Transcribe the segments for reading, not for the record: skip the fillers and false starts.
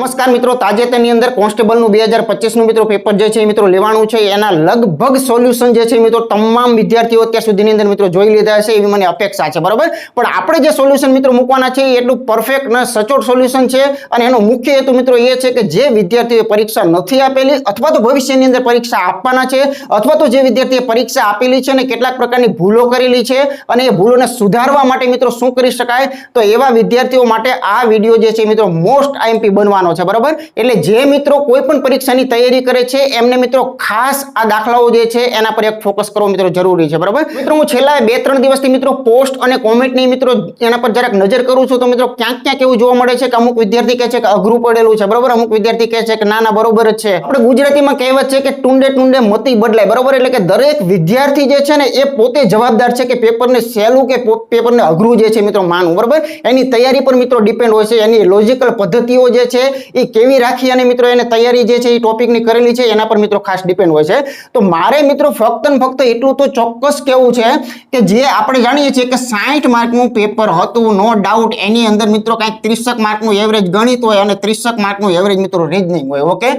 નમસ્કાર મિત્રો, તાજેતરની અંદર કોન્સ્ટેબલનું 2025નું મિત્રો પેપર જે છે મિત્રો લેવાનું છે એના લગભગ સોલ્યુશન જે છે મિત્રો તમામ વિદ્યાર્થીઓ અત્યાર સુધીની અંદર મિત્રો જોઈ લીધા હશે એવી મને અપેક્ષા છે, બરાબર। પણ આપણે જે સોલ્યુશન મિત્રો મૂકવાના છે એ એટલું પરફેક્ટ અને સચોટ સોલ્યુશન છે અને એનો મુખ્ય હેતુ મિત્રો એ છે કે જે વિદ્યાર્થીઓએ પરીક્ષા નથી આપેલી અથવા તો ભવિષ્યની અંદર પરીક્ષા આપવાના છે અથવા તો જે વિદ્યાર્થીએ પરીક્ષા આપેલી છે અને કેટલાક પ્રકારની ભૂલો કરેલી છે અને એ ભૂલોને સુધારવા માટે મિત્રો શું કરી શકાય, તો એવા વિદ્યાર્થીઓ માટે આ વિડીયો જે છે મિત્રો મોસ્ટ આઈએમપી બનવાનો છે, બરાબર। એટલે જે મિત્રો કોઈ પણ પરીક્ષાની તૈયારી કરે છે એમને મિત્રો ખાસ આ દાખલાઓ જે છે એના પર એક ફોકસ કરવો મિત્રો જરૂરી છે, બરાબર। મિત્રો હું છેલ્લા 2-3 દિવસથી મિત્રો પોસ્ટ અને કોમેન્ટની મિત્રો એના પર જરાક નજર કરું છું તો મિત્રો ક્યાંક એવું જોવા મળે છે કે અમુક વિદ્યાર્થી કહે છે કે અઘરું પડેલું છે, બરાબર। અમુક વિદ્યાર્થી કહે છે કે ના બરોબર જ છે। આપણે ગુજરાતીમાં કહેવત છે કે ટુંડે મતી બદલાય, બરાબર। એટલે કે દરેક વિદ્યાર્થી જે છે ને એ પોતે જવાબદાર છે કે પેપરને સહેલું કે પેપરને અઘરું જે છે મિત્રો માનવું, બરાબર। એની તૈયારી પર મિત્રો ડિપેન્ડ હોય છે, એની લોજિકલ પદ્ધતિઓ જે છે એ કેવી રાખી અને મિત્રો એને તૈયારી જે છે એ ટોપિકની કરેલી છે એના પર મિત્રો ખાસ ડિપેન્ડ હોય છે। તો મારે મિત્રો ફક્ત ને ફક્ત એટલું તો ચોક્કસ કહેવું છે કે જે આપણે જાણીએ છીએ કે 60 માર્કનું પેપર હતું, નો ડાઉટ એની અંદર મિત્રો કંઈક 30 માર્કનું એવરેજ ગણિત હોય અને 30 માર્કનું એવરેજ મિત્રો રીઝનિંગ હોય, ઓકે।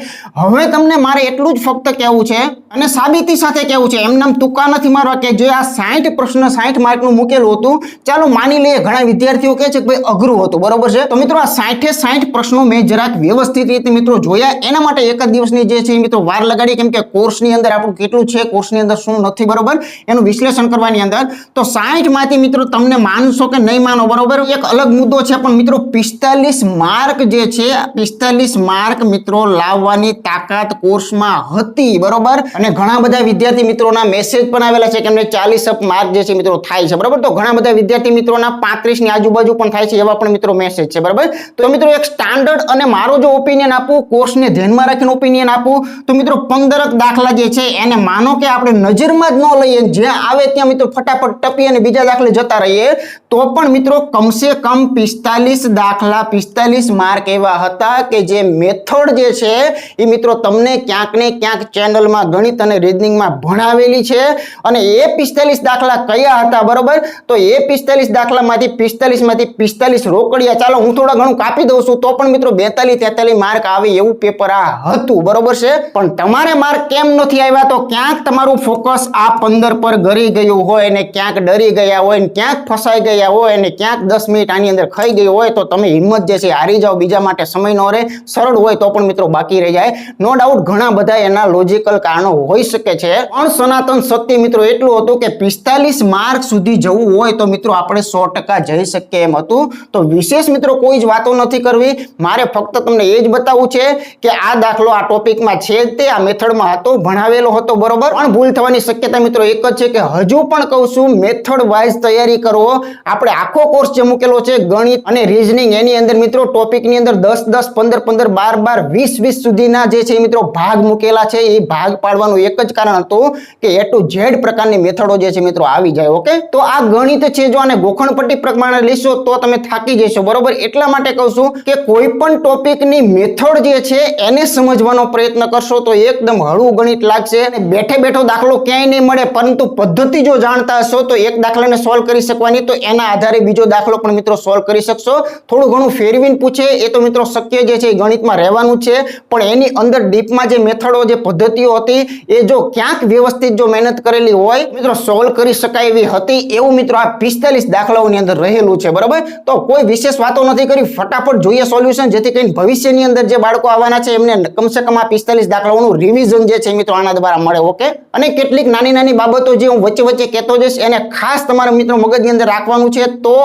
હવે તમને મારે એટલું જ ફક્ત કહેવું છે અને સાબિતી સાથે કહેવું છે, એમ નામ તુક્કા નથી મારવા કે જે આ 60 પ્રશ્ન 60 માર્કનું મૂકેલું હતું, ચાલો માની લઈએ ઘણા વિદ્યાર્થીઓ કહે છે કે ભાઈ અઘરું હતું, બરોબર છે। તો મિત્રો આ 60 પ્રશ્નો મેં જરાક વ્યવસ્થિત રીતે મિત્રો જોયા, એના માટે એક જ દિવસની જે છે મિત્રો વાર લગાડી, કેમ કે કોર્સની અંદર આપણું કેટલું છે, કોર્સની અંદર શું નથી, બરોબર, એનું વિશ્લેષણ કરવાની અંદર। તો 60 માંથી મિત્રો તમને માનશો કે નહીં માનો, બરોબર, એક અલગ મુદ્દો છે, પણ મિત્રો 45 માર્ક જે છે 45 માર્ક મિત્રો લાવવાની તાકાત કોર્સમાં હતી, બરોબર। અને ઘણા બધા વિદ્યાર્થી મિત્રોના મેસેજ પણ આવેલા છે કે એમને 40 અપ માર્ક જે છે મિત્રો થાય છે, બરોબર। તો ઘણા બધા વિદ્યાર્થી મિત્રોના 35 ની આજુબાજુ પણ થાય છે એવા પણ મિત્રો મેસેજ છે, બરાબર। તો મિત્રો એક સ્ટાન્ડર્ડ અને મારો જો ઓપિનિયન આપું, કોર્સને ધ્યાનમાં રાખીને ઓપિનિયન આપું તો મિત્રો 15 દાખલા જે છે એને માનો કે આપણે નજરમાં જ ન લઈએ, જ્યાં આવે ત્યાં મિત્રો ફટાફટ ટપી અને બીજા દાખલે જતા રહીએ તો પણ મિત્રો કમસે કમ 45 દાખલા 45 માર્ક એવા હતા કે જે મેથડ જે છે એ મિત્રો તમને ક્યાંક ને ક્યાંક ચેનલમાં ગણિત અને રીઝનિંગમાં ભણાવેલી છે અને એ 45 દાખલા કયા હતા, બરોબર। તો એ 45 દાખલામાંથી 45 રોકડિયા, ચાલો હું થોડા ઘણું કાપી દઉં છું તો પણ મિત્રો 42-43 માર્ક આવે એવું પેપર આ હતું, બરોબર છે। પણ તમારે માર્ક કેમ નથી આવ્યા, તો ક્યાંક તમારું ફોકસ આ 15 પર ગરી ગયું હોય ને ક્યાંક ડરી ગયા હોય ને ક્યાંક ફસાઈ ગયા હોય ને ક્યાંક 10 મિનિટ આની અંદર ખાઈ ગઈ હોય તો તમે હિંમત જે છે હારી જાઓ, બીજા માટે સમય ન રહે, સરળ હોય તો પણ મિત્રો બાકી રહી જાય, નો ડાઉટ ઘણા બધા એના લોજિકલ કારણો હોઈ શકે છે, પણ સનાતન સત્ય મિત્રો એટલું હતું કે 45 માર્ક સુધી જવું હોય તો મિત્રો આપણે 100% જઈ શકીએ એમ હતું। તો વિશેષ મિત્રો કોઈ જ વાતો નથી કરવી, મારે ફક્ત તમને એ જ બતાવવું છે કે આ દાખલો આ ટોપિકમાં છે તે આ મેથડમાં હતો, ભણાવેલો હતો, બરોબર। પણ ભૂલ થવાની શક્યતા મિત્રો એક જ છે કે હજુ પણ કહું છું મેથડ વાઇઝ તૈયારી કરો। આપણે આખો કોર્સ જે મૂકેલો છે ગણિત અને રીઝનિંગ એની અંદર મિત્રો ટોપિકની અંદર 10-10, 15-15, 12-12, 20-20 સુધીના જે છે મિત્રો ભાગ મૂકેલા છે, એ ભાગ પાડવાનું એક જ કારણ હતું કે A to Z પ્રકારની મેથડો જે છે મિત્રો આવી જાય, ઓકે। તો આ ગણિત છે, જો આને ગોખણપટ્ટી પ્રમાણે લેશો તો તમે થાકી જશો, બરોબર। એટલા માટે કહું છું કે કોઈ પણ ટોપિકની મેથડ જે છે એને સમજવાનો પ્રયત્ન કરશો તો એકદમ હળવું ગણિત લાગશે અને બેઠે બેઠો દાખલો ક્યાંય નહીં મળે, પરંતુ પદ્ધતિ જો જાણતા હશો તો એક દાખલાને સોલ્વ કરી શકવાની, તો એના આધારે બીજો દાખલો પણ મિત્રો સોલ્વ કરી શકશો। થોડું ઘણું ફેરવીને પૂછે એ તો મિત્રો શક્ય જે છે એ ગણિતમાં રહેવાનું છે, પણ એની અંદર ડીપમાં જે મેથડો જે પદ્ધતિઓ હતી એ જો ક્યાંક વ્યવસ્થિત જો મહેનત કરેલી હોય મિત્રો સોલ્વ કરી શકાય એવી હતી, એવું મિત્રો આ 45 દાખલાઓની અંદર રહેલું છે, બરાબર। તો કોઈ વિશેષ વાતો નથી કરી, ફટાફટ જોઈએ સોલ્યુશન, જેથી કરીને ભવિષ્યની અંદર જે બાળકો આવવાના છે એમને કમસે કમ આ 45 દાખલાઓનું રિવિઝન જે છે મિત્રો આના દ્વારા મળે, ઓકે। અને કેટલીક નાની બાબતો જે હું વચ્ચે કહેતો જઈશ એને ખાસ તમારા મિત્રો મગજની અંદર રાખવાનું છે, તો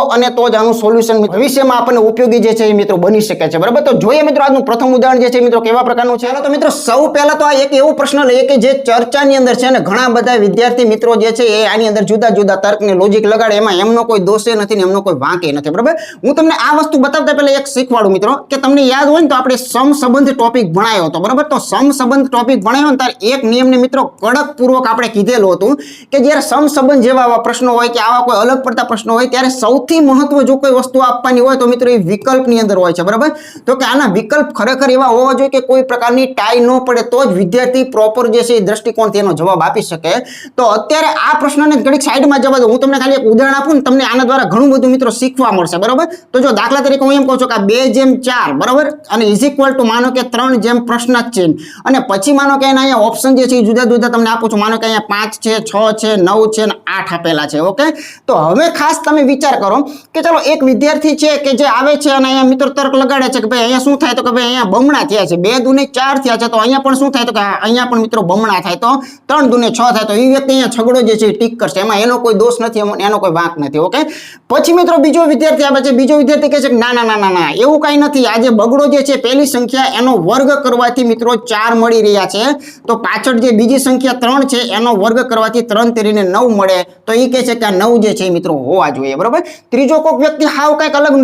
જ આનું સોલ્યુશન ભવિષ્યમાં આપણને ઉપયોગી જે છે એ મિત્રો બની શકે છે, બરાબર। તો જોઈએ મિત્રો આજનું પ્રથમ ઉદાહરણ જે છે મિત્રો કેવા પ્રકારનું છે। તો મિત્રો સૌ પહેલા તો આ એક એવો પ્રશ્ન લઈએ કે જે ચર્ચાની અંદર છે અને ઘણા બધા વિદ્યાર્થી મિત્રો જે છે એ આની અંદર જુદા તર્કને લોજિક લગાડે, એમાં એમનો કોઈ દોષે નથી ને એમનો કોઈ વાંકે નથી, બરાબર। હું તમને આ વસ્તુ બતાવતા પહેલા એક શીખવાડું મિત્રો કે તમને યાદ હોય ને તો આપણે સમસંબંધ ટોપિક ભણાયો હતો, બરાબર। તો સમસંબંધ ટોપિક ભણાયો ને ત્યારે એક નિયમને મિત્રો કડક પૂર્વક આપણે કીધેલું હતું કે જ્યારે સમસંબંધ જેવા આવા પ્રશ્નો હોય કે આવા કોઈ અલગ પડતા પ્રશ્નો હોય ત્યારે સૌથી મહત્વ જો કોઈ વસ્તુ આપવાની હોય તો મિત્રો એ વિકલ્પની અંદર હોય છે, બરાબર। તો કે આના વિકલ્પ ખરેખર એવા હોવા જોઈએ કે કોઈ પ્રકારની ટાઈ ન પડે તો જ વિદ્યાર્થી પ્રોપર જે છે એ દ્રષ્ટિકોણથી એનો જવાબ આપી શકે। તો અત્યારે આ પ્રશ્નને ઘડીક સાઈડમાં જવા દો, હું તમને ખાલી એક ઉદાહરણ આપું ને તમને આના દ્વારા ઘણું બધું મિત્રો શીખવા મળશે, બરાબર। તો જો દાખલા તરીકે હું એમ કહું છું કે 2:4, બરાબર, અને ઇઝ ઇક્વલ ટુ માનો કે 3 જેમ પ્રશ્ન ચિહ્ન અને પછી માનો કે એના અહીંયા ઓપ્શન જે છે એ જુદા જુદા તમને આપું છું. માનો કે અહીંયા 5 છે, 6 છે, 9 છે અને 8 આપેલા છે. ઓકે, તો હવે ખાસ તમે વિચાર કરો કે ચલો એક વિદ્યાર્થી છે કે જે આવે છે અને અહીંયા મિત્રો તર્ક લગાડે છે કે ભાઈ અહીંયા શું થાય, તો કે ભાઈ અહીંયા બમણા થયા છે, 2 દુને 4 થયા છે, તો અહીંયા પણ શું થાય, તો કે અહીંયા પણ મિત્રો બમણા થાય, તો 3 દુને 6 થાય, તો એ વ્યક્તિ અહીંયા છગડો જે છે એ ટીક કરશે, એમાં એનો કોઈ દોષ નથી, એનો કોઈ વાંક નથી. ઓકે, પછી મિત્રો બીજો વિદ્યાર્થી આવે છે, બીજો વિદ્યાર્થી કહે છે કે ના ના ના ના ના એવું કઈ નથી, આ જે બગડો જે છે પહેલી સંખ્યા એનો વર્ગ કરવાથી મિત્રો 4 મળી રહ્યા છે, તો પાછળ જે બીજી સંખ્યા 3 છે એનો વર્ગ કરવાથી 3 તરીને 9 મળે, તો એ કહે છે કે આ 9 જે છે એ મિત્રો હોવા જોઈએ. બરોબર, ત્રીજો કોઈક વ્યક્તિ હાવ કઈક અલગ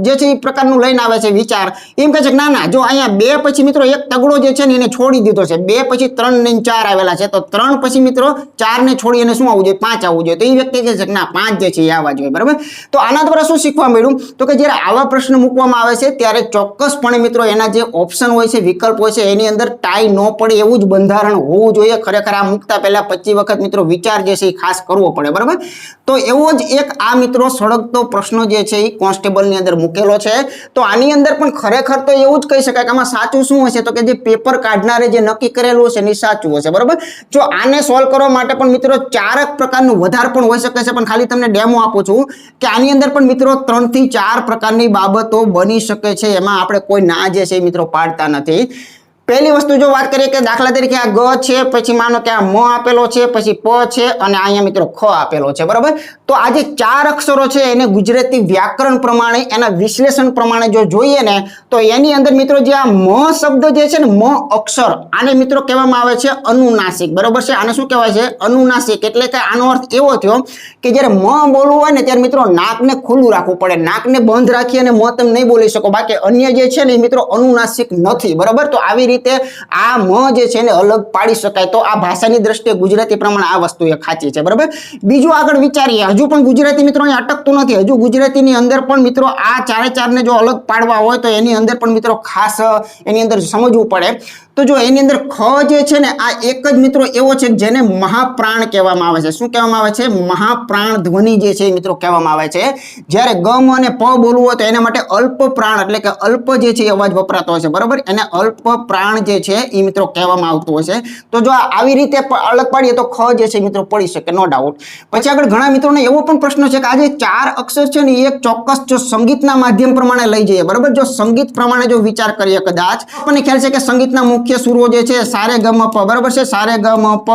જે છે એ પ્રકારનું લઈને આવે છે વિચાર, એમ કહે છે કે ના ના જો અહીંયા 2 પછી મિત્રો એક તગડો જે છે ને એને છોડી દીધો છે, 2 પછી 3 ને 4 આવેલા છે, તો 3 પછી મિત્રો 4 ને છોડી અને શું આવવું જોઈએ, 5 આવવું જોઈએ, તો એ વ્યક્તિ કહે છે કે ના 5 જે છે એ આવવા જોઈએ. બરાબર, તો આના દ્વારા શું શીખવા મળ્યું, તો કે જ્યારે આવા પ્રશ્ન મૂકવામાં આવે છે ત્યારે ચોક્કસપણે મિત્રો એના જે ઓપ્શન હોય છે, વિકલ્પ હોય છે, એની અંદર ટાઈ ન પડે એવું જ બંધારણ હોવું જોઈએ. ખરેખર આ મૂકતા પહેલા 25 વખત મિત્રો વિચાર જે છે એ ખાસ કરવો પડે. બરાબર, તો એવો જ એક આ મિત્રો સળગતો પ્રશ્ન જે છે એ કોન્સ્ટેબલની અંદર મૂકેલો છે. તો આની અંદર પણ ખરેખર તો એવું જ કહી શકાય કે આમાં સાચું શું હશે, તો કે જે પેપર કાઢનારે જે નક્કી કરેલું હશે એ સાચું હશે. બરાબર, જો આને સોલ્વ કરવા માટે પણ મિત્રો 4 પ્રકારનું વધારે પણ હોઈ શકે છે, પણ ખાલી તમને ડેમો આપું છું કે આની અંદર પણ મિત્રો 3 થી 4 પ્રકારની બાબતો બની શકે છે, એમાં આપણે કોઈ ના જે છે મિત્રો પાડતા નથી. પહેલી વસ્તુ જો વાત કરીએ કે દાખલા તરીકે આ ગ છે, પછી માનો કે આ મ આપેલો છે, પછી પ છે અને અહીંયા મિત્રો ખ આપેલો છે. બરાબર, તો આ જે 4 અક્ષરો છે એને ગુજરાતી વ્યાકરણ પ્રમાણે એના વિશ્લેષણ પ્રમાણે જો જોઈએ ને તો એની અંદર મિત્રો જે આ મ શબ્દ જે છે ને, મ અક્ષર, આને મિત્રો કહેવામાં આવે છે અનુનાસિક. બરાબર છે, આને શું કહેવાય છે, અનુનાસિક. એટલે કે આનો અર્થ એવો થયો કે જ્યારે મ બોલવું હોય ને ત્યારે મિત્રો નાકને ખુલ્લું રાખવું પડે, નાકને બંધ રાખી અને મ તમે નહીં બોલી શકો, બાકી અન્ય જે છે ને એ મિત્રો અનુનાસિક નથી. બરાબર, તો આવી રીતે આ મ જે છે ને અલગ પાડી શકાય. તો આ ભાષાની દ્રષ્ટિએ ગુજરાતી પ્રમાણે આ વસ્તુ એ ખાચી છે. બરાબર, બીજું આગળ વિચારીએ, હજુ પણ ગુજરાતી મિત્રો અહીં અટકતું નથી, હજુ ગુજરાતીની અંદર પણ મિત્રો આ 4 ને જો અલગ પાડવા હોય તો એની અંદર પણ મિત્રો ખાસ એની અંદર સમજવું પડે. તો જો એની અંદર ખ જે છે ને આ એક જ મિત્રો એવો છે જેને મહાપ્રાણ કહેવામાં આવે છે. શું કહેવામાં આવે છે, મહાપ્રાણ ધ્વનિ જે છે મિત્રો કહેવામાં આવે છે. જ્યારે ગમ અને પ બોલવું હોય તો એના માટે અલ્પ પ્રાણ એટલે કે અલ્પ જે છે એ અવાજ વપરાતો હોય છે. બરાબર, એને અલ્પ પ્રાણ જે છે એ મિત્રો કહેવામાં આવતું હોય છે. તો જો આવી રીતે અલગ પાડીએ તો ખ જે છે મિત્રો પડી શકે, નો ડાઉટ. પછી આગળ ઘણા મિત્રોને એવો પણ પ્રશ્ન છે કે આ જે 4 અક્ષર છે ને એ એક ચોક્કસ જો સંગીતના માધ્યમ પ્રમાણે લઈ જઈએ. બરાબર, જો સંગીત પ્રમાણે જો વિચાર કરીએ, કદાચ આપણને ખ્યાલ છે કે સંગીતના મુખ્ય સુરો જે છે સારે ગ મ પ. બરાબર છે, સારે ગ મ પ,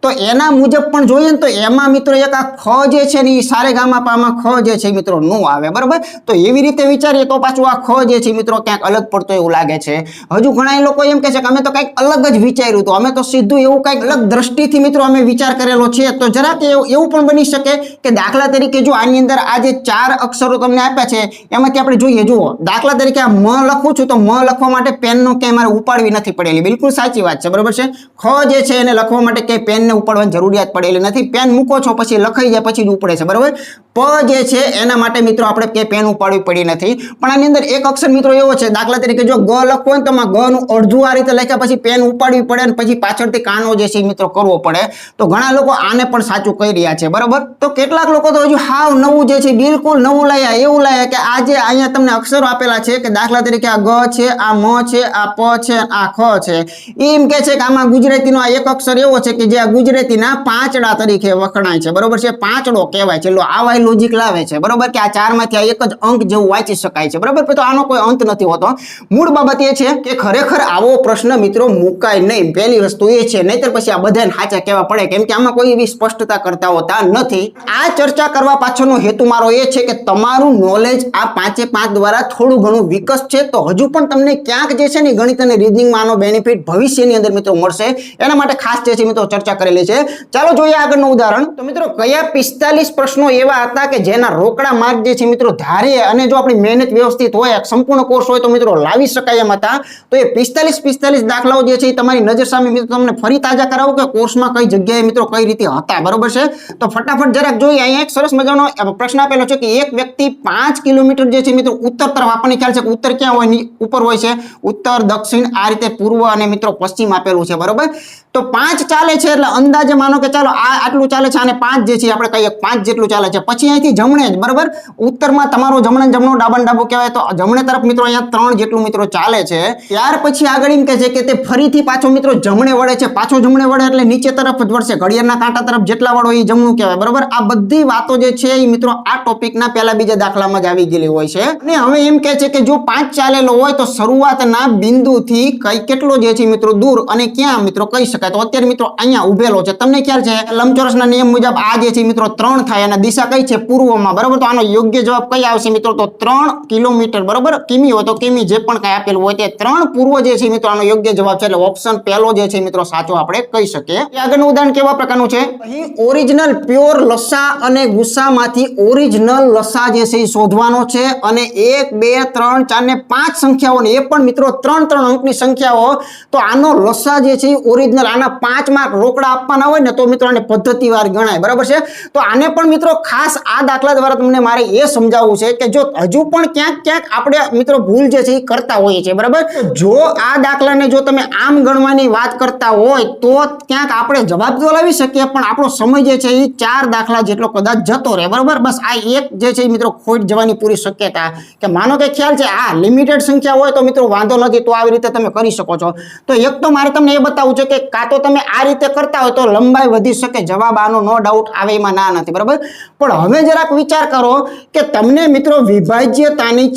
તો એના મુજબ પણ જોઈએ ને તો એમાં મિત્રો એક આ ખ જે છે ને એ સારે ગ મ પ માં ખ જે છે મિત્રો નો આવે. બરાબર, તો એવી રીતે વિચારીએ તો પાછું આ ખ જે છે મિત્રો ક્યાંક અલગ પડતો એવું લાગે છે. હજુ ઘણા લોકો એમ કહે છે કે અમે તો કંઈક અલગ જ વિચાર્યું હતું, અમે તો સીધું એવું કંઈક અલગ દ્રષ્ટિથી મિત્રો અમે વિચાર કરેલો છે. તો જરાક એવું પણ બની શકે કે દાખલા તરીકે જો આની અંદર આ જે 4 અક્ષરો તમને આપ્યા છે એમાંથી આપણે જોઈએ, જુઓ દાખલા તરીકે આ મ લખું છું તો મ લખવા માટે પેનનો ક્યાંય મારે ઉપાડવી નથી પડેલી. બિલકુલ સાચી વાત છે. બરાબર છે, ખ જે છે એને લખવા માટે ક્યાંય પેનને ઉપાડવાની જરૂરિયાત પડેલી નથી, પેન મૂકો છો પછી લખાઈ જાય પછી જ ઉપડે છે. બરાબર, પ જે છે એના માટે મિત્રો આપણે ક્યાંય પેન ઉપાડવી પડી નથી. પણ આની અંદર એક અક્ષર મિત્રો એવો છે, દાખલા તરીકે જો ગ લખવું હોય તો ગ નું અડધું આ રીતે લખ્યા પછી પેન ઉપાડવી પડે અને પછી પાછળથી કાનો જે છે મિત્રો કરવો પડે. તો ઘણા લોકો આને પણ સાચું કહી રહ્યા છે. બરાબર, તો કેટલાક લોકો તો હજુ હાવ નવું જે છે બિલકુલ નવું લાયા, એવું લાયા કે આ જે અહીંયા તમને અક્ષરો આપેલા છે કે દાખલા તરીકે આ ગ છે, આ મ છે, આ પ છે, આ ખ છે, એમ કે છે કે આમાં ગુજરાતીનો આ એક અક્ષર એવો છે કે જે આ ગુજરાતીના પાંચડા તરીકે વખણાય છે. બરોબર છે, પાંચડો કહેવાય છે. આવા લોજિક લાવે છે. બરોબર, કે આ 4 માંથી આ એક જ અંક જેવું વાંચી શકાય છે. બરાબર, તો આનો કોઈ અંત નથી હોતો. મૂળ બાબત એ છે કે ખરેખર આવો પ્રશ્ન મિત્રો મુકાય નહીં. પહેલી વસ્તુ એ છે, નહીતર પછી આ બધાને સાચા કહેવા પડે, કેમ કે આમાં કોઈ એવી સ્પષ્ટતા કરતા હોતા નથી. આ ચર્ચા કરવા પાછળનો હેતુ મારો એ છે કે તમારું નોલેજ આ 5 દ્વારા થોડું ઘણું વિકસ છે, તો હજુ પણ તમને ક્યાંક જે છે ને ગણિત અને રીઝનિંગમાં આનો બેનિફિટ ભવિષ્યની અંદર મિત્રો મળશે. એના માટે ખાસ જે છે મિત્રો ચર્ચા કરેલી છે. ચાલો જોઈએ આગળનું ઉદાહરણ. તો મિત્રો કયા 45 પ્રશ્નો એવા હતા કે જેના રોકડા માર્ક જે છે મિત્રો ધારે અને જો આપણી મહેનત વ્યવસ્થિત હોય, સંપૂર્ણ કોર્સ હોય તો મિત્રો લાવી શકાય એમ હતા. તો એ 45 દાખલાઓ જે છે એ તમારી નજર સામે મિત્રો તમને ફરી તાજા કરાવું કે કોર્સમાં કઈ જગ્યાએ મિત્રો કઈ રીતે હતા. બરોબર છે, તો ફટાફટ જરાક જોઈએ. અહીંયા એક સરસ મજાનો પ્રશ્ન આપેલો છે કે એક વ્યક્તિ 5 કિલોમીટર જે છે મિત્રો ઉત્તર તરફ, આપણને ખ્યાલ છે કે ઉત્તર ક્યાં હોય, ઉપર હોય છે, ઉત્તર, દક્ષિણ, આ રીતે પૂર્વ, પૂર્વ અને મિત્રો પશ્ચિમ આપેલું છે બરોબર. તો 5 ચાલે છે એટલે અંદાજે માનો કે ચાલો આ આટલું ચાલે છે અને 5 જે છે આપણે કહીએ 5 જેટલું ચાલે છે. પછી અહીંથી જમણે જ બરોબર ઉત્તરમાં તમારો જમણો ડાબો કહેવાય તો જમણે તરફ મિત્રો અહીંયા 3 જેટલું મિત્રો ચાલે છે. ત્યાર પછી આગળ એમ કહે છે કે તે ફરીથી પાછો મિત્રો જમણે વળે છે. પાછો જમણે વળે એટલે નીચે તરફ જ વળશે. ઘડિયાળના કાંટા તરફ જેટલા વળો એ જમણું કહેવાય બરોબર. આ બધી વાતો જે છે એ મિત્રો આ ટોપિકના પહેલા બીજા દાખલામાં જ આવી ગયેલી હોય છે. અને હવે એમ કહે છે કે જો 5 ચાલેલો હોય તો શરૂઆતના બિંદુથી કેટલો જે છે મિત્રો દૂર અને ક્યાં મિત્રો કહી શકાય. તો અત્યારે મિત્રો અહીંયા ઉભેલો છે. તમને ખ્યાલ છે લંબચોરસના નિયમ મુજબ આ જે છે મિત્રો 3 થાય અને દિશા કઈ છે પૂર્વમાં બરોબર. તો આનો યોગ્ય જવાબ કઈ આવશે મિત્રો તો 3 કિલોમીટર બરોબર. કિમી હોય તો કિમી જે પણ કઈ આપેલું હોય તે 3 પૂર્વ જે છે મિત્રો આનો યોગ્ય જવાબ છે. એટલે ઓપ્શન પહેલો જે છે મિત્રો સાચો આપણે કહી શકીએ. આગળનું ઉદાહરણ કેવા પ્રકારનું છે અહીં ઓરિજિનલ પ્યોર લસા અને ગુસામાંથી ઓરિજિનલ લસા જે છે એ શોધવાનો છે અને 1 2 3 4 ને 5 સંખ્યાઓ એ પણ મિત્રો 3 અંકની સંખ્યાઓ. તો આનો લસા જે છે ઓરિજિનલ આના 5 માર્ક રોકડા આપવાના હોય ને તો મિત્રો આને પદ્ધતિવાર ગણાય બરાબર છે. તો આને પણ મિત્રો ખાસ આ દાખલા દ્વારા તમને મારે એ સમજાવવું છે કે જો હજુ પણ ક્યાંક આપણે મિત્રો ભૂલ જે છે એ કરતા હોઈએ છીએ બરાબર. જો આ દાખલાને જો તમે આમ ગણવાની વાત કરતા હોય તો ક્યાંક આપણે જવાબ તો લાવી શકીએ પણ આપણો સમય જે છે એ 4 દાખલા જેટલો કદાચ જતો રહે બરાબર. બસ આ એક જે છે મિત્રો ખોટ જવાની પૂરી શક્યતા કે માનો કે ખ્યાલ છે આ લિમિટેડ સંખ્યા હોય તો મિત્રો વાંધો નથી તો આવી રીતે તમે કરી શકો છો. તો એક તો મારે તમને એ બતાવવું છે કે કાં તો તમે આ રીતે કરતા હોય તો લંબાઈ વધી શકે. જવાબ આનો નો ડાઉટ આવે એમાં ના નથી બરાબર. પણ હવે જરાક વિચાર કરો કે તમને મિત્રો વિભાજ્યતાની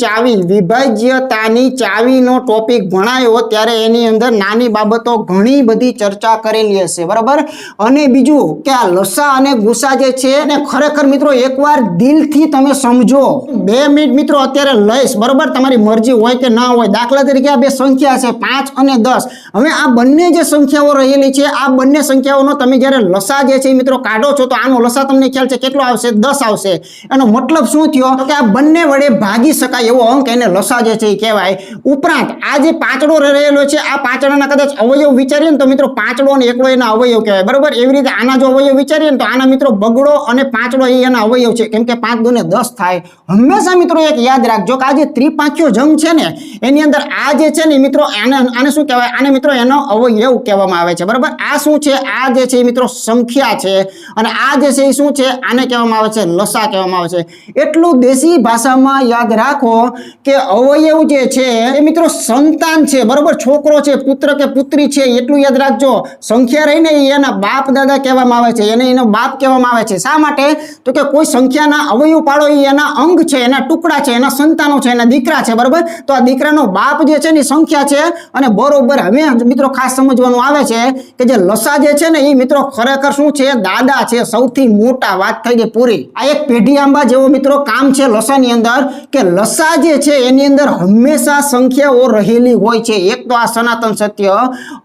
ચાવીનો ટોપિક ભણાયો ત્યારે એની અંદર નાની બાબતો ઘણી બધી ચર્ચા કરેલી હશે બરાબર. અને બીજું કે આ લસા અને ગુસા જે છે ને ખરેખર મિત્રો એકવાર દિલથી તમે સમજો. 2 મિનિટ મિત્રો અત્યારે લઈશ બરાબર. તમારી મરજી હોય કે ના હોય. દાખલા તરીકે આ બે સંખ્યા છે 5 અને 10. હવે આ બંને જે સંખ્યાઓ રહેલી છે આ બંને સંખ્યાઓનો તમે જ્યારે લસા જે છે મિત્રો કાઢો છો તો આનો લસા તમને ખ્યાલ છે કેટલો આવશે 10 આવશે. એનો મતલબ શું થયો તો કે આ બંને વડે ભાગી શકાય એવો અંક એને લસા જે છે એ કહેવાય. ઉપરાંત આ જે પાંચડો રહેલો છે આ પાંચડાના કદાચ અવયવ વિચારીએ ને તો મિત્રો પાંચડો અને એકડો એના અવયવ કહેવાય બરાબર. એવી રીતે આના જો અવયવ વિચારીએ ને તો આના મિત્રો બગડો અને પાંચડો એ એના અવયવ છે કેમ કે 5 દુને 10 થાય. હંમેશા મિત્રો એક યાદ રાખજો કે આ જે ત્રિપાંખ્યો જંગ છે ને એની અંદર આ જે છે ને મિત્રો આને શું કહેવાય આને મિત્રો એનો અવયવ કહેવામાં આવે છે બરાબર. આ શું છે આ જે છે મિત્રો સંખ્યા છે અને આ જે છે એ શું છે આને કહેવામાં આવે છે લસા કહેવામાં આવે છે. એટલું દેશી ભાષામાં યાદ રાખો કે અવયવ જે છે એ મિત્રો સંતાન છે બરાબર. છોકરો છે પુત્ર કે પુત્રી છે એટલું યાદ રાખજો. સંખ્યા રહીને એના બાપ દાદા કહેવામાં આવે છે એને એનો બાપ કહેવામાં આવે છે. શા માટે તો કે કોઈ સંખ્યાના અવયવ પાડો એ એના અંગ છે એના ટુકડા છે એના સંતાનો છે એના દીકરા છે બરાબર. તો આ દીકરાનો બાપ જે છે ને સંખ્યા છે અને બરોબર. હવે મિત્રો ખાસ સમજવાનું આવે છે કે જે લસા જે છે ને એ મિત્રો ખરેખર શું છે દાદા છે સૌથી મોટા. વાત થઈ ગઈ પૂરી. આ એક પેઢી આંબા જેવો મિત્રો કામ છે લસાની અંદર કે લસા જે છે એની અંદર હંમેશા સંખ્યાઓ રહેલી હોય છે. એક તો આ સનાતન સત્ય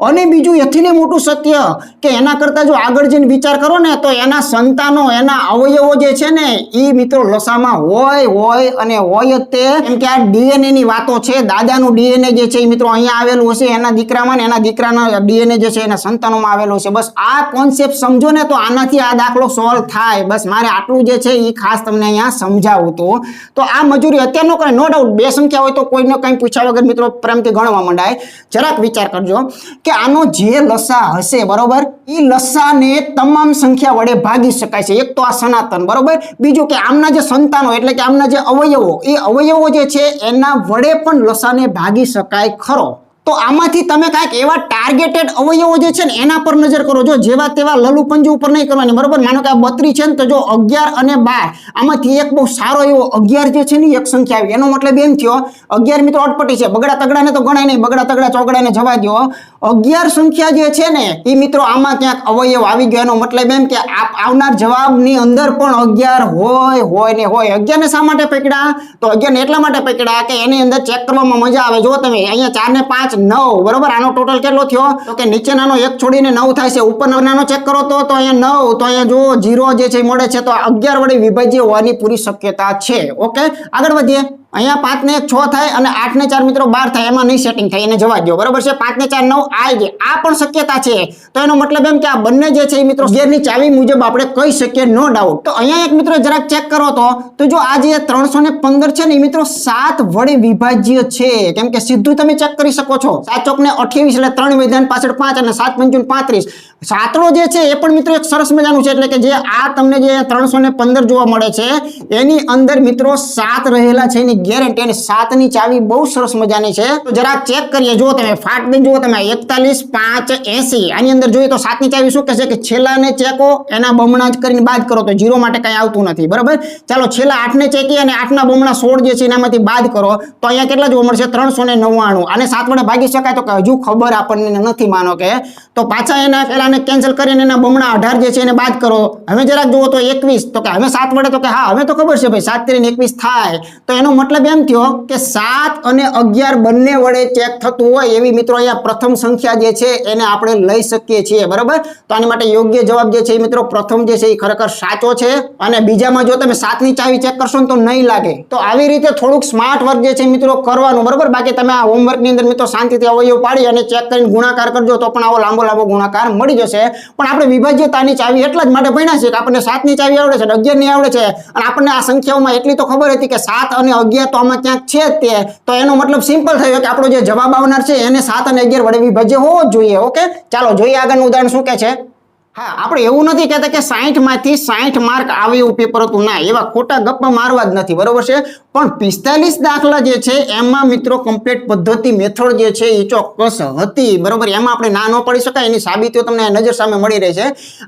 અને બીજું એથીને મોટું સત્ય કે એના કરતા જો આગળ જઈને વિચાર કરો ને તો એના સંતાનો એના અવયવો જે છે ને એ મિત્રો લસામાં હોય અને હોય જ તે. કેમ કે આ ડીએનએ ની વાતો છે. દાદાનું ડીએનએ જે છે એ મિત્રો અહીંયા આવેલું હશે એના દીકરામાં ને એના દીકરાના ડીએનએ જે છે એના સંતાનોમાં આવેલું છે. બસ આ કોન્સેપ્ટ સમજો ને તો આનાથી આ દાખલો સોલ્વ થાય. બસ મારે આટલું જે છે એ ખાસ તમને અહીંયા સમજાવું હતું. તો આ મજૂરી અત્યારનો કરે નો ડાઉટ 2 સંખ્યા હોય તો કોઈને કંઈ પૂછ્યા વગર મિત્રો પ્રેમથી ગણવા માંડાય. જરાક વિચાર કરજો કે આનો જે લસા હશે બરોબર એ લસાને તમામ સંખ્યા વડે ભાગી શકાય છે. એક તો આ સનાતન બરોબર. બીજું કે આમના જે સંતાનો એટલે કે આમના જે અવયવો એ અવયવો જે છે એના વડે પણ લસાને ભાગી શકાય ખરો. તો આમાંથી તમે કાંઈક એવા ટાર્ગેટેડ અવયવો જે છે ને એના પર નજર કરો. જો જેવા તેવા લલુ પંજુ ઉપર નહીં કરવાની બરોબર. માનો કે આ 32 છે ને તો જો 11 અને 12 આમાંથી એક બહુ સારો એવો 11 જે છે ને એક સંખ્યા આવી. એનો મતલબ એમ થયો 11 મિત્રો અટપટી છે. બગડા તગડાને તો ગણાય નહીં. બગડા તગડા ચોગડાને જવા દો. 11 સંખ્યા જે છે ને એ મિત્રો આમાં ક્યાંક અવયવ આવી ગયો. એનો મતલબ એમ કે આવનાર જવાબની અંદર પણ 11 હોય ને હોય. 11 ને શા માટે પકડ્યા તો 11 ને એટલા માટે પકડ્યા કે એની અંદર ચેક કરવામાં મજા આવે. જો તમે અહીંયા 4 ને 5 9 બરોબર. આનો ટોટલ કેટલો થયો તો કે નીચેનાનો 1 છોડીને 9 થાય છે. ઉપરનાનો ચેક કરો તો અહીંયા 9 તો અહીંયા જો 0 જે છે મળે છે. તો 11 વડે વિભાજ્ય હોવાની પૂરી શક્યતા છે. ઓકે આગળ વધીએ. અહીંયા 5 ને 1 6 થાય અને 8 ને 4 મિત્રો 12 થાય, એમાં નહીં સેટિંગ થાય, એને જવા દો, બરાબર છે. 5 ને 4 9 આવી જાય, આ પણ શક્યતા છે. તો એનો મતલબ એમ કે આ બંને જે છે એ મિત્રો ગિયરની ચાવી મુજબ આપણે કહી શકીએ, નો ડાઉટ. તો અહીંયા એક મિત્રો જરાક ચેક કરો તો જો આ જે 315 છે ને એ મિત્રો 7 વડે વિભાજ્ય છે, કેમ કે સીધું તમે ચેક કરી શકો છો. 7 ચોક ને 28 એટલે 3 વિધાન પાછળ 5 અને 7 પંચું 35. સાતડો જે છે એ પણ મિત્રો એક સરસ મજાનું છે, એટલે કે જે આ તમને જે 315 જોવા મળે છે એની અંદર મિત્રો 7 રહેલા છે એની ગેરંટી, અને 7 ની ચાવી બહુ સરસ મજાની છે. તો જરા ચેક કરીએ, જો તમે ફાટ દઈને જુઓ તમે 41 5 80 આની અંદર જોઈએ તો 7 ની ચાવી શું કહે છે કે છેલ્લાને ચેકો એના બમણા જ કરીને બાદ કરો તો 0 માટે કઈ આવતું નથી, બરાબર. ચાલો છેલ્લા 8 ને ચેકી અને 8 ના બમણા 16 જે છે એનામાંથી બાદ કરો તો અહીંયા કેટલા જોવા મળશે 399. અને 7 વડે ભાગી શકાય તો કે હજુ ખબર આપણને નથી, માનો કે તો પાછા એના પેલાને કેન્સલ કરીને એના બમણા 18 જે છે એને બાદ કરો. હવે જરાક જુઓ તો 21, તો કે હવે 7 વડે તો કે હા હવે તો ખબર છે ભાઈ 7 કરીને 21 થાય. તો એનો મતલબ એમ થયો કે 7 અને 11 બંને વડે ચેક થતું હોય એવી મિત્રો અહીંયા પ્રથમ સંખ્યા જે છે એને આપણે લઈ શકીએ છીએ, બરાબર. તો આની માટે યોગ્ય જવાબ જે છે એ મિત્રો પ્રથમ જે છે એ ખરેખર સાચો છે. અને બીજામાં જો તમે 7 ની ચાવી ચેક કરશો ને તો નહીં લાગે. તો આવી રીતે થોડુંક સ્માર્ટ વર્ક જે છે મિત્રો કરવાનું, બરાબર. બાકી તમે આ હોમવર્ક ની અંદર મિત્રો શાંતિથી અવયવ પાડી અને ચેક કરીને ગુણાકાર કરજો તો પણ આવો લાંબો ગુણાકાર મળી જશે. પણ આપણે વિભાજ્યતાની ચાવી એટલા જ માટે ભણ્યા છે કે આપણને 7 ની ચાવી આવડે છે, 11 ની આવડે છે, અને આપણને આ સંખ્યાઓમાં એટલી તો ખબર હતી કે 7 અને 11 તો આમાં ક્યાંક છે જ તે. તો એનો મતલબ સિમ્પલ થયો કે આપણો જે જવાબ આવનાર છે એને 7 અને 11 વડે વિભાજ્ય હોવો જ જોઈએ. ઓકે, ચાલો જોઈએ આગળનું ઉદાહરણ શું કહે છે. હા, આપણે એવું નથી કહેતા કે 60 માંથી 60 માર્ક આવે એવું પેપર હતું, ના, એવા ખોટા ગપ્પા મારવા જ નથી, બરોબર છે. પણ 45 દાખલા જે છે એમાં મિત્રો કમ્પ્લીટ પદ્ધતિ મેથડ જે છે એ ચોક્કસ હતી, બરોબર. એમાં આપણે ના ન પડી શકાય, એની સાબિતીઓ તમને નજર સામે મળી રહે છે.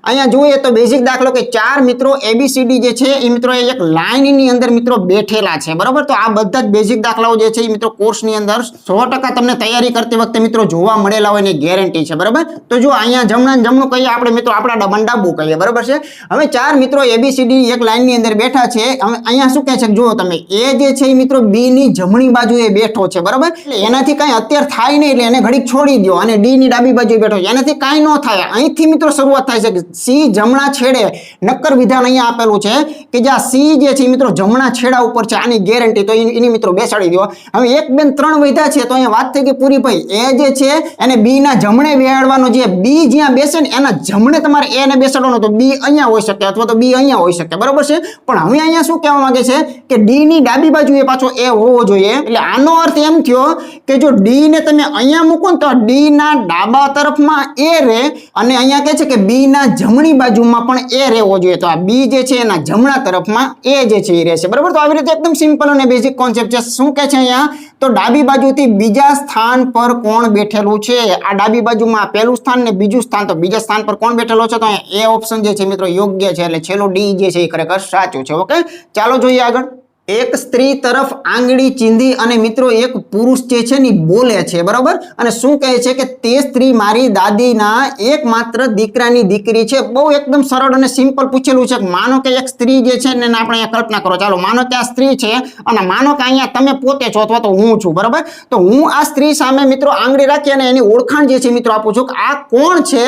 અહીંયા જોઈએ તો બેઝિક દાખલો કે 4 મિત્રો ABCD જે છે એ મિત્રો એક લાઈનની અંદર મિત્રો બેઠેલા છે, બરોબર. તો આ બધા જ બેઝિક દાખલાઓ જે છે એ મિત્રો કોર્સની અંદર 100% તમને તૈયારી કરતી વખતે મિત્રો જોવા મળેલા હોય એની ગેરંટી છે, બરોબર. તો જો અહીંયા જમણું કહીએ આપણે મિત્રો આપણા ડબલ ડાબુ કહીએ, બરોબર છે. હવે 4 મિત્રો ABCD એક લાઈનની અંદર બેઠા છે. હવે અહીંયા શું કહે છે કે જુઓ તમે A જે છે એ મિત્રો B ની જમણી બાજુએ બેઠો છે, બરોબર. એટલે એનાથી કાંઈ અત્યારે થાય નહીં એટલે એને ઘડીક છોડી દો, અને D ની ડાબી બાજુએ બેઠો છે એનાથી કાંઈ ન થાય. અહીંથી મિત્રો શરૂઆત થાય છે કે C જમણા છેડે, નક્કર વિધાન અહીંયા આપેલું છે કે જે આ C જે છે મિત્રો જમણા છેડા ઉપર છે, આની ગેરંટી. તો એની મિત્રો બેસાડી દો. હવે 1 2 3 વધ્યા છે તો અહીંયા વાત થઈ ગઈ પૂરી ભાઈ. A જે છે એને B ના જમણે બેહાડવાનો, જે B જ્યાં બેસે ને એના જમણે તમારે A ને બેસાડવાનો, તો B અહીંયા હોઈ શકે અથવા તો B અહીંયા હોઈ શકે, બરોબર છે. પણ હવે અહીંયા શું કહેવા માંગે છે કે D ની ડાબી બાજુએ પાછો A હોવો જોઈએ. એટલે આનો અર્થ એમ થયો કે જો D ને તમે અહીંયા મૂકો ને તો D ના ડાબા તરફમાં A રહે, અને અહીંયા કહે છે કે B ના જમણી બાજુમાં પણ A રહેવો જોઈએ. તો આ B જે છે એના જમણા તરફમાં A જે છે એ રહેશે, બરોબર. તો આવી રીતે એકદમ સિમ્પલ અને બેઝિક કોન્સેપ્ટ છે. શું કહે છે અહીંયા તો ડાબી બાજુથી બીજા સ્થાન પર કોણ બેઠેલું છે. આ ડાબી બાજુમાં પહેલું સ્થાન ને બીજું સ્થાન, તો બીજા સ્થાન પર કોણ બેઠેલો છે. તો અહીંયા A ઓપ્શન જે છે મિત્રો યોગ્ય છે, એટલે છેલ્લો D જે છે એ ખરેખર સાચું છે. ઓકે, ચાલો જોઈએ આગળ. એક સ્ત્રી તરફ આંગળી ચીંધી અને મિત્રો એક પુરુષ જે છે ને બોલે છે, બરાબર. અને શું કહે છે કે તે સ્ત્રી મારી દાદીના એકમાત્ર દીકરાની દીકરી છે. બહુ એકદમ સરળ અને સિમ્પલ પૂછેલું છે. માનો કે એક સ્ત્રી જે છે ને આપણે અહીંયા કલ્પના કરો, ચાલો માનો કે આ સ્ત્રી છે અને માનો કે અહીંયા તમે પોતે છો અથવા તો હું છું, બરાબર. તો હું આ સ્ત્રી સામે મિત્રો આંગળી રાખી અને એની ઓળખાણ જે છે મિત્રો આપું છું કે આ કોણ છે.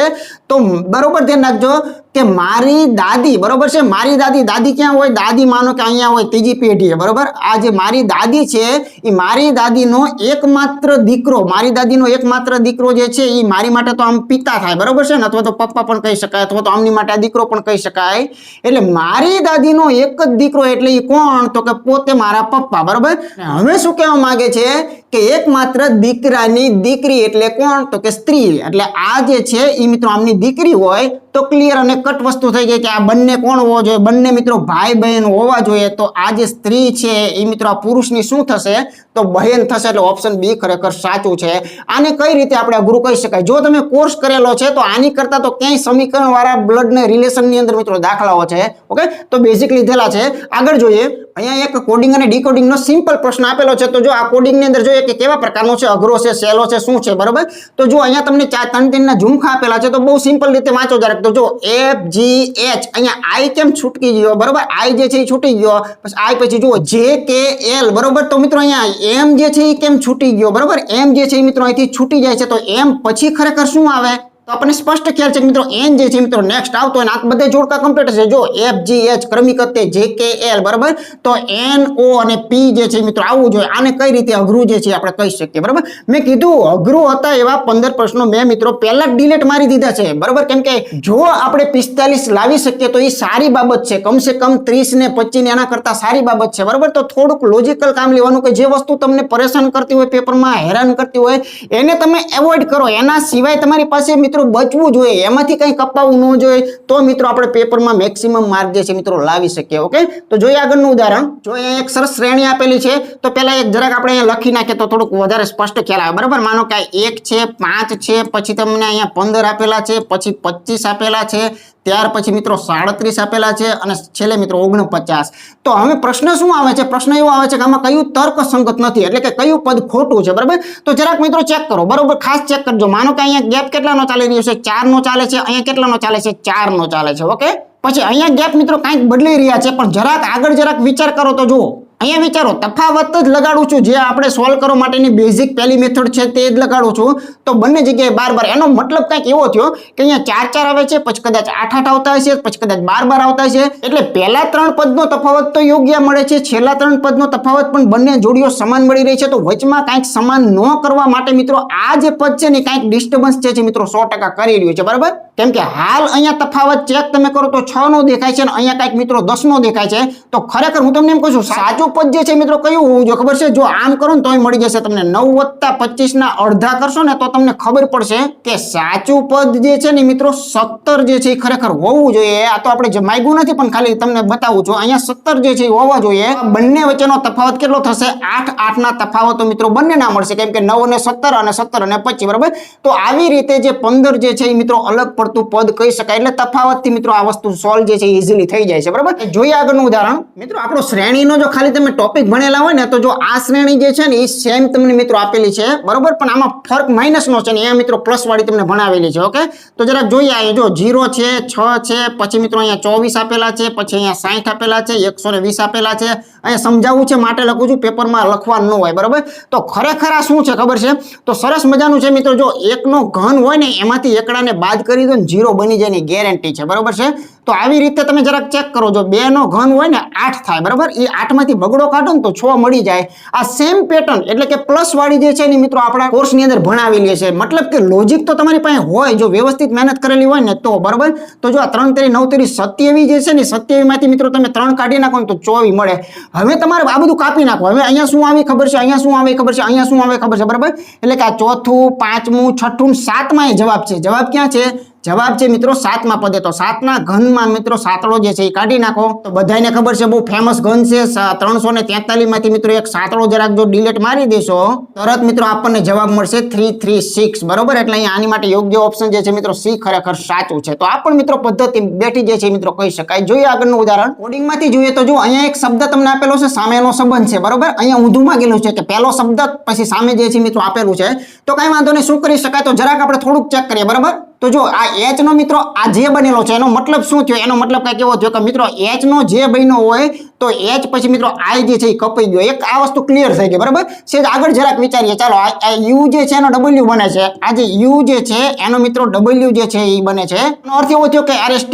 તો બરોબર ધ્યાન રાખજો કે મારી દાદી, બરોબર છે. મારી દાદી ક્યાં હોય, દાદી માનો કે અહીંયા હોય, ત્રીજી પેઢીએ, બરોબર. આ જે મારી દાદી છે એ મારી દાદીનો એકમાત્ર દીકરો, મારી દાદીનો એકમાત્ર દીકરો જે છે એ મારી માટે તો આમ પિતા થાય, બરોબર છે ને, અથવા તો પપ્પા પણ કહી શકાય, અથવા તો આમની માટે આ દીકરો પણ કહી શકાય. એટલે મારી દાદીનો એક જ દીકરો એટલે એ કોણ, તો કે પોતે મારા પપ્પા, બરોબર. હવે શું કહેવા માંગે છે કે એકમાત્ર દીકરાની દીકરી એટલે કોણ, તો કે સ્ત્રી. એટલે આ જે છે એ મિત્રો આમની દીકરી હોય તો ક્લિયર અને કટ વસ્તુ થઈ ગઈ કે આ બંને કોણ હોવો જોઈએ, બંને મિત્રો ભાઈ બહેન હોવા જોઈએ. તો આ જે સ્ત્રી છે એ મિત્રો આ પુરુષની શું થશે તો બહેન થશે. એટલે ઓપ્શન બી ખરેખર સાચું છે. આને કઈ રીતે આપણે અઘરું કહી શકાય, જો તમે કોર્સ કરેલો છે તો આની કરતા તો ક્યાંય સમીકરણ વાળા બ્લડ ને રિલેશન ની અંદર મિત્રો દાખલાઓ છે. ઓકે, તો બેઝિક લીધેલા છે. આગળ જોઈએ, અહીંયા એક કોડિંગ અને ડીકોડિંગ નો સિમ્પલ પ્રશ્ન આપેલો છે. તો જો આ કોડિંગ ની અંદર જોઈએ કે કેવા પ્રકારનો છે, અઘરો છે, સહેલો છે, શું છે, બરોબર. તો જો અહીંયા તમને 3 ના ઝુમખા આપેલા છે તો બહુ સિમ્પલ રીતે વાંચો જરાક. તો જો F G H, અહીંયા I કેમ છૂટકી ગયો, બરોબર. I જે છે એ છૂટી ગયો, પછી I પછી જુઓ J K L, બરોબર. તો મિત્રો અહીંયા M જે છે એ કેમ છૂટી ગયો, બરોબર. M જે છે એ મિત્રો અહીંથી છૂટી જાય છે. તો M પછી ખરેખર શું આવે તો આપણને સ્પષ્ટ ખ્યાલ છે કે મિત્રો એન જે છે મિત્રો નેક્સ્ટ આવતો હોય આ બધા જોડકા કમ્પ્લીટ છે જો એફ જી એચ ક્રમિક હતે જે કે એલ બરાબર તો એન ઓ અને પી જે છે મિત્રો આવવું જોઈએ આને કઈ રીતે અઘરું જે છે આપણે કહી શકીએ બરાબર મેં કીધું અઘરું હતા એવા 15 પ્રશ્નો મેં મિત્રો પહેલા જ ડિલીટ મારી દીધા છે બરાબર કેમ કે જો આપણે 45 લાવી શકીએ તો એ સારી બાબત છે કમસે કમ 30 ને 25 ને એના કરતા સારી બાબત છે બરાબર તો થોડુંક લોજિકલ કામ લેવાનું કે જે વસ્તુ તમને પરેશાન કરતી હોય પેપરમાં હેરાન કરતી હોય એને તમે એવોઇડ કરો એના સિવાય તમારી પાસે મિત્રો બચવું જોઈએ એમાંથી કંઈ કપાવવું ન જોઈએ તો મિત્રો આપણે પેપરમાં મેક્સિમમ માર્ક જે છે મિત્રો લાવી શકીએ ઓકે તો જોઈએ આગળનું ઉદાહરણ જો અહીંયા એક સરસ શ્રેણી આપેલી છે તો પહેલા એક જરાક આપણે અહીંયા લખી નાખીએ તો થોડુંક વધારે સ્પષ્ટ ખ્યાલ આવે બરાબર માનો કે 1 છે 5 છે પછી તમને અહીંયા 15 આપેલા છે પછી 25 આપેલા છે ત્યાર પછી મિત્રો 37 આપેલા છે અને છેલ્લે મિત્રો 49 તો હવે પ્રશ્ન શું આવે છે પ્રશ્ન એવો આવે છે કે આમાં કયું તર્કસંગત નથી એટલે કે કયું પદ ખોટું છે બરાબર તો જરાક મિત્રો ચેક કરો બરાબર ખાસ ચેક કરજો માનો કે અહીંયા ગેપ કેટલાનો ચાલી રહ્યો છે 4 નો ચાલે છે અહીંયા કેટલાનો ચાલે છે 4 નો ચાલે છે ઓકે પછી અહીંયા ગેપ મિત્રો કંઈક બદલાઈ રહ્યા છે પણ જરાક આગળ જરાક વિચાર કરો તો જુઓ અહીંયા વિચારો તફાવત જ લગાડું છું જે આપણે સોલ્વ કરવા માટેની બેઝિક પહેલી મેથડ છે તે જ લગાડું છું તો બંને જગ્યાએ 12 એનો મતલબ કંઈક એવો થયો કે અહીંયા 4 આવે છે પછી કદાચ 8 આવતા હશે પછી કદાચ 12 આવતા હશે એટલે પહેલા 3 પદનો તફાવત તો યોગ્ય મળે છે છેલ્લા 3 પદનો તફાવત પણ બંને જોડીઓ સમાન મળી રહી છે તો વચમાં કંઈક સમાન ન કરવા માટે મિત્રો આ જે પદ છે ને કંઈક ડિસ્ટર્બન્સ છે મિત્રો 100% કરી રહ્યું છે બરાબર કેમ કે હાલ અહીંયા તફાવત ચેક તમે કરો તો 6 નો દેખાય છે અને અહીંયા કંઈક મિત્રો 10 નો દેખાય છે તો ખરેખર હું તમને એમ કહું છું સાચું પદ જે છે મિત્રો કયું હોવું જોઈએ ખબર છે જો આમ કરો ને તોય મળી જશે તમને 9 + 25 ના અડધા કરશો ને તો તમને ખબર પડશે કે સાચું પદ જે છે ને મિત્રો 17 જે છે એ ખરેખર હોવું જોઈએ આ તો આપણે માંગ્યું નથી પણ ખાલી તમને બતાવું છું અહીંયા 17 જે છે એ હોવા જોઈએ બંને વચ્ચેનો તફાવત કેટલો થશે 8 ના તફાવતો મિત્રો બંને ના મળશે કેમ કે 9 અને 17 અને 17 અને 25 બરાબર તો આવી રીતે જે 15 જે છે એ મિત્રો અલગ પડતું પદ કહી શકાય એટલે તફાવતથી મિત્રો આ વસ્તુ સોલ્વ જે છે ઈઝીલી થઈ જાય છે બરાબર જોઈએ આગળનું ઉદાહરણ મિત્રો આપણો શ્રેણીનો જો ખાલી તમે ટોપિક ભણેલા હોય ને તો જો આ શ્રેણી જે છે ને એ સેમ તમને મિત્રો આપેલી છે બરોબર પણ આમાં ફરક માઇનસ નો છે ને અહીંયા મિત્રો પ્લસ વાળી તમને ભણાવેલી છે ઓકે તો જરા જોઈએ આ જો 0 છે 6 છે પછી મિત્રો અહીંયા 24 આપેલા છે પછી અહીંયા 60 આપેલા છે 120 આપેલા છે અહીંયા સમજાવવું છે માટે લખું છું પેપરમાં લખવાનું ન હોય બરાબર તો ખરેખર આ શું છે ખબર છે તો સરસ મજાનું છે મિત્રો જો 1 નો ઘન હોય ને એમાંથી એકડાને બાદ કરી દો ને 0 બની જાય ની ગેરંટી છે બરાબર છે તો આવી રીતે તમે જરાક ચેક કરો જો 2 નો ઘન હોય ને 8 થાય બરાબર એ 8 માંથી બગડો કાઢો ને તો 6 મળી જાય આ સેમ પેટર્ન એટલે કે પ્લસ વાળી જે છે ને મિત્રો આપણા કોર્સની અંદર ભણાવેલી છે મતલબ કે લોજિક તો તમારી પાસે હોય જો વ્યવસ્થિત મહેનત કરેલી હોય ને તો બરાબર તો જો આ 3 તેરી 9 તેરી 27 જે છે ને 27 માંથી મિત્રો તમે 3 કાઢી નાખો ને તો 24 મળે હવે તમારે આ બધું કાપી નાખો હવે અહીંયા શું આવી ખબર છે અહીંયા શું આવે ખબર છે અહીંયા શું આવે ખબર છે બરાબર એટલે કે આ ચોથું પાંચમું છઠ્ઠું સાતમાં એ જવાબ છે જવાબ ક્યાં છે જવાબ છે મિત્રો 7મા પદે તો 7 ના ઘનમાં મિત્રો સાતડો જે છે એ કાઢી નાખો તો બધાને ખબર છે બહુ ફેમસ ઘન છે 343 માંથી મિત્રો એક સાતડો જરાક જો ડિલીટ મારી દેશો તરત મિત્રો આપણને જવાબ મળશે 336 બરોબર એટલે અહીંયા આની માટે યોગ્ય ઓપ્શન જે છે મિત્રો સી ખરેખર સાચું છે તો આ પણ મિત્રો પદ્ધતિ બેઠી જે છે મિત્રો કહી શકાય જોઈએ આગળનું ઉદાહરણ કોડિંગમાંથી જોઈએ તો જો અહીંયા એક શબ્દ તમને આપેલો છે સામેનો સંબંધ છે બરોબર અહીંયા ઊંધું માંગેલું છે કે પહેલો શબ્દ પછી સામે જે છે મિત્રો આપેલું છે તો કઈ વાંધો નહીં શું કરી શકાય તો જરાક આપણે થોડુંક ચેક કરીએ બરાબર તો જો આ h નો મિત્રો આ જે બનેલો છે એનો મતલબ શું થયો એનો મતલબ કઈ કેવો થયો કે મિત્રો h નો જે બન્યો હોય તો h પછી મિત્રો i જે છે એ કપાઈ ગયો એક આ વસ્તુ ક્લિયર થઈ ગઈ બરાબર છે આગળ જરાક વિચારીએ ચાલો આ u જે છે એનો w બને છે આ જે u જે છે એનો મિત્રો w જે છે એ બને છે એનો અર્થ એવો થયો કે rst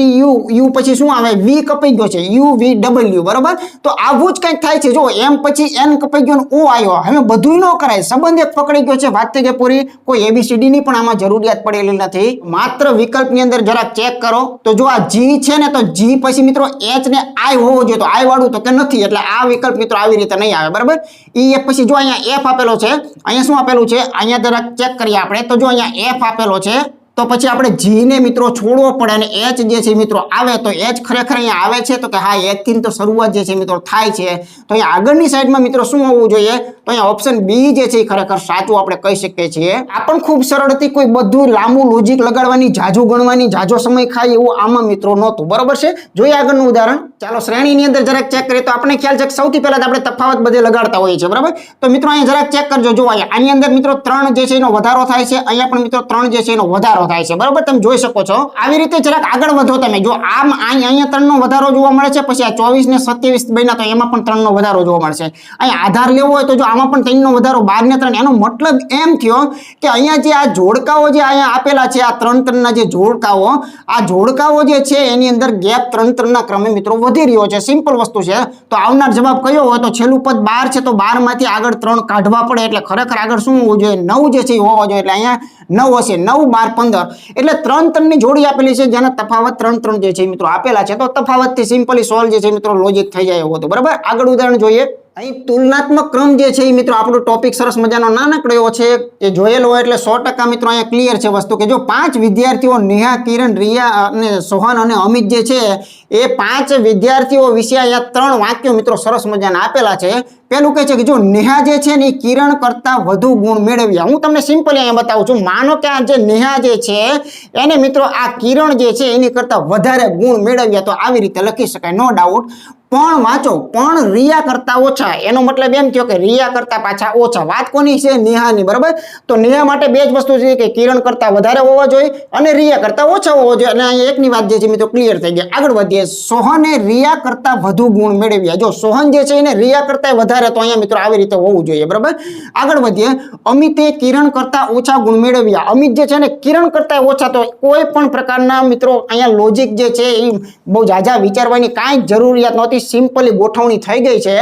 u પછી શું આવે v કપાઈ ગયો છે u v w બરાબર તો આવું જ કંઈક થાય છે જો m પછી n કપાઈ ગયો ને o આવ્યો હવે બધું ન કરાય સંબંધ એક પકડી ગયો છે વાત થઈ ગઈ પૂરી કોઈ abcd ની પણ આમાં જરૂરિયાત પડેલી નથી માત્ર વિકલ્પની અંદર જરા ચેક કરો તો જો આ g છે ને તો g પછી મિત્રો h ને i હોવો જોઈએ તો i વાળું તો કે નથી એટલે આ વિકલ્પ મિત્રો આવી રીતે નહીં આવે બરાબર e પછી જો અહીંયા f આપેલો છે અહીંયા શું આપેલું છે અહીંયા જરા ચેક કરીએ આપણે તો જો અહીંયા f આપેલો છે તો પછી આપણે g ને મિત્રો છોડવો પડે અને h જે છે મિત્રો આવે તો h ખરેખર અહીંયા આવે છે તો કે હા h થી તો શરૂઆત જે છે મિત્રો થાય છે તો અહીંયા આગળની સાઈડમાં મિત્રો શું હોવું જોઈએ તો અહીંયા ઓપ્શન બી જે છે ખરેખર સાચું આપણે કહી શકીએ છીએ આ પણ ખૂબ સરળ હતી કોઈ બધું લાંબુ લોજિક લગાડવાની જાજુ ગણવાની જાજો સમય ખાય એવું આમાં મિત્રો નહોતું બરોબર છે જોઈએ આગળનું ઉદાહરણ ચાલો શ્રેણીની અંદર જરાક ચેક કરીએ તો આપણે ખ્યાલ છે કે સૌથી પહેલા આપણે તફાવત બધે લગાડતા હોઈએ છીએ બરાબર તો મિત્રો અહીંયા જરાક ચેક કરજો જો આની અંદર મિત્રો 3 જે છે એનો વધારો થાય છે અહીંયા પણ મિત્રો 3 જે છે એનો વધારો થાય છે બરાબર તમે જોઈ શકો છો આવી રીતે જરાક આગળ વધો તમે જો આમ અહીંયા 3 નો વધારો જોવા મળે છે પછી આ 24 ને 27 બન્યા તો એમાં પણ 3 નો વધારો જોવા મળશે અહીંયા આધાર લેવો હોય તો જો આમાં આમાં પણ 3 નો વધારો 12 ને 3 એનો મતલબ એમ થયો કે અહીંયા જે આ જોડકાઓ જે અહીંયા આપેલા છે આ 3 ના જે જોડકાઓ જે છે એની અંદર ગેપ 3 ના ક્રમે મિત્રો વધી રહ્યો છે સિમ્પલ વસ્તુ છે તો આવનાર જવાબ કયો હોય તો છેલ્લું પદ 12 છે તો 12 માંથી આગળ 3 કાઢવા પડે એટલે ખરેખર આગળ શું હોવું જોઈએ 9 જે છે એ હોવો જોઈએ એટલે અહીંયા 9 હશે 9 12 15 એટલે 3 ની જોડી આપેલી છે જેના તફાવત 3 જે છે મિત્રો આપેલા છે તો તફાવતથી સિમ્પલી સોલ્વ જે છે મિત્રો લોજિક થઈ જાય એવું હતું બરાબર આગળ ઉદાહરણ જોઈએ અહીં તુલનાત્મક ક્રમ જે છે એ મિત્રો આપણો ટોપિક સરસ મજાનો નાનકડો એવો છે એ જોયેલો હોય એટલે 100% મિત્રો અહીંયા ક્લિયર છે વસ્તુ કે જો 5 વિદ્યાર્થીઓ નેહા કિરણ રિયા અને સોહન અને અમિત જે છે એ 5 વિદ્યાર્થીઓ વિશે અહીંયા 3 વાક્યો મિત્રો સરસ મજાના આપેલા છે પેલું કહે છે કે જો નેહા જે છે ને એ કિરણ કરતા વધુ ગુણ મેળવ્યા હું તમને સિમ્પલી અહીંયા બતાવું છું માનો કે આ જે નેહા જે છે એને મિત્રો આ કિરણ જે છે એની કરતા વધારે ગુણ મેળવ્યા તો આવી રીતે લખી શકાય નો ડાઉટ પણ વાંચો પણ રિયા કરતા ઓછા એનો મતલબ એમ થયો કે રિયા કરતા પાછા ઓછા વાત કોની છે નેહાની બરાબર તો નેહા માટે બે જ વસ્તુ છે કે કિરણ કરતા વધારે હોવા જોઈએ અને રિયા કરતા ઓછા હોવા જોઈએ અને અહીંયા એકની વાત જે છે મિત્રો ક્લિયર થઈ ગઈ આગળ વધીએ સોહને રિયા કરતા વધુ ગુણ મેળવ્યા જો સોહન જે છે એને રિયા કરતા વધારે તો અહીંયા મિત્રો આવી રીતે હોવું જોઈએ બરાબર આગળ વધીએ અમિતે કિરણ કરતા ઓછા ગુણ મેળવ્યા અમિત જે છે ને કિરણ કરતા ઓછા તો કોઈ પણ પ્રકારના મિત્રો અહીંયા લોજિક જે છે એ બહુ ઝાઝા વિચારવાની કાંઈ જરૂરિયાત નહોતી સિમ્પલી ગોઠવણી થઈ ગઈ છે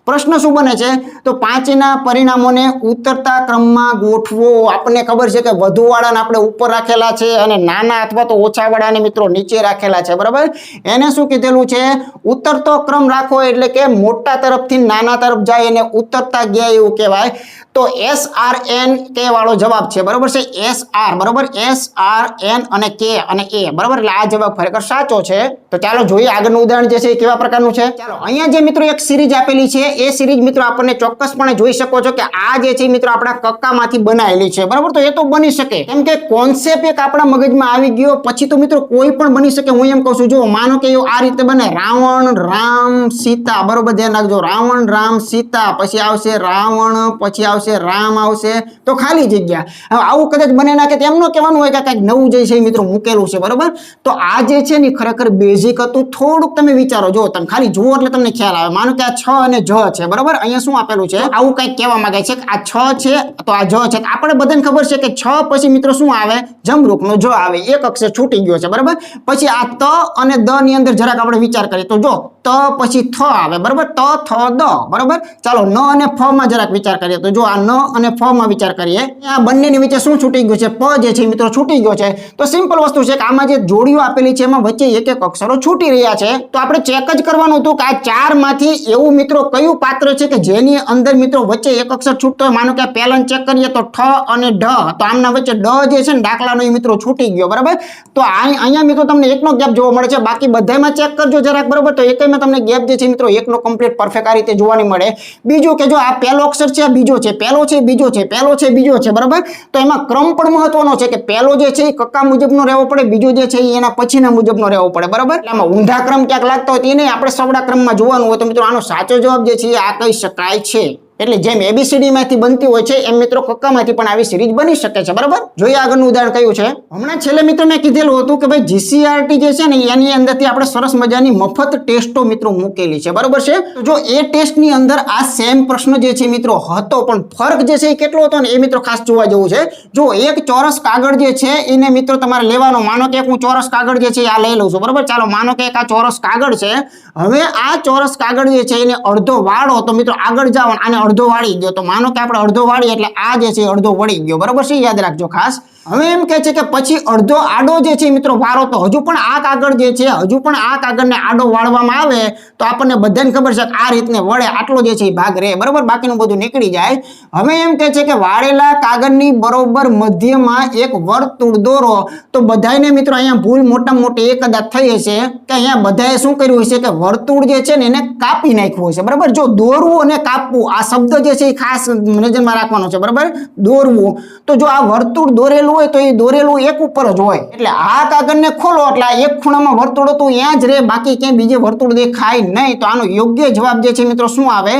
પ્રશ્ન શું બને છે તો 5 ના પરિણામોને ઉતરતા ક્રમમાં ગોઠવો આપણને ખબર છે કે વધુ વાળાને આપણે ઉપર રાખેલા છે અને નાના અથવા તો ઓછા વાળાને મિત્રો નીચે રાખેલા છે બરાબર એને શું કીધેલું છે ઉતરતો ક્રમ રાખો એટલે કે મોટા તરફથી નાના તરફ જાય એને ઉતરતા ગયા એવું કહેવાય તો SRN કે વાળો જવાબ છે બરાબર છે SR બરાબર SRN અને K અને A બરાબર એટલે આ જવાબ ખરેખર સાચો છે તો ચાલો જોઈએ આગળનું ઉદાહરણ જે છે એ કેવા પ્રકારનું છે ચાલો અહીંયા જે મિત્રો એક સિરીઝ આપેલી છે એ સિરીઝ મિત્રો આપણને ચોક્કસપણે જોઈ શકો છો કે આ જે છે મિત્રો આપણા કક્કામાંથી બનાવેલી છે બરાબર તો એ તો બની શકે કેમ કે કોન્સેપ્ટ એક આપણા મગજમાં આવી ગયો પછી તો મિત્રો કોઈ પણ બની શકે હું એમ કહું છું જો માનો કે આ રીતે બને રાવણ રામ સીતા બરોબર ધ્યાન રાખજો રાવણ રામ સીતા પછી આવશે રાવણ પછી આવશે રામ આવશે તો ખાલી જગ્યા હવે આવું કદાચ બને ના કે એમ ન કહેવાનું હોય કે કંઈક નવું જે છે મિત્રો મૂકેલું છે બરોબર તો આ જે છે ને ખરેખર બેઝિક હતું થોડુંક તમે વિચારો જો તમે ખાલી જુઓ એટલે તમને ખ્યાલ આવે માનો કે આ 6 અને જ છે બરાબર અહીંયા શું આપેલું છે આવું કંઈક કહેવા માંગે છે કે આ 6 છે તો આ જ છે આપણે બધાને ખબર છે કે 6 પછી મિત્રો શું આવે જમરૂખનો જ આવે એક અક્ષર છૂટી ગયો છે બરાબર પછી આ ત અને દ ની અંદર જરાક આપણે વિચાર કરીએ તો જો ત પછી થ આવે બરાબર ત થ દ બરાબર ચાલો ન અને ફ માં જરાક વિચાર કરીએ તો જો આ ન અને ફ માં વિચાર કરીએ આ બંનેની વચ્ચે શું છૂટી ગયું છે પ જે છે મિત્રો છૂટી ગયો છે તો સિમ્પલ વસ્તુ છે કે આમાં જે જોડીઓ આપેલી છે એમાં વચ્ચે એક એક અક્ષરો છૂટી રહ્યા છે તો આપણે ચેક જ કરવાનું હતું કે આ 4 માંથી એવું મિત્રો કયું પાત્ર છે કે જેની અંદર મિત્રો વચ્ચે એક અક્ષર છૂટતો હોય માનો કે પહેલા ચેક કરીએ તો ઠ અને ઢ તો આમના વચ્ચે ડ જે છે ને દાખલાનો એ મિત્રો છૂટી ગયો બરાબર તો અહીંયા મિત્રો તમને એકનો ગેપ જોવા મળે છે બાકી બધામાં ચેક કરજો જરાક બરાબર તો એકમાં તમને ગેપ જે છે મિત્રો એકનો કમ્પ્લીટ પરફેક્ટ આ રીતે જોવાની મળે બીજું કે જો આ પહેલો અક્ષર છે આ બીજો છે પહેલો છે બીજો છે પહેલો છે બીજો છે બરાબર તો એમાં ક્રમ પણ મહત્વનો છે કે પહેલો જે છે એ કક્કા મુજબનો રહેવો પડે બીજો જે છે એના પછીના મુજબનો રહેવો પડે બરાબર એટલે આમાં ઊંધા ક્રમ ક્યાંક લાગતો હોય એને આપણે સવડા ક્રમમાં જોવાનું હોય તો મિત્રો આનો સાચો જવાબ જે છે આ કહી શકાય છે એટલે જેમ એબીસીડી માંથી બનતી હોય છે એમ મિત્રો કક્કામાંથી પણ આવી સિરીઝ બની શકે છે બરાબર જોઈએ આગળનું ઉદાહરણ કયું છે હમણાં છેલ્લે મિત્રો મેં કીધેલું હતું કે ભાઈ જીસીઆરટી જે છે ને એની અંદરથી આપણે સરસ મજાની મફત ટેસ્ટો મિત્રો મૂકેલી છે બરાબર છે તો જો એ ટેસ્ટની અંદર આ સેમ પ્રશ્ન જે છે મિત્રો હતો પણ ફરક જે છે એ કેટલો હતો ને એ મિત્રો ખાસ જોવા જેવું છે જો એક ચોરસ કાગળ જે છે એને મિત્રો તમારે લેવાનો માનો કે હું ચોરસ કાગળ જે છે આ લઈ લઉં છું બરાબર ચાલો માનો કે આ ચોરસ કાગળ છે હવે આ ચોરસ કાગળ જે છે એને અડધો વાળો તો મિત્રો આગળ જાઓ આને અડધો વાળી ગયો તો માનો કે આપણે અડધો વાળી એટલે આ જે છે અડધો વળી ગયો બરાબર છે યાદ રાખજો ખાસ હવે એમ કહે છે કે પછી અડધો આડો જે છે મિત્રો વાળો તો હજુ પણ આ કાગળ જે છે હજુ પણ આ કાગળને આડો વાળવામાં આવે તો આપણને બધાને ખબર છે કે આ રીતને વળે આટલો જે છે એ ભાગ રહે બરાબર બાકીનું બધું નીકળી જાય હવે એમ કહે છે કે વાળેલા કાગળની બરોબર મધ્યમાં એક વર્તુળ દોરો તો બધાને મિત્રો અહીંયા ભૂલ મોટામાં મોટી એક કદાચ થઈ હશે કે અહીંયા બધાએ શું કર્યું હશે કે વર્તુળ જે છે ને એને કાપી નાખ્યું હશે બરાબર જો દોરવું અને કાપવું આ શબ્દ જે છે એ ખાસ નજરમાં રાખવાનો છે બરાબર દોરવું તો જો આ વર્તુળ દોરેલું હોય તો એ દોરેલું એક ઉપર જ હોય, એટલે આ કાગળને ખોલો એટલે આ એક ખૂણામાં વર્તુળ હતું ત્યાં જ રહે, બાકી ક્યાંય બીજે વર્તુળ દેખાય નહીં. તો આનો યોગ્ય જવાબ જે છે મિત્રો શું આવે?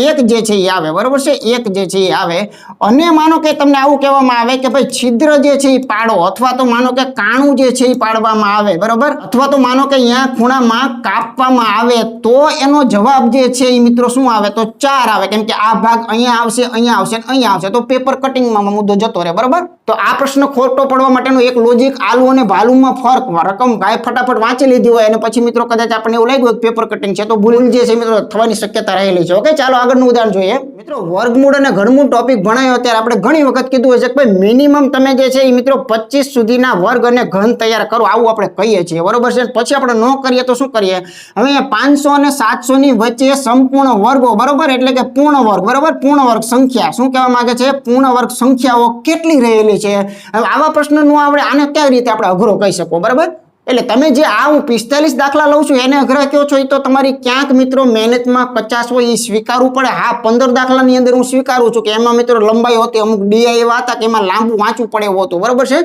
એક જે છે એ આવે. બરોબર છે, એક જે છે એ આવે. અને માનો કે તમને આવું કહેવામાં આવે કે ભાઈ છિદ્ર જે છે એ પાડો, અથવા તો માનો કે કાણું જે છે એ પાડવામાં આવે, બરોબર, અથવા તો માનો કે અહીંયા ખૂણામાં કાપવામાં આવે, તો એનો જવાબ જે છે એ મિત્રો શું આવે? તો 4 આવે. કેમ કે આ ભાગ અહીંયા આવશે, અહીંયા આવશે, અહીંયા આવશે, તો પેપર કટિંગમાં મુદ્દો જતો રહે. બરોબર, તો આ પ્રશ્ન ખોટો પડવા માટેનું એક લોજિક આલુ અને ભાલુમાં ફરક, રકમ ભાઈ ફટાફટ વાંચી લીધી હોય અને પછી મિત્રો કદાચ આપણને એવું લાગ્યું કે પેપર કટિંગ છે, તો ભૂલ જે છે મિત્રો થવાની શક્યતા રહેલી છે. ઓકે, ચાલો આગળનું ઉદાહરણ જોઈએ. મિત્રો વર્ગમૂળ અને ઘનમૂળ ટોપિક ભણાયો ત્યારે આપણે ઘણી વખત કીધું હોય છે કે ભાઈ મિનિમમ તમે જે છે એ મિત્રો 25 સુધીના વર્ગ અને ઘન તૈયાર કરો, આવું આપણે કહીએ છીએ. બરોબર છે, પછી આપણે ન કરીએ તો શું કરીએ? હવે અહીંયા 500 અને 700 ની વચ્ચે સંપૂર્ણ વર્ગો, બરોબર, એટલે કે પૂર્ણ વર્ગ, બરોબર, પૂર્ણ વર્ગ સંખ્યા શું કહેવા માંગે છે? પૂર્ણ વર્ગ સંખ્યાઓ કેટલી રહેલી છે? હવે આવા પ્રશ્ન નો આવડે, આને કઈ રીતે આપણે અઘરો કહી શકો? બરાબર, એટલે તમે જે આ હું 45 દાખલા લઉં છું એને અઘરા કહો છો, એ તો તમારી ક્યાંક મિત્રો મહેનતમાં 50 હોય એ સ્વીકારવું પડે. હા, 15 દાખલાની અંદર હું સ્વીકારું છું કે એમાં મિત્રો લંબાઈ હોતી, અમુક ડીઆઈ એવા હતા કે એમાં લાંબુ વાંચવું પડે એવું હતું. બરોબર છે,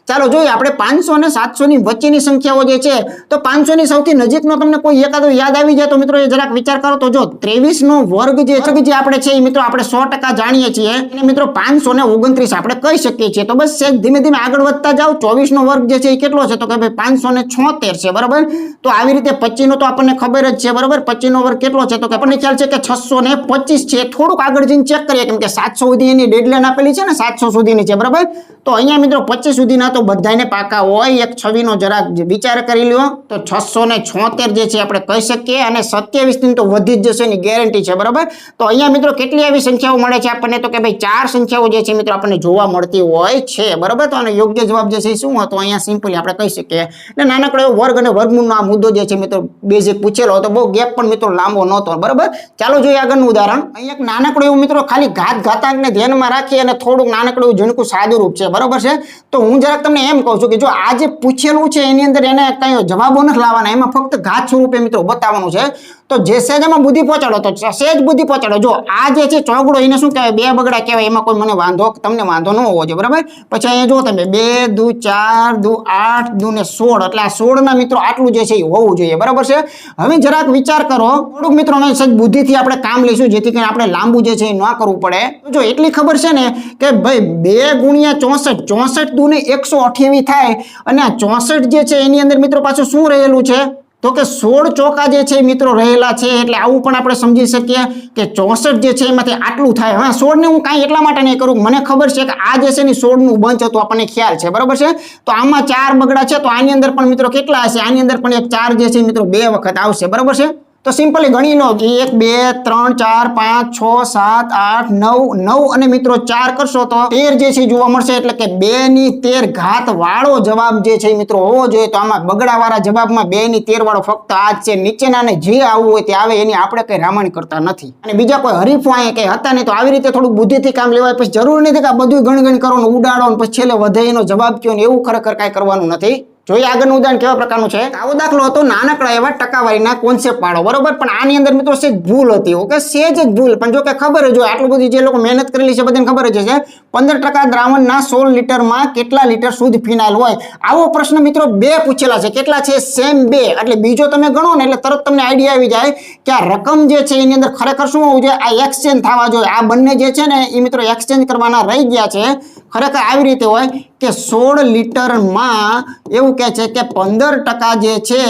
ચાલો જોઈએ આપણે 500 અને 700 ની વચ્ચેની સંખ્યાઓ જે છે, તો 500 ની સૌથી નજીકનો તમને કોઈ એકાદો યાદ આવી જાય તો મિત્રો એ જરાક વિચાર કરો. તો જો 23 નો વર્ગ જે આપણે છે એ મિત્રો આપણે 100% જાણીએ છીએ, અને મિત્રો 529 આપણે કહી શકીએ છીએ. તો બસ ધીમે ધીમે આગળ વધતા જાઓ. 24 નો વર્ગ જે છે એ કેટલો છે? તો કે ભાઈ 576 છે. બરાબર, તો આવી રીતે 25 નો તો આપણને ખબર જ છે. બરાબર, 25 નો વર્ગ કેટલો છે? તો કે આપણને ખ્યાલ છે કે 625 છે. થોડુંક આગળ જઈને ચેક કરીએ, કેમ કે 700 સુધી એની ડેડલાઈન આપેલી છે ને, 700 સુધીની છે. બરાબર, તો અહીંયા મિત્રો 25 સુધીના તો બધાને પાકા હોય. એક છવીનો જરાક વિચાર કરી લ્યો, તો 676 જે છે આપણે કહી શકીએ, અને 27 ની તો વધી જ જશે એની ગેરંટી છે. બરાબર, તો અહીંયા મિત્રો કેટલી એવી સંખ્યાઓ મળે છે આપણને? તો કે ભાઈ 4 સંખ્યાઓ જે છે મિત્રો આપણને જોવા મળતી હોય છે. બરાબર, તો આનો યોગ્ય જવાબ જે છે શું હતો? અહીંયા સિમ્પલી આપણે કહી શકીએ. એટલે નાનકડો એવો વર્ગ અને વર્ગમૂળનો આ મુદ્દો જે છે મિત્રો બેઝિક પૂછેલો હતો, બહુ ગેપ પણ મિત્રો લાંબો નહોતો. બરાબર, ચાલો જોઈએ આગળનું ઉદાહરણ. અહીંયા એક નાનકડું એવું મિત્રો ખાલી ઘાતાંકને ધ્યાનમાં રાખી અને થોડુંક નાનકડું એવું ઝીણકું સાદું રૂપ છે. બરાબર છે, તો હું જરાક તમને એમ કહું છું કે જો આ જે પૂછેલું છે એની અંદર એને કઈ જવાબો નથી લાવવાના, એમાં ફક્ત ઘાત સ્વરૂપે મિત્રો બતાવવાનું છે. તો જે સેજમાં બુદ્ધિ પહોંચાડો, તો સેજ બુદ્ધિ પહોંચાડો. જો આ જે છે ચોગડો, એને શું કહેવાય? બે બગડા કહેવાય. એમાં કોઈ મને વાંધો, તમને વાંધો ન હોવો જોઈએ. બરાબર, પછી અહીંયા જો તમે 2 દુ 4 દુ 8 દુ ને 16, એટલે આ 16 ના મિત્રો આટલું જે છે એ હોવું જોઈએ. બરાબર છે, હવે જરાક વિચાર કરો થોડુંક મિત્રો, સજ બુદ્ધિથી આપણે કામ લઈશું જેથી કરીને આપણે લાંબુ જે છે એ ન કરવું પડે. જો એટલી ખબર છે ને કે ભાઈ 2 ગુણ્યા 64, 64 દુ ને 128 થાય, અને આ 64 જે છે એની અંદર મિત્રો પાછું શું રહેલું છે? તો કે 16 ચોકા જે છે મિત્રો રહેલા છે. એટલે આવું પણ આપણે સમજી શકીએ કે 64 જે છે એમાંથી આટલું થાય. હવે 16 ને હું કાંઈ એટલા માટે નહીં કરું, મને ખબર છે કે આ જે છે ને 16 નું બંચ હતું, આપણને ખ્યાલ છે. બરાબર છે, તો આમાં 4 બગડા છે, તો આની અંદર પણ મિત્રો કેટલા હશે? આની અંદર પણ એક 4 જે છે મિત્રો 2 વખત આવશે. બરાબર છે, તો સિમ્પલી ગણી લો, 1 2 3 4 5 6 7 8 9 9 અને મિત્રો 4 કરશો તો 13 જે છે જોવા મળશે. એટલે કે 2 ની 13 ઘાત વાળો જવાબ જે છે મિત્રો હોવો જોઈએ. તો આમાં બગડા વાળા જવાબમાં 2 ની 13 વાળો ફક્ત આ જ છે. નીચેના ને જે આવવું હોય તે આવે, એની આપણે કઈ રામાયણ કરતા નથી, અને બીજા કોઈ હરીફો અહીંયા કઈ હતા નહીં. તો આવી રીતે થોડું બુદ્ધિથી કામ લેવાય. પછી જરૂર નથી કે આ બધું ગણ કરો ને ઉડાડો ને પછી છેલ્લે વધે એનો જવાબ કયો ને, એવું ખરેખર કાંઈ કરવાનું નથી. જોઈએ આગળનું ઉદાહરણ કેવા પ્રકારનું છે. આવો દાખલો હતો નાનકડા એવા ટકાવારીના કોન્સેપ્ટ પાડો. બરોબર, પણ આની અંદર મિત્રો સેજ ભૂલ હતી. ઓકે, સેજ જ ભૂલ, પણ જો કે ખબર જ હોય, આટલું બધું જે લોકો મહેનત કરેલી છે બધાને ખબર જ છે. 15% દ્રાવણના 16 લીટરમાં કેટલા લીટર શુદ્ધ ફિનાઇલ હોય? આવો પ્રશ્ન મિત્રો 2 પૂછેલા છે. કેટલા છે? સેમ 2. એટલે બીજો તમે ગણો ને એટલે તરત તમને આઈડિયા આવી જાય કે આ રકમ જે છે એની અંદર ખરેખર શું હોવું જોઈએ? આ એક્સચેન્જ થવા જોઈએ. આ બંને જે છે ને એ મિત્રો એક્સચેન્જ કરવાના રહી ગયા છે. ખરેખર આવી રીતે હોય કે 16 લીટરમાં એવું કહે છે કે 15% જે છે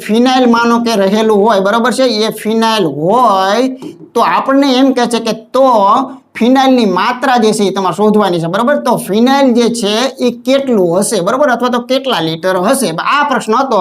ફિનાઇલ માનો કે રહેલું હોય. બરાબર છે, એ ફિનાઇલ હોય તો આપણને એમ કહે છે કે તો ફિનાઇલની માત્રા જે છે એ તમારે શોધવાની છે. બરાબર, તો ફિનાઇલ જે છે એ કેટલું હશે? બરાબર, અથવા તો કેટલા લીટર હશે? આ પ્રશ્ન હતો.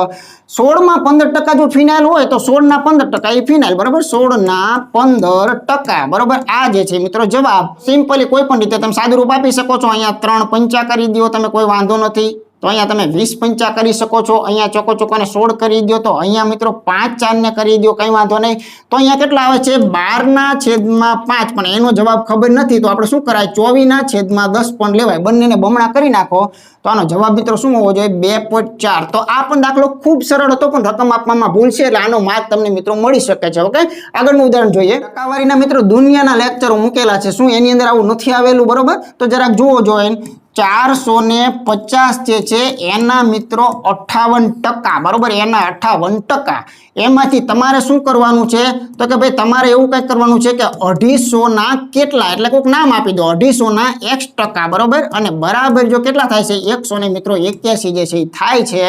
16 માં 15% જો ફિનાઇલ હોય તો 16 ના 15% એ ફિનાઇલ. બરાબર, 16 ના 15%. બરાબર, આ જે છે મિત્રો જવાબ. સિમ્પલી કોઈ પણ રીતે તમે સાદું રૂપ આપી શકો છો. અહીંયા 3 પંચા કરી દો તમે, કોઈ વાંધો નથી. તો અહીંયા તમે 20 પંચા કરી શકો છો. અહીંયા ચોકો ચોકોને 16 કરી દો, તો અહીંયા મિત્રો 5 4 ને કરી દો, કંઈ વાંધો નહીં. તો અહીંયા કેટલા આવે છે? 12/5. પણ એનો જવાબ ખબર નથી, તો આપણે શું કરાય? 24/10 પણ લેવાય. બંનેને બમણા કરી નાખો તો આનો જવાબ મિત્રો શું હોવો જોઈએ? 2.4. તો આ પણ દાખલો ખૂબ સરળ હતો, પણ રકમ આપવામાં ભૂલ છે, એટલે આનો માર્ક તમને મિત્રો મળી શકે છે. ઓકે, આગળનું ઉદાહરણ જોઈએ. ટકાવારીના મિત્રો દુનિયાના લેક્ચરો મૂકેલા છે. શું એની અંદર આવું નથી આવેલું? બરોબર, તો જરાક જુઓ જોઈએ. 450 જે છે એના મિત્રો 58%, બરોબર, એના 58%. એમાંથી તમારે શું કરવાનું છે તો કે ભાઈ તમારે એવું કંઈક કરવાનું છે કે 250 ના કેટલા, એટલે કોઈક નામ આપી દો, 250 ના x%, બરોબર, અને બરાબર જો કેટલા થાય છે 100 ને મિત્રો 81 જે છે એ થાય છે.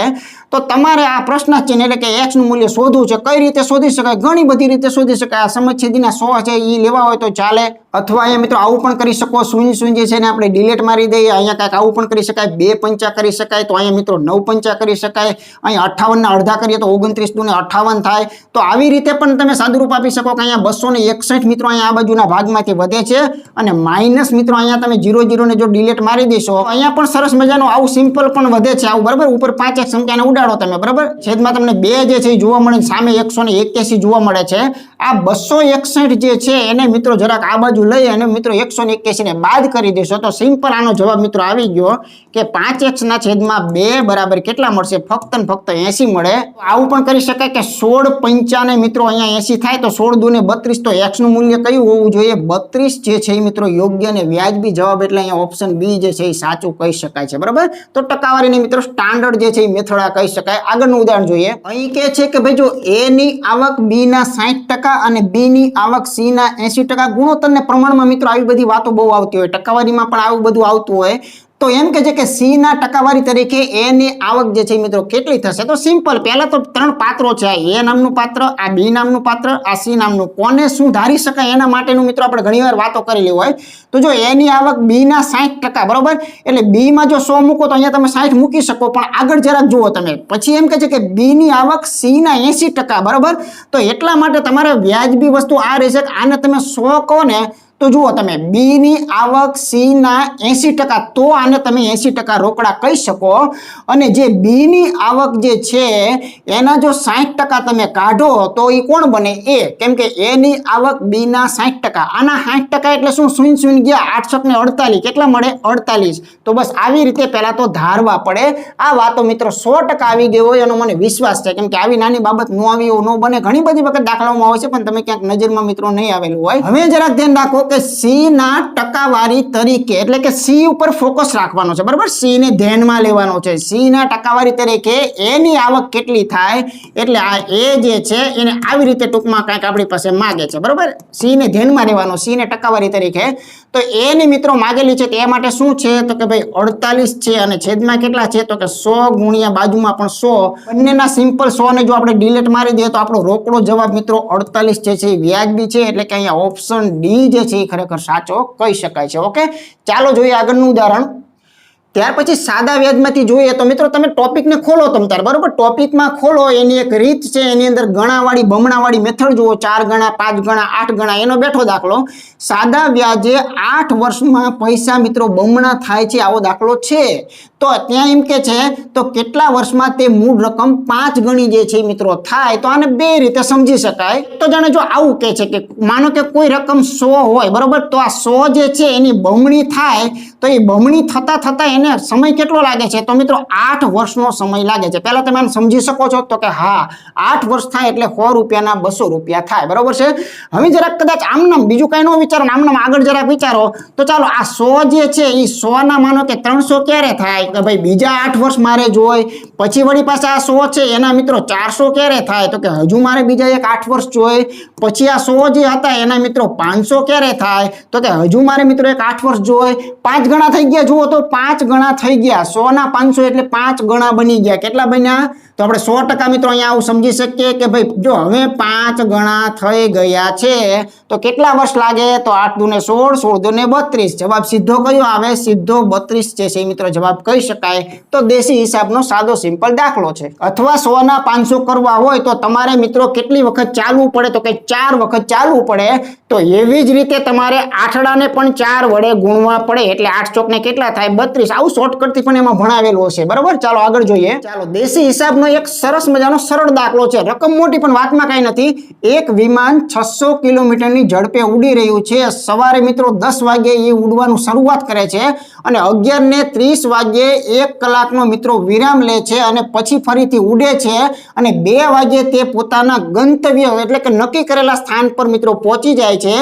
તો તમારે આ પ્રશ્ન ચિહ્ન એટલે કે x નું મૂલ્ય શોધવું છે. કઈ રીતે શોધી શકાય? ઘણી બધી રીતે શોધી શકાય. આ સમજછેદીના 100 છે એ લેવા હોય તો ચાલે, અથવા અહીંયા મિત્રો આવું પણ કરી શકો, શૂન્ય શૂન્ય જે છે ને આપણે ડિલીટ મારી દઈએ. અહીંયા કાંઈક આવું પણ કરી શકાય, 2 પંચા કરી શકાય, તો અહીંયા મિત્રો 9 પંચા કરી શકાય. અહીંયા 58 ના અડધા કરીએ તો 29 દુને 58 થાય. તો આવી રીતે પણ તમે સાદુરૂપ આપી શકો કે અહીંયા 261 મિત્રો અહીંયા આ બાજુના ભાગમાંથી વધે છે, અને માઇનસ મિત્રો અહીંયા તમે 0 ને જો ડિલીટ મારી દેશો અહીંયા પણ સરસ મજાનું આવું સિમ્પલ પણ વધે છે આવું, બરાબર. ઉપર 5 સંખ્યાને ઉડાડો તમે, બરાબર, છેદમાં તમને 2 જે છે એ જોવા મળે, સામે 181 જોવા મળે છે. આ 261 જે છે એને મિત્રો જરાક આ બાજુ લઈ અને મિત્રો 181 ને બાદ કરી દેશો તો સિમ્પલ આનો જવાબ મિત્રો આવી ગયો કે 5x ના છેદમાં 2 બરાબર કેટલા મળશે? ફક્ત ને ફક્ત 80 મળે. આવું પણ કરી શકાય કે 16 પંચા ને મિત્રો અહીંયા 80 થાય તો 16 દુને 32, તો x નું મૂલ્ય કયું હોવું જોઈએ? 32 જે છે એ મિત્રો યોગ્ય અને વ્યાજબી જવાબ, એટલે અહીંયા ઓપ્શન બી જે છે એ સાચું કહી શકાય છે, બરાબર. તો ટકાવારીની મિત્રો સ્ટાન્ડર્ડ જે છે એ મેથડ આ કહી શકાય. આગળનું ઉદાહરણ જોઈએ. અહીં કહે છે કે ભાઈ જો a ની આવક b ના 60% અને b ની આવક c ના 80%, ગુણોત્તર ને પ્રમાણમાં મિત્રો આવી બધી વાતો બહુ આવતી હોય, ટકાવારીમાં પણ આવું બધું આવતું હોય. તો એમ કે છે કે c ના ટકાવારી તરીકે a ની આવક જે છે મિત્રો કેટલી થશે? તો સિમ્પલ, પહેલા તો 3 પાત્રો છે, આ a નામનું પાત્ર, આ b નામનું પાત્ર, આ c નામનું. કોને શું ધારી શકાય એના માટેનું મિત્રો આપણે ઘણીવાર વાતો કરેલી હોય. તો જો a ની આવક b ના 60%, બરોબર, એટલે b માં જો 100 મૂકો તો અહીંયા તમે 60 મૂકી શકો, પણ આગળ જરાક જુઓ તમે. પછી એમ કે છે કે b ની આવક c ના 80%, બરોબર. તો એટલા માટે તમારે વ્યાજબી વસ્તુ આ રહેશે કે આને તમે 100 કહો ને તો જુઓ તમે, b ની આવક c ના 80%, તો આને તમે 80% રોકડા કહી શકો. અને જે b ની આવક જે છે એના જો 60% તમે કાઢો તો એ કોણ બને? a. કેમ કે a ની આવક b ના 60%, આના 60% એટલે શું? શૂન્ય શૂન્ય ગયા, 8 ને 48 કેટલા મળે? 48. તો બસ આવી રીતે પહેલા તો ધારવા પડે. આ વાતો મિત્રો 100% આવી ગઈ હોય એનો મને વિશ્વાસ છે, કેમ કે આવી નાની બાબત ન આવી એવું ન બને. ઘણી બધી વખત દાખલાઓમાં હોય છે પણ તમે ક્યાંક નજરમાં મિત્રો નહીં આવેલું હોય. હવે જરાક ધ્યાન રાખો કે c ના ટકાવારી તરીકે, એટલે કે c ઉપર ફોકસ રાખવાનો છે, બરાબર, c ને ધ્યાનમાં લેવાનો છે. c ના ટકાવારી તરીકે a ની આવક કેટલી થાય, એટલે આ a જે છે એને આવી રીતે ટૂંકમાં કંઈક આપણી પાસે માગે છે, બરાબર. c ને ધ્યાનમાં લેવાનો, c ને ટકાવારી તરીકે. તો a ની મિત્રો માગેલી છે, તે માટે શું છે તો કે ભાઈ 48 છે, અને છેદમાં કેટલા છે તો કે 100 ગુણ્યા બાજુમાં પણ 100, બંનેના સિમ્પલ 100 ને જો આપણે ડિલીટ મારી દઈએ તો આપણો રોકડો જવાબ મિત્રો 48 જે છે એ વ્યાજબી છે, એટલે કે અહીંયા ઓપ્શન ડી જે છે એ ખરેખર સાચો કહી શકાય છે. ઓકે, ચાલો જોઈએ આગળનું ઉદાહરણ. ત્યાર પછી સાદા વ્યાજમાંથી જોઈએ તો મિત્રો તમે ટોપિકને ખોલો તમ તાર, બરોબર. ટોપિકમાં ખોલો, એની એક રીત છે, એની અંદર ગણાવાળી બમણાવાળી મેથડ જુઓ, 4 ગણા, 5 ગણા, 8 ગણા, એનો બેઠો દાખલો. સાદા વ્યાજે 8 વર્ષમાં પૈસા મિત્રો બમણા થાય છે, આવો દાખલો છે. તો ત્યાં એમ કે છે તો કેટલા વર્ષમાં તે મૂળ રકમ 5 ગણી જે છે મિત્રો થાય? તો આને બે રીતે સમજી શકાય. તો જાણે જો આવું કે છે કે માનો કે કોઈ રકમ 100 હોય, બરોબર, તો આ 100 જે છે એની બમણી થાય, તો એ બમણી થતા એને સમય કેટલો લાગે છે? તો મિત્રો 8 વર્ષનો સમય લાગે છે. પહેલા તમે આને સમજી શકો છો તો કે હા, 8 વર્ષ થાય એટલે 100 રૂપિયાના 200 રૂપિયા થાય, બરોબર છે. હવે જરાક કદાચ આમનામ બીજું કઈ ન વિચારો, આમનામ આગળ જરાક વિચારો તો ચાલો, આ 100 જે છે એ 100 ના માનો કે 300 ક્યારે થાય? કે ભાઈ બીજા 8 વર્ષ મારે જોઈ. પછી વળી પાછા આ 100 છે એના મિત્રો 400 ક્યારે થાય? તો કે હજુ મારે બીજા એક 8 વર્ષ જોઈ. પછી આ 100 જે હતા એના મિત્રો 500 ક્યારે થાય? તો કે હજુ મારે મિત્રો એક 8 વર્ષ જોઈ. 5 ગણા થઈ ગયા, જુઓ તો 5 ગણા થઈ ગયા. 100 ના 500 એટલે 5 ગણા બની ગયા. કેટલા બન્યા? તો આપણે 100% મિત્રો અહીંયા આવું સમજી શકીએ કે ભાઈ જો હવે 5 ગણા થઈ ગયા છે તો કેટલા વર્ષ લાગે? તો 8 દુને 16, 16 દુને 32. જવાબ સીધો કયો આવે? સીધો 32 જે છે મિત્રો જવાબ કહી શકાય. તો દેશી હિસાબનો સાદો સિમ્પલ દાખલો છે. અથવા 100 ના 500 કરવા હોય તો તમારે મિત્રો કેટલી વખત ચાલવું પડે? તો કે 4 વખત ચાલવું પડે. તો એવી જ રીતે તમારે આઠડાને પણ 4 વડે ગુણવા પડે, એટલે 8 ચોક ને કેટલા થાય? 32. આવું શોર્ટકટથી પણ એમાં ભણાવેલું હશે, બરાબર. ચાલો આગળ જોઈએ. ચાલો દેશી હિસાબનો એક સરસ મજાનો સરળ દાખલો છે. રકમ મોટી પણ વાતમાં કાંઈ નથી. એક વિમાન 600 કિલોમીટરની ઝડપે ઉડી રહ્યું છે. સવારે મિત્રો 10 વાગ્યે એ ઉડવાનું શરૂઆત કરે છે અને 11:30 વાગ્યે વાગ્યે 1 કલાકનો મિત્રો વિરામ લે છે અને પછી ફરીથી ઉડે છે અને 2 વાગ્યે તે પોતાના ગંતવ્ય એટલે કે નક્કી કરેલા સ્થાન પર મિત્રો પહોંચી જાય છે.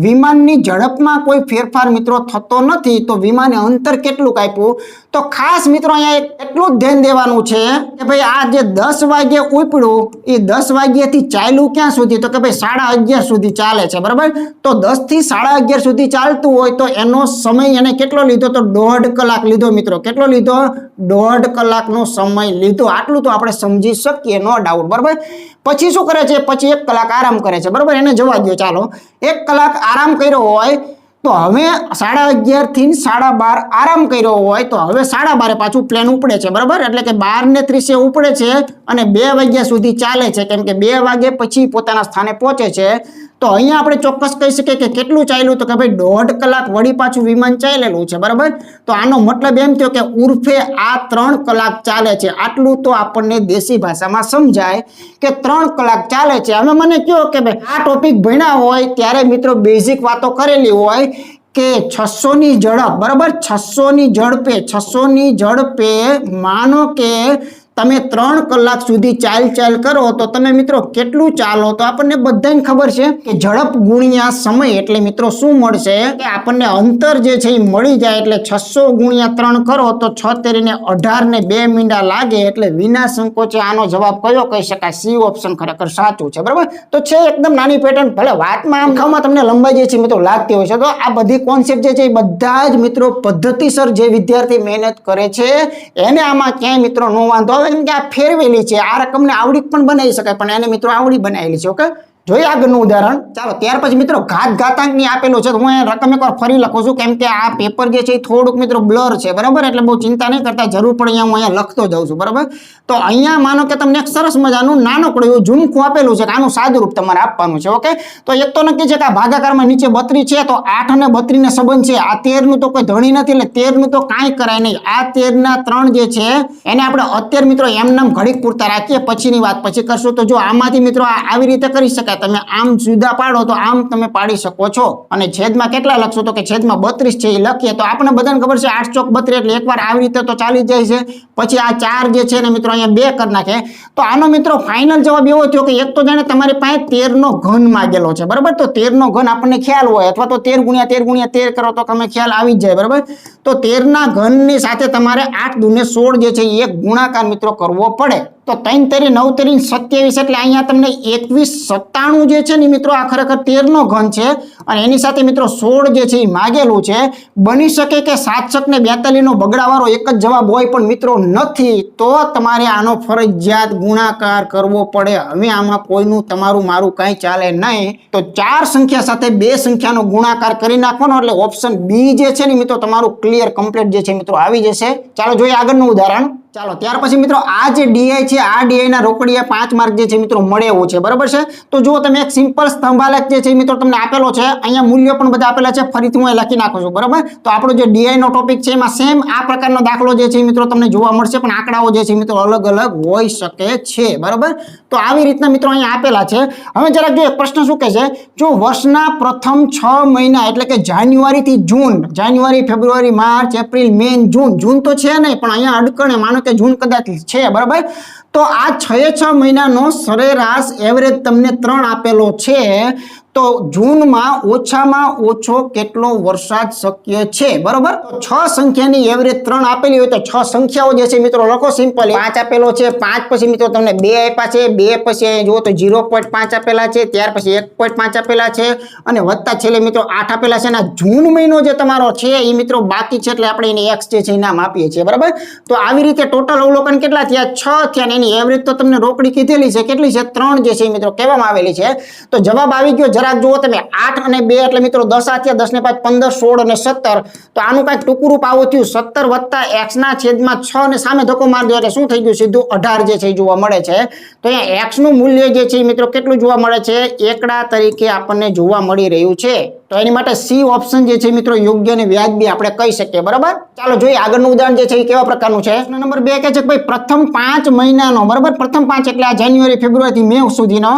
વિમાનની ઝડપમાં કોઈ ફેરફાર મિત્રો થતો નથી. તો વિમાને અંતર કેટલું કાપ્યું? તો ખાસ મિત્રો અહીંયા એટલું જ ધ્યાન દેવાનું છે કે ભાઈ આ જે 10 વાગ્યે ઉપડ્યું એ 10 વાગ્યાથી ચાલ્યું ક્યાં સુધી? તો કે ભાઈ 11:30 સુધી ચાલે છે, બરાબર. તો 10 થી 11:30 સુધી ચાલતું હોય તો એનો સમય એને કેટલો લીધો? તો 1.5 કલાક લીધો મિત્રો. કેટલો લીધો? 1.5 કલાકનો સમય લીધો. આટલું તો આપણે સમજી શકીએ, નો ડાઉટ, બરાબર. પછી શું કરે છે? પછી 1 કલાક આરામ કરે છે, બરાબર. એને જવા દો, ચાલો. 1 કલાક આરામ કર્યો હોય તો હવે 11:30 થી 12:30 આરામ કર્યો હોય તો હવે 12:30 પાછું પ્લેન ઉપડે છે, બરાબર. એટલે કે 12:30 ઉપડે છે અને 2 વાગ્યા સુધી ચાલે છે, કેમ કે 2 વાગે પછી પોતાના સ્થાને પહોંચે છે. તો અહીંયા આપણે ચોક્કસ કહી શકીએ કે કેટલું ચાલ્યું? તો કે ભાઈ 1.5 કલાક વળી પાછું વિમાન ચાલેલું છે, બરાબર. તો આનો મતલબ એમ થયો કે ઉર્ફે આ 3 કલાક ચાલે છે. આટલું તો આપણને દેશી ભાષામાં સમજાય કે 3 કલાક ચાલે છે. હવે મને કહો કે ભાઈ આ ટોપિક ભણ્યા હોય ત્યારે મિત્રો બેઝિક વાતો કરેલી હોય કે 600 ની ઝડપ, બરાબર. 600 ની ઝડપે માનો કે તમે 3 કલાક સુધી ચાલ કરો તો તમે મિત્રો કેટલું ચાલો? તો આપણને બધાને ખબર છે કે ઝડપ ગુણ્યા સમય એટલે મિત્રો શું મળશે? કે આપણને અંતર જે છે એ મળી જાય. એટલે 600 ગુણ્યા 3 કરો તો 6 ને 18 ને 2 મિનિટ લાગે. એટલે વિના સંકોચે આનો જવાબ કયો કહી શકાય? સી ઓપ્શન ખરેખર સાચું છે, બરાબર. તો છે એકદમ નાની પેટર્ન, ભલે વાતમાં આમ ખાવામાં તમને લંબાઈ જે છે મિત્રો લાગતી હોય છે. તો આ બધી કોન્સેપ્ટ જે છે એ બધા જ મિત્રો પદ્ધતિસર જે વિદ્યાર્થી મહેનત કરે છે એને આમાં ક્યાંય મિત્રો નો વાંધો આવે, કેમ કે આ ફેરવેલી છે. આ રકમને આવડી પણ બનાવી શકાય, પણ એને મિત્રો આવડી બનાવેલી છે. ઓકે, જોઈએ આગળનું ઉદાહરણ. ચાલો, ત્યાર પછી મિત્રો ઘાતાંકની આપેલું છે. તો હું અહીંયા રકમ એકવાર ફરી લખું છું, કેમ કે આ પેપર જે છે એ થોડુંક મિત્રો બ્લર છે, બરાબર. એટલે બહુ ચિંતા નહીં કરતા, જરૂર પડે અહીંયા હું અહીંયા લખતો જાઉં છું, બરાબર. તો અહીંયા માનો કે તમને એક સરસ મજાનું નાનકડું એવું ઝુમખું આપેલું છે કે આનું સાદુરૂપ તમારે આપવાનું છે. ઓકે, તો એક તો નક્કી છે કે આ ભાગાકારમાં નીચે 32 છે, તો 8 અને 32 ને સંબંધ છે. આ 13 નું તો કોઈ ધણી નથી, એટલે 13 નું તો કાંઈ કરાય નહીં. આ 13 ના 3 જે છે એને આપણે અત્યારે મિત્રો એમનામ ઘડીક પૂરતા રાખીએ, પછીની વાત પછી કરશું. તો જો આમાંથી મિત્રો આવી રીતે કરી શકાય. તમે આમ જુદા પાડો તો આમ તમે પાડી શકો છો. અને છેદમાં કેટલા લખશો? તો કે છેદમાં 32 છે એ લખીએ. તો આપણને બધાને ખબર છે 8 ચોક 32, એટલે એકવાર આવી રીતે તો ચાલી જાય છે. પછી આ 4 જે છે ને મિત્રો અહીંયા 2 કરી નાખે. તો આનો મિત્રો ફાઇનલ જવાબ એવો થયો કે એક તો જાણે તમારી પાસે 13 નો ઘન માગેલો છે, બરાબર. તો 13 નો ઘન આપણને ખ્યાલ હોય, અથવા તો 13 ગુણ્યા 13 ગુણ્યા 13 કરો તો તમે ખ્યાલ આવી જ જાય, બરાબર. તો 13 ના ઘનની સાથે તમારે 8 દૂને 16 જે છે એ એક ગુણાકાર મિત્રો કરવો પડે. તો 3 તેરી 9 તેરી 27, એટલે અહીંયા તમને 2197 જે છે ને મિત્રો આ ખરેખર 13 નો ઘન છે અને એની સાથે મિત્રો 16 જે છે એ માગેલું છે. બની શકે કે 7 ને 42 નો બગડાવાળો એક જ જવાબ હોય, પણ મિત્રો નથી. તો તમારે આનો ફરજિયાત ગુણાકાર કરવો પડે. હવે આમાં કોઈનું તમારું મારું કાંઈ ચાલે નહીં. તો 4 સંખ્યા સાથે 2 સંખ્યાનો ગુણાકાર કરી નાખવાનો, એટલે ઓપ્શન બી જે છે ને મિત્રો તમારું ક્લિયર કમ્પ્લીટ જે છે મિત્રો આવી જશે. ચાલો જોઈએ આગળનું ઉદાહરણ. ચાલો, ત્યાર પછી મિત્રો આ જે ડીઆઈ છે, આ ડીઆઈ ના રોકડિયા 5 માર્ક જે છે મિત્રો મળે એવું છે, બરાબર છે. તો જો તમે એક સિમ્પલ સ્તંભાલેખ જે છે મિત્રો તમને આપેલો છે, અહીંયા મૂલ્યો પણ બધા આપેલા છે, ફરીથી હું લખી નાખું છું, બરાબર. તો આપણો જે ડીઆઈ નો ટોપિક છે એમાં સેમ આ પ્રકારનો દાખલો જે છે મિત્રો તમને જોવા મળશે, પણ આંકડાઓ જે છે મિત્રો અલગ અલગ હોઈ શકે છે, બરાબર. તો આવી રીતના મિત્રો અહીંયા આપેલા છે. હવે જરાક જો એક પ્રશ્ન શું કહે છે? જો વર્ષના પ્રથમ 6 મહિના એટલે કે જાન્યુઆરી થી જૂન, જાન્યુઆરી, ફેબ્રુઆરી, માર્ચ, એપ્રિલ, મે, જૂન તો છે નહીં, પણ અહીંયા અડકણે માનો કે જૂન કદાચ છે, બરાબર. તો આ 6 મહિનાનો સરેરાશ એવરેજ તમને 3 આપેલો છે. તો જૂનમાં ઓછામાં ઓછો કેટલો વરસાદ શક્ય છે, બરોબર. 6 સંખ્યાની એવરેજ 3 આપેલી હોય તો 6 સંખ્યાઓ જે છે મિત્રો લખો સિમ્પલ. 5 આપેલો છે, 5 પછી મિત્રો તમને 2 આપ્યા છે, 2 પછી જુઓ તો 0.5 આપેલા છે, ત્યાર પછી 1.5 આપેલા છે અને વત્તા છેલ્લે મિત્રો 8 આપેલા છે. અને જૂન મહિનો જે તમારો છે એ મિત્રો બાકી છે, એટલે આપણે એને x જે છે એ નામ આપીએ છીએ, બરાબર. તો આવી રીતે ટોટલ અવલોકન કેટલા થયા? 6 થયા. એની એવરેજ તો તમને રોકડી કીધેલી છે, કેટલી છે? 3 જે છે મિત્રો કહેવામાં આવેલી છે. તો જવાબ આવી ગયો. જરાક જુઓ તમે, 8 અને 2 એટલે મિત્રો 10 આ થયા, 10 ને 5 15, 16 અને 17. તો આનું કાંઈક ટૂંકું રૂપ આવું થયું, 17 વત્તા x ના છેદમાં 6 ને સામે ધક્કો મારી દો એટલે શું થઈ ગયું? સીધું 18 જે છે એ જોવા મળે છે. તો અહીંયા x નું મૂલ્ય જે છે મિત્રો કેટલું જોવા મળે છે? એકડા તરીકે આપણને જોવા મળી રહ્યું છે. તો એની માટે સી ઓપ્શન જે છે મિત્રો યોગ્ય અને વ્યાજબી આપણે કહી શકીએ, બરાબર. ચાલો જોઈએ આગળનું ઉદાહરણ જે છે એ કેવા પ્રકારનું છે. નંબર 2 કહે છે કે ભાઈ પ્રથમ 5 મહિનાનો, બરાબર, પ્રથમ 5 એટલે આ જાન્યુઆરી, ફેબ્રુઆરી થી મે સુધીનો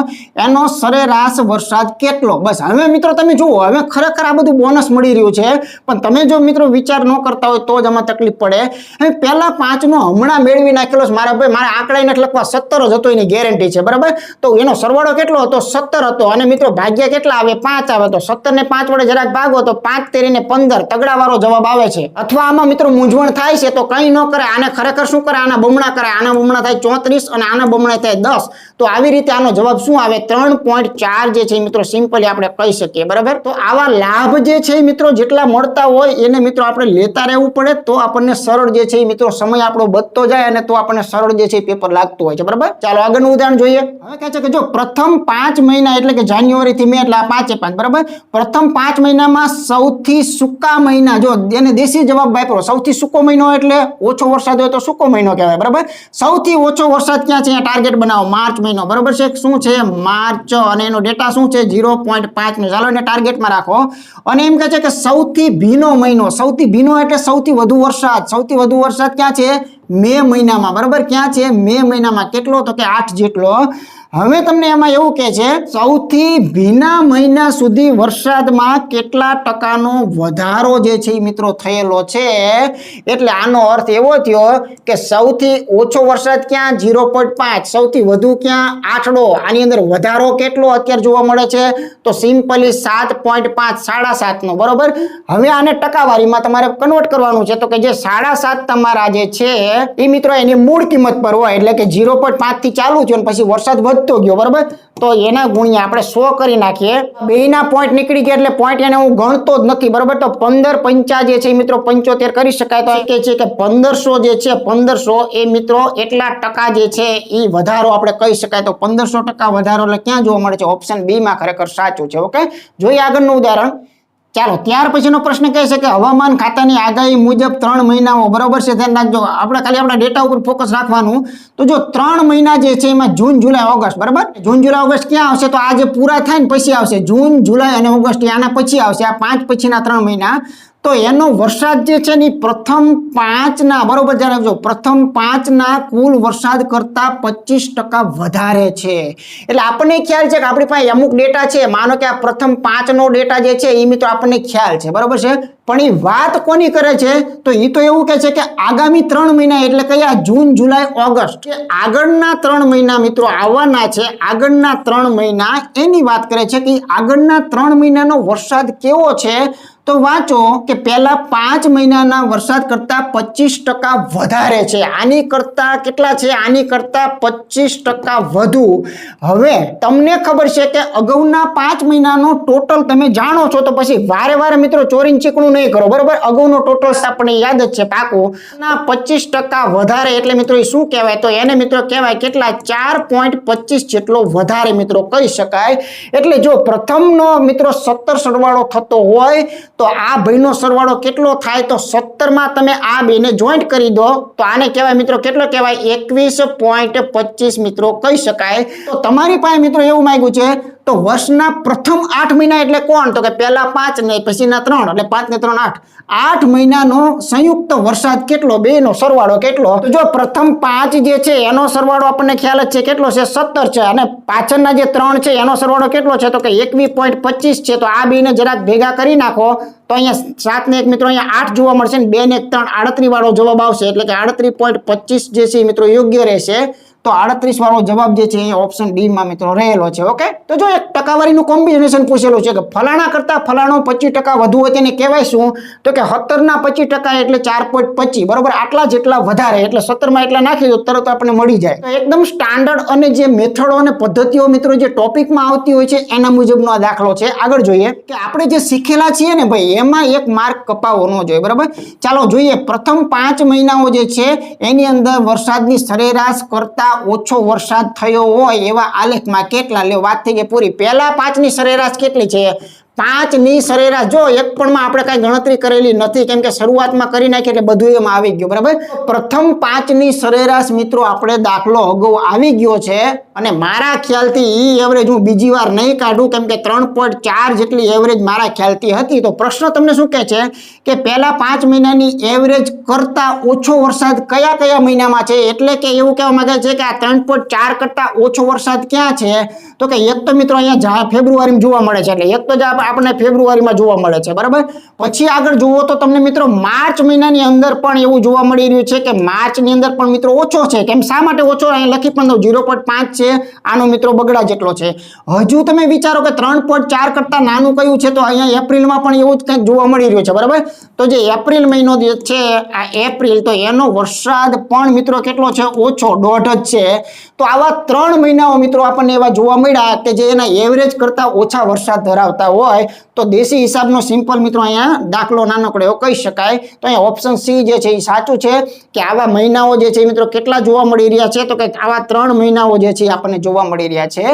એનો સરેરાશ વરસાદ કેટલો. બસ હવે મિત્રો તમે જુઓ, હવે ખરેખર આ બધું બોનસ મળી રહ્યું છે, પણ તમે જો મિત્રો વિચાર ન કરતા હોય તો જ આમાં તકલીફ પડે. હવે પહેલા 5 નો હમણાં મેળવી નાખેલો છે મારા ભાઈ, મારા આંકડા નથી લખવા, 17 જ હતો એની ગેરંટી છે, બરાબર. તો એનો સરવાળો કેટલો હતો? 17 હતો. અને મિત્રો ભાગ્યા કેટલા આવે? 5 આવે. તો 17 ને 5 વડે જરાક ભાગો તો 5 તેરી ને 15 તગડાવાળો જવાબ આવે છે. અથવા આમાં મિત્રો મૂંઝવણ થાય છે તો કંઈ ન કરે, આને ખરેખર શું કરે? આના બમણા કરે. આના બમણા થાય 34 અને આના બમણા થાય 10. તો આવી રીતે આનો જવાબ શું આવે? 3.4 જે છે મિત્રો સિમ્પલી આપણે કહી શકીએ, બરાબર. તો આવા લાભ જે છે મિત્રો જેટલા મળતા હોય એને મિત્રો આપણે લેતા રહેવું પડે, તો આપણને સરળ જે છે મિત્રો સમય આપણો બચતો જાય અને તો આપણને સરળ જે છે પેપર લાગતું હોય છે, બરાબર. ચાલો આગળનું ઉદાહરણ જોઈએ. હવે કહે છે કે જો પ્રથમ 5 મહિના એટલે કે જાન્યુઆરી થી મે એટલે આ 5 બરાબર, પ્રથમ 5 મહિનામાં સૌથી સૂકા મહિના, જો એને દેશી જવાબ વાપરો, સૌથી સૂકો મહિનો એટલે ઓછો વરસાદ હોય તો સૂકો મહિનો કહેવાય, બરાબર. સૌથી ઓછો વરસાદ ક્યાં છે? ટાર્ગેટ બનાવો, માર્ચ મહિનો, બરાબર છે. શું છે? માર્ચ. અને એનો ડેટા શું છે? 0.5 નો. ચાલો એને ટાર્ગેટમાં રાખો. અને એમ કહે છે કે સૌથી ભીનો મહિનો, સૌથી ભીનો એટલે સૌથી વધુ વરસાદ, સૌથી વધુ વરસાદ ક્યાં છે? મે મહિનામાં, બરાબર. ક્યાં છે? મે મહિનામાં. કેટલો? તો કે 8 જેટલો. હવે તમને એમાં એવું કહે છે સૌથી ભીના મહિના સુધી વરસાદમાં કેટલા ટકાનો વધારો જે છે એ મિત્રો થયેલો છે. એટલે આનો અર્થ એવો થયો કે સૌથી ઓછો વરસાદ ક્યાં? 0.5. સૌથી વધુ ક્યાં? 8. આની અંદર વધારો કેટલો અત્યારે જોવા મળે છે? તો સિમ્પલી 7.5, 7.5 નો, બરોબર. હવે આને ટકાવારીમાં તમારે કન્વર્ટ કરવાનું છે, તો કે જે 7.5 તમારા જે છે એ મિત્રો એની મૂળ કિંમત પર હોય, એટલે કે 0.5 થી ચાલુ થયો પછી વરસાદ તો ગયો, બરાબર. તો એના ગુણ્યા આપણે 100 કરી નાખીએ. બેયના પોઈન્ટ નીકળી ગયા એટલે પોઈન્ટ એને હું ગણતો જ નથી, બરાબર. તો 15 5 જે છે મિત્રો 75 કરી શકાય. તો કે છે કે 1500 જે છે 1500 એ મિત્રો એટલા ટકા જે છે એ વધારો આપણે કહી શકાય. તો 1500% વધારો એટલે ક્યાં જોવા મળે છે? ઓપ્શન બી માં ખરેખર સાચું છે. ઓકે, જોઈએ આગળનું ઉદાહરણ. ચાલો ત્યાર પછીનો પ્રશ્ન કહે છે કે હવામાન ખાતાની આગાહી મુજબ 3 મહિનાઓ, બરાબર છે, ધ્યાન રાખજો. આપણે ખાલી આપણા ડેટા ઉપર ફોકસ રાખવાનું. તો જો 3 મહિના જે છે એમાં જૂન, જુલાઈ, ઓગસ્ટ, બરાબર. જૂન, જુલાઈ, ઓગસ્ટ ક્યાં આવશે? તો આ જે પૂરા થાય ને પછી આવશે. જૂન, જુલાઈ અને ઓગસ્ટ આના પછી આવશે. આ 5 પછીના 3 મહિના. તો એનો વરસાદ જે છે ને પ્રથમ 5 ના, બરોબર, ધ્યાન રાખજો, પ્રથમ 5 ના કુલ વરસાદ કરતા 25% વધારે છે. એટલે આપણને ખ્યાલ છે કે આપણી પાસે અમુક ડેટા છે, માનો કે આ પ્રથમ 5 નો ડેટા જે છે એ મિત્રો આપણને ખ્યાલ છે, બરોબર છે. પણ એ વાત કોની કરે છે? તો એ તો એવું કહે છે કે આગામી 3 મહિના એટલે કયા? જૂન, જુલાઈ, ઓગસ્ટ. કે આગળના 3 મહિના મિત્રો આવવાના છે, આગળના 3 મહિના એની વાત કરે છે કે આગળના 3 મહિનાનો વરસાદ કેવો છે. તો વાંચો કે પહેલા 5 મહિનાના વરસાદ કરતા 25% વધારે છે. આની કરતા કેટલા છે? આની કરતા 25% વધુ. હવે તમને ખબર છે કે અગાઉના 5 મહિનાનો ટોટલ તમે જાણો છો, તો પછી વારે વારે મિત્રો ચોરીને ચીકણું નહીં કરો, બરોબર. અગાઉનો ટોટલ આપણને યાદ જ છે પાકું. 25% વધારે એટલે મિત્રો એ શું કહેવાય? તો એને મિત્રો કહેવાય કેટલા? 4.25 જેટલો વધારે મિત્રો કહી શકાય. એટલે જો પ્રથમનો મિત્રો 17 સરવાળો થતો હોય તો આ ભાઈનો સરવાળો કેટલો થાય? તો 17 માં તમે આ બેને જોઈન્ટ કરી દો તો આને કહેવાય મિત્રો કેટલો કહેવાય? 21.25 મિત્રો કહી શકાય. તો તમારી પાસે મિત્રો એવું માંગ્યું છે તો વર્ષના પ્રથમ 8 મહિના એટલે કોણ? તો કે પહેલા 5 ને પછીના 3 એટલે 5 ને 3 8. 8 મહિનાનો સંયુક્ત વરસાદ કેટલો? બેનો સરવાળો કેટલો? તો જો પ્રથમ 5 જે છે એનો સરવાળો આપણને ખ્યાલ જ છે કેટલો છે? 17 છે. અને પાછળના જે 3 છે એનો સરવાળો કેટલો છે? તો કે 21.25 છે. તો આ બેને જરાક ભેગા કરી નાખો તો અહીંયા 7 ને 1 મિત્રો અહીંયા 8 જોવા મળશે ને 2 ને 1 3 38 વાળો જવાબ આવશે. એટલે કે 38.25 જે છે મિત્રો યોગ્ય રહેશે. તો 38 વાળો જવાબ જે છે એ ઓપ્શન ડી માં મિત્રો રહેલો છે. ઓકે, તો જો એક ટકાવારીનું કોમ્બિનેશન પૂછેલું છે કે ફલાણા કરતા ફલાણો 25% વધુ હોય તેને કહેવાય શું? તો કે 17 ના 25% એટલે 4.25, બરોબર. આટલા જેટલા વધારે એટલે 17 માં એટલા નાખી દો તરત આપણને મળી જાય. તો એકદમ સ્ટાન્ડર્ડ અને જે મેથડો અને પદ્ધતિઓ મિત્રો જે ટોપિકમાં આવતી હોય છે એના મુજબનો આ દાખલો છે. આગળ જોઈએ કે આપણે જે શીખેલા છીએ ને ભાઈ એમાં એક માર્ક કપાવો ન જોઈએ, બરાબર. ચાલો જોઈએ. પ્રથમ 5 મહિનાઓ જે છે એની અંદર વરસાદની સરેરાશ કરતા ઓછો વરસાદ થયો હોય એવા આલેખમાં કેટલા? લ્યો વાત થઈ ગઈ પૂરી. પહેલા 5 ની સરેરાશ કેટલી છે? 5ની સરેરાશ જો એક પણ માં આપણે કઈ ગણતરી કરેલી નથી કેમ કે શરૂઆતમાં કરી નાખી એટલે બધું એમાં આવી ગયું બરાબર પ્રથમ 5ની સરેરાશ મિત્રો આપણે દાખલો અગાઉ આવી ગયો છે અને મારા ખ્યાલથી ઈ એવરેજ હું બીજી વાર નહીં કાઢું કેમ કે 3.4 જેટલી એવરેજ મારા ખ્યાલથી હતી તો પ્રશ્ન તમને શું કહે છે કે પહેલા 5 મહિનાની એવરેજ કરતા ઓછો વરસાદ કયા કયા મહિનામાં છે એટલે કે એવું કહેવા માંગે છે કે આ 3.4 કરતા ઓછો વરસાદ ક્યાં છે તો કે એક તો મિત્રો અહીંયા ફેબ્રુઆરીમાં જોવા મળે છે એટલે એક તો આપણને ફેબ્રુઆરીમાં જોવા મળે છે બરાબર પછી આગળ જુઓ તો તમને મિત્રો માર્ચ મહિનાની અંદર પણ એવું જોવા મળી રહ્યું છે કે માર્ચની અંદર પણ મિત્રો ઓછો છે કેમ શા માટે ઓછો અહીં લખી પણ દઉં 0.5 છે આનો મિત્રો બગડા જેટલો છે હજુ તમે વિચારો કે 3.4 કરતા નાનું કયું છે તો અહીંયા એપ્રિલમાં પણ એવું જ કંઈક જોવા મળી રહ્યું છે બરાબર તો જે એપ્રિલ મહિનો જે છે આ એપ્રિલ તો એનો વરસાદ પણ મિત્રો કેટલો છે ઓછો 1.5 જ છે તો આવા 3 મહિનાઓ મિત્રો આપણને એવા જોવા મળ્યા કે જે એના એવરેજ કરતા ઓછા વરસાદ ધરાવતા હોય તો દેશી હિસાબનો સિમ્પલ મિત્રો અહીંયા દાખલો નાનકડો એવો કહી શકાય તો અહીંયા ઓપ્શન સી જે છે એ સાચું છે કે આવા મહિનાઓ જે છે મિત્રો કેટલા જોવા મળી રહ્યા છે તો કે આવા 3 મહિનાઓ જે છે આપણને જોવા મળી રહ્યા છે